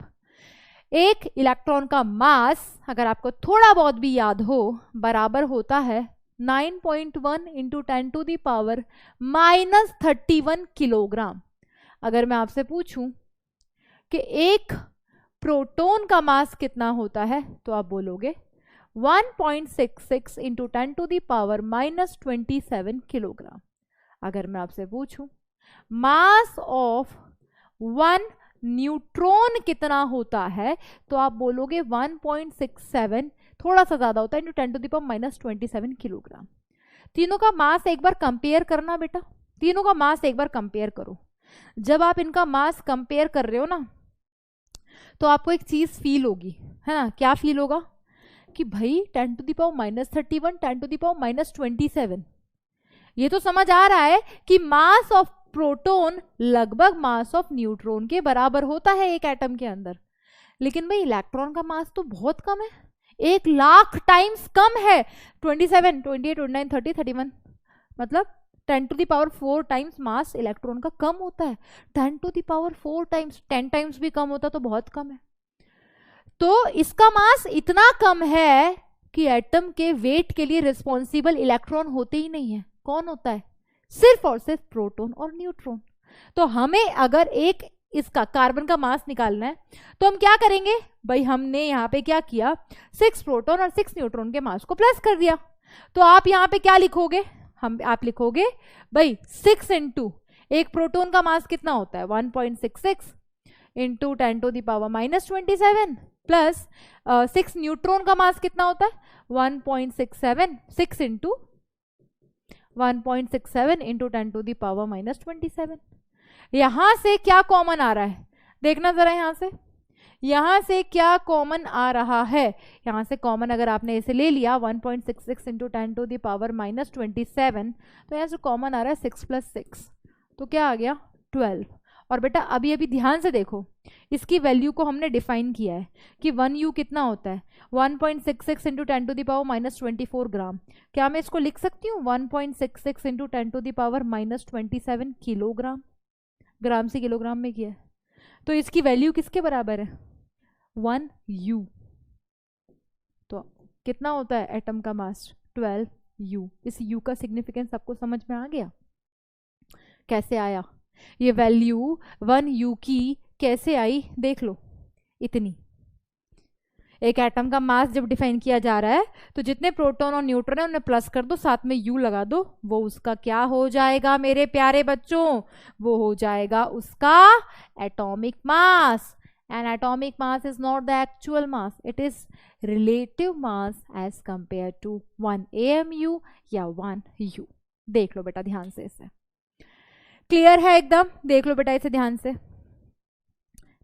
एक इलेक्ट्रॉन का मास अगर आपको थोड़ा बहुत भी याद हो बराबर होता है 9.1 into 10 to the power minus 31 kilogram. अगर मैं आपसे पूछूं कि एक प्रोटॉन का मास कितना होता है तो आप बोलोगे 1.66 into 10 to the power minus 27 kilogram. अगर मैं आपसे पूछूं मास ऑफ वन न्यूट्रॉन कितना होता है तो आप बोलोगे 1.67, थोड़ा सा ज्यादा होता है, into 10 to the power minus 27 kilogram. तीनों का मास एक बार कंपेयर करना बेटा, तीनों का मास एक बार कंपेयर करो। जब आप इनका मास कंपेयर कर रहे हो ना तो आपको एक चीज फील होगी, है ना? क्या फील होगा कि भाई 10 to the power minus 31, 10 to the power minus 27, ये तो समझ आ रहा है कि मास ऑफ प्रोटॉन लगभग मास ऑफ न्यूट्रॉन के बराबर होता है एक एटम के अंदर। लेकिन भाई इलेक्ट्रॉन का मास तो बहुत कम है, 1,00,000 टाइम्स कम है, 27, 28, 29, 30, 31, मतलब 10 to the power 4 times mass electron का कम होता है। 10 to the power 4 times, 10 times भी कम होता तो बहुत कम है। तो इसका मास इतना कम है कि एटम के वेट के लिए रिस्पॉन्सिबल इलेक्ट्रॉन होते ही नहीं है। कौन होता है? सिर्फ और सिर्फ प्रोटॉन और न्यूट्रॉन। तो हमें अगर एक इसका कार्बन का मास निकालना है तो हम क्या करेंगे भाई, हमने यहाँ पे क्या किया, 6 प्रोटॉन और 6 न्यूट्रॉन के मास को प्लस कर दिया। तो आप यहाँ पे क्या लिखोगे, आप लिखोगे भाई 6 इंटू, एक प्रोटॉन का मास कितना होता है 1.66 into 10 to the power minus 27 plus 6 neutron का मास कितना होता है 1.67, 6 into 1.67 into 10 to the power minus 27। यहां से क्या कॉमन आ रहा है देखना जरा, यहां से क्या कॉमन आ रहा है? यहां से कॉमन अगर आपने इसे ले लिया 1.66 into 10 to the power minus 27, तो यहां से कॉमन आ रहा है 6 प्लस 6, तो क्या आ गया 12। और बेटा अभी अभी ध्यान से देखो, इसकी वैल्यू को हमने डिफाइन किया है कि 1U कितना होता है 1.66 into 10 to the power minus 24 gram. क्या मैं इसको लिख सकती हूँ 1.66 into 10 to the power minus 27 kilogram? Gram से किलोग्राम में किया है, तो इसकी वैल्यू किसके बराबर है 1U। तो कितना होता है एटम का मास 12U। इस U का सिग्निफिकेंस आपको समझ में आ गया? कैसे आया ये वैल्यू 1U की, कैसे आई देख लो। इतनी, एक एटम का मास जब डिफाइन किया जा रहा है तो जितने प्रोटॉन और न्यूट्रॉन है उन्हें प्लस कर दो, साथ में U लगा दो, वो उसका क्या हो जाएगा मेरे प्यारे बच्चों? वो हो जाएगा उसका atomic mass. And atomic mass is not the actual mass, it is relative mass as compare to 1 AMU या 1U। देख लो बेटा ध्यान से, इसे क्लियर है एकदम? देख लो बेटा इसे ध्यान से,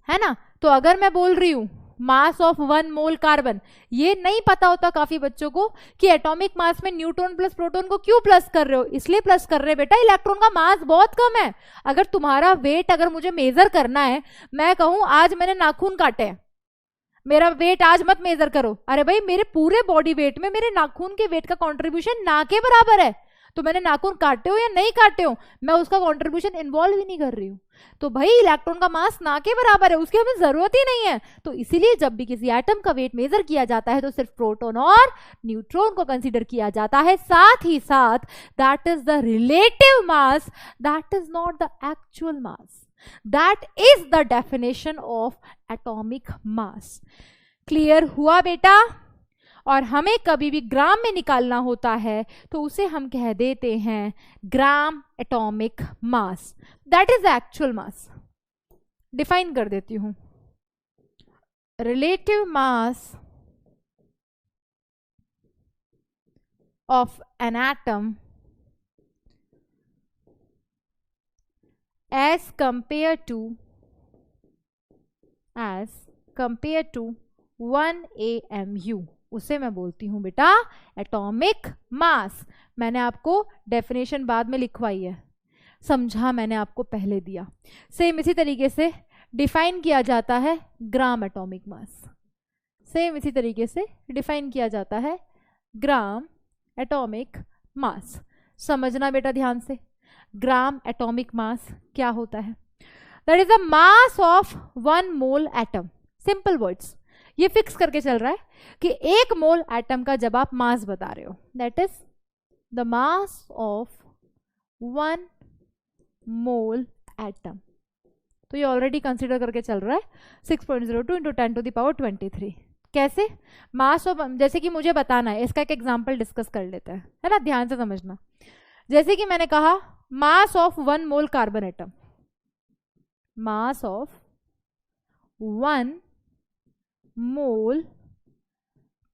है ना? तो अगर मैं बोल रही हूं मास ऑफ 1 मोल कार्बन। ये नहीं पता होता काफी बच्चों को कि एटॉमिक मास में न्यूट्रॉन प्लस प्रोटॉन को क्यों प्लस कर रहे हो, इसलिए प्लस कर रहे हैं बेटा, इलेक्ट्रॉन का मास बहुत कम है। अगर तुम्हारा वेट अगर मुझे मेजर करना है, मैं कहूं आज मैंने नाखून काटे हैं, मेरा वेट आज मत मेजर करो, अरे भाई मेरे पूरे बॉडी वेट में मेरे नाखून के वेट का कॉन्ट्रीब्यूशन ना के बराबर है, तो मैंने नाखून काटे हो या नहीं काटे हो, मैं उसका कंट्रीब्यूशन इन्वॉल्व ही नहीं कर रही हूं। तो भाई इलेक्ट्रॉन का मास ना के बराबर है, उसकी हमें जरूरत ही नहीं है। तो इसीलिए जब भी किसी एटम का वेट मेजर किया जाता है तो सिर्फ प्रोटॉन और न्यूट्रॉन को कंसीडर किया जाता है, साथ ही साथ that is the relative mass, that is not the actual mass. That is the definition of atomic mass. Clear हुआ बेटा? और हमें कभी भी ग्राम में निकालना होता है तो उसे हम कह देते हैं gram atomic mass, that is actual mass. Define कर देती हूं, relative mass of an atom as compare to 1 AMU, उसे मैं बोलती हूं बेटा एटॉमिक मास। मैंने आपको डेफिनेशन बाद में लिखवाई है, समझा मैंने आपको पहले दिया। सेम इसी तरीके से डिफाइन किया जाता है ग्राम एटॉमिक मास, सेम इसी तरीके से डिफाइन किया जाता है ग्राम एटॉमिक मास। समझना बेटा ध्यान से, ग्राम एटॉमिक मास क्या होता है? That is the mass of 1 mole atom. Simple words, ये फिक्स करके चल रहा है कि 1 मोल एटम का जब आप मास बता रहे हो, that is the mass of 1 mole atom. तो ये ऑलरेडी कंसीडर करके चल रहा है 6.02 × 10⁻23। कैसे? मास ऑफ, जैसे कि मुझे बताना है, इसका एक एग्जांपल डिस्कस कर लेते हैं, है ना, ध्यान से समझना। जैसे कि मैंने कहा mass of 1 mole carbon atom, mass of 1 mole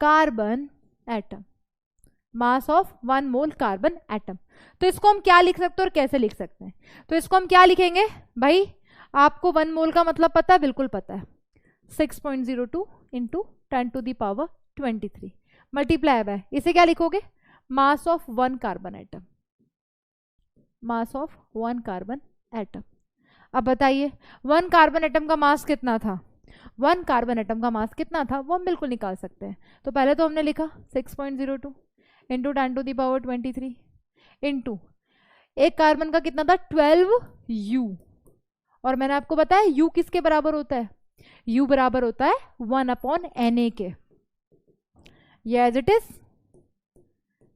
carbon atom, mass of 1 mole carbon atom. तो इसको हम क्या लिख सकते हैं और कैसे लिख सकते हैं? तो इसको हम क्या लिखेंगे भाई, आपको 1 मोल का मतलब पता है? बिल्कुल पता है, 6.02 × 10⁻23 मल्टीप्लाई बाय, इसे क्या लिखोगे? Mass of 1 carbon atom, mass of 1 carbon atom. अब बताइए 1 कार्बन एटम का मास कितना था? 1 कार्बन एटम का मास कितना था वो हम बिल्कुल निकाल सकते हैं। तो पहले तो हमने लिखा 6.02 × 10⁻23 इंटू एक कार्बन का कितना था? 12U, और मैंने आपको बताया U किसके बराबर होता है? U बराबर होता है 1/Na के। ये एज इट इज,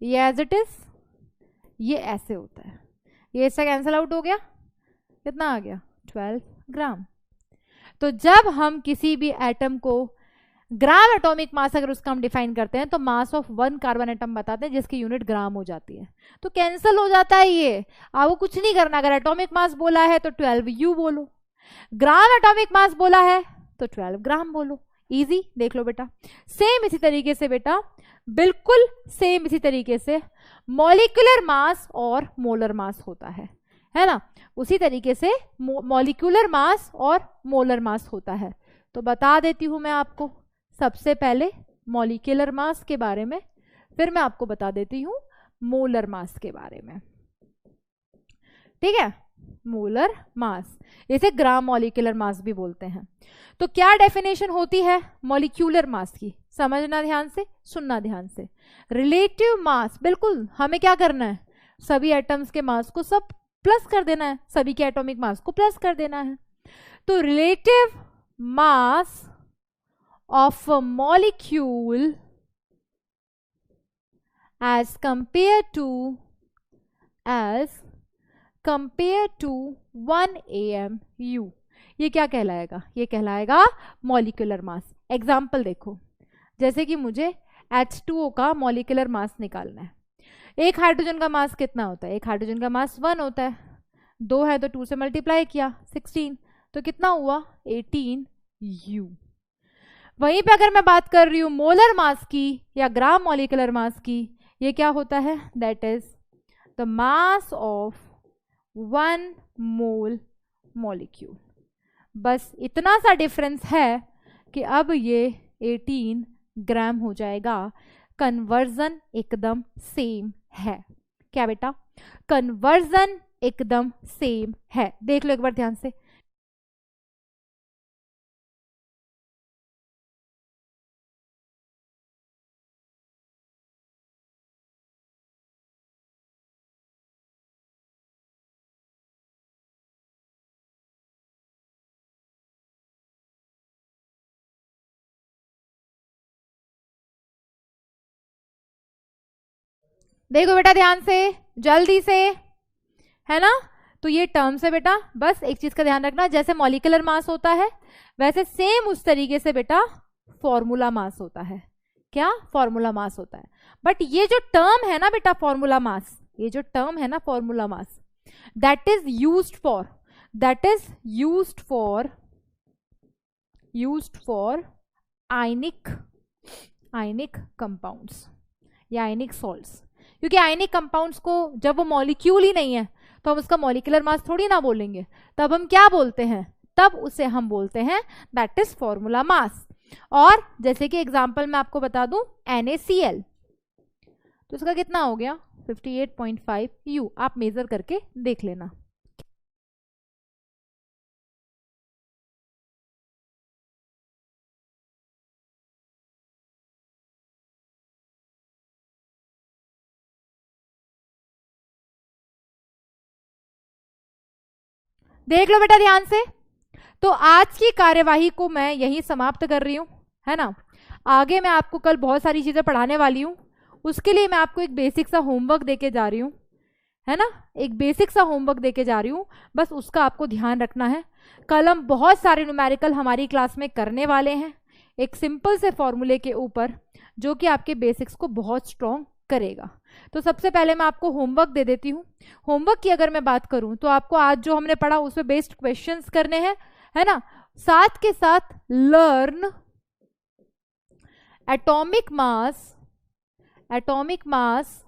ये एज इट इज, ये ऐसे होता है, ये इससे कैंसिल आउट हो गया, कितना आ गया? 12 ग्राम। तो जब हम किसी भी एटम को ग्राम एटॉमिक मास अगर उसका हम डिफाइन करते हैं तो मास ऑफ 1 कार्बन एटम बताते हैं जिसकी यूनिट ग्राम हो जाती है। तो कैंसिल हो जाता है ये, आपको कुछ नहीं करना। अगर एटॉमिक मास बोला है तो 12U बोलो, ग्राम एटॉमिक मास बोला है तो 12 ग्राम बोलो। इजी, देख लो बेटा। सेम इसी तरीके से बेटा, बिल्कुल सेम इसी तरीके से मॉलिक्यूलर मास और मोलर मास होता है ना, उसी तरीके से मॉलिक्यूलर मास और मोलर मास होता है। तो बता देती हूं मैं आपको सबसे पहले मॉलिक्यूलर मास के बारे में, फिर मैं आपको बता देती हूं मोलर मास के बारे में। ठीक है, मोलर मास, इसे ग्राम मॉलिक्यूलर मास भी बोलते हैं। तो क्या डेफिनेशन होती है मॉलिक्यूलर मास की? समझना ध्यान से, सुनना ध्यान से। रिलेटिव मास, बिल्कुल हमें क्या करना है, सभी एटम्स के मास को सब प्लस कर देना है, सभी के एटॉमिक मास को प्लस कर देना है। तो relative mass of a molecule as compare to 1 AMU, ये क्या कहलाएगा? ये कहलाएगा मॉलिक्यूलर मास। एग्जाम्पल देखो, जैसे कि मुझे H2O का मॉलिक्यूलर मास निकालना है। एक हाइड्रोजन का मास कितना होता है? एक हाइड्रोजन का मास 1 होता है, 2 है तो 2 से मल्टीप्लाई किया 16, तो कितना हुआ? 18U। वहीं पे अगर मैं बात कर रही हूं मोलर मास की या ग्राम मॉलिक्यूलर मास की, ये क्या होता है? That is the mass of 1 mole molecule. बस इतना सा डिफरेंस है कि अब ये 18 ग्राम हो जाएगा। कन्वर्जन एकदम सेम है। क्या बेटा? कन्वर्जन एकदम सेम है। देख लो एक बार ध्यान से। देखो बेटा ध्यान से, जल्दी से, है ना? तो ये टर्म्स है बेटा। बस एक चीज का ध्यान रखना, जैसे मॉलिक्यूलर मास होता है वैसे सेम उस तरीके से बेटा फॉर्मूला मास होता है। क्या? फॉर्मूला मास होता है। बट ये जो टर्म है ना बेटा फॉर्मूला मास, ये जो टर्म है ना formula mass, that is used for ionic compounds या आयनिक सॉल्ट्स। क्योंकि आयनिक कंपाउंड्स को जब वो मॉलिक्यूल ही नहीं है तो हम उसका मॉलिक्यूलर मास थोड़ी ना बोलेंगे, तब हम क्या बोलते हैं? तब उसे हम बोलते हैं दैट इज फॉर्मूला मास। और जैसे कि एग्जांपल मैं आपको बता दूं NaCl, तो इसका कितना हो गया? 58.5 U। आप मेजर करके देख लेना। देख लो बेटा ध्यान से। तो आज की कार्यवाही को मैं यहीं समाप्त कर रही हूं, है ना? आगे मैं आपको कल बहुत सारी चीजें पढ़ाने वाली हूं, उसके लिए मैं आपको एक बेसिक सा होमवर्क देके जा रही हूं, है ना? एक बेसिक सा होमवर्क देके जा रही हूं, बस उसका आपको ध्यान रखना है। कल हम बहुत सारे न्यूमेरिकल हमारी क्लास में करने वाले हैं, एक सिंपल से फॉर्मूले के ऊपर, जो कि आपके बेसिक्स को बहुत स्ट्रॉन्ग करेगा। तो सबसे पहले मैं आपको होमवर्क दे देती हूँ। होमवर्क की अगर मैं बात करूं तो आपको आज जो हमने पढ़ा उसमें बेस्ड क्वेश्चंस करने हैं, है ना? साथ के साथ learn atomic mass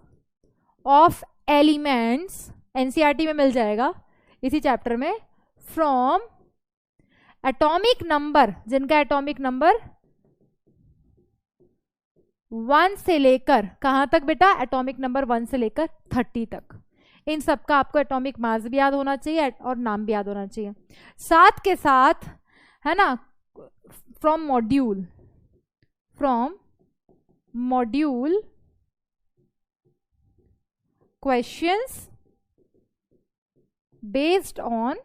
of elements, NCERT में मिल जाएगा इसी चैप्टर में, फ्रॉम एटॉमिक नंबर, जिनका एटॉमिक नंबर 1 से लेकर कहां तक बेटा? एटॉमिक नंबर 1 से लेकर 30 तक। इन सब का आपको एटॉमिक मास भी याद होना चाहिए और नाम भी याद होना चाहिए। साथ के साथ, है ना, from module questions based on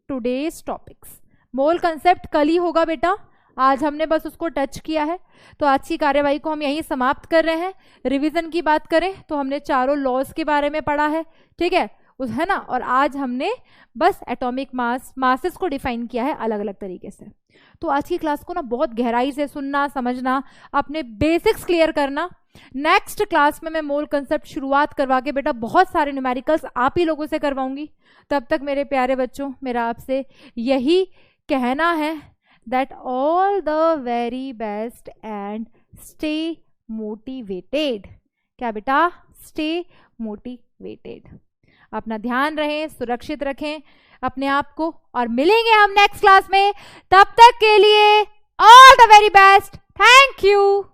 today's topics. Mole concept कल ही होगा बेटा, आज हमने बस उसको टच किया है। तो आज की कार्यवाही को हम यहीं समाप्त कर रहे हैं। रिवीजन की बात करें तो हमने चारों लॉज के बारे में पढ़ा है, ठीक है ना? और आज हमने बस एटॉमिक मासेस को डिफाइन किया है अलग अलग तरीके से। तो आज की क्लास को ना बहुत गहराई से सुनना, समझना, अपने बेसिक्स क्लियर करना। नेक्स्ट क्लास में मैं मोल कंसेप्ट शुरुआत करवा के बेटा बहुत सारे न्यूमेरिकल्स आप ही लोगों से करवाऊंगी। तब तक मेरे प्यारे बच्चों, मेरा आपसे यही कहना है that all the very best and stay motivated। क्या बेटा? stay motivated। अपना ध्यान रखें, सुरक्षित रखें अपने आप को, और मिलेंगे हम नेक्स्ट क्लास में। तब तक के लिए all the very best. Thank you.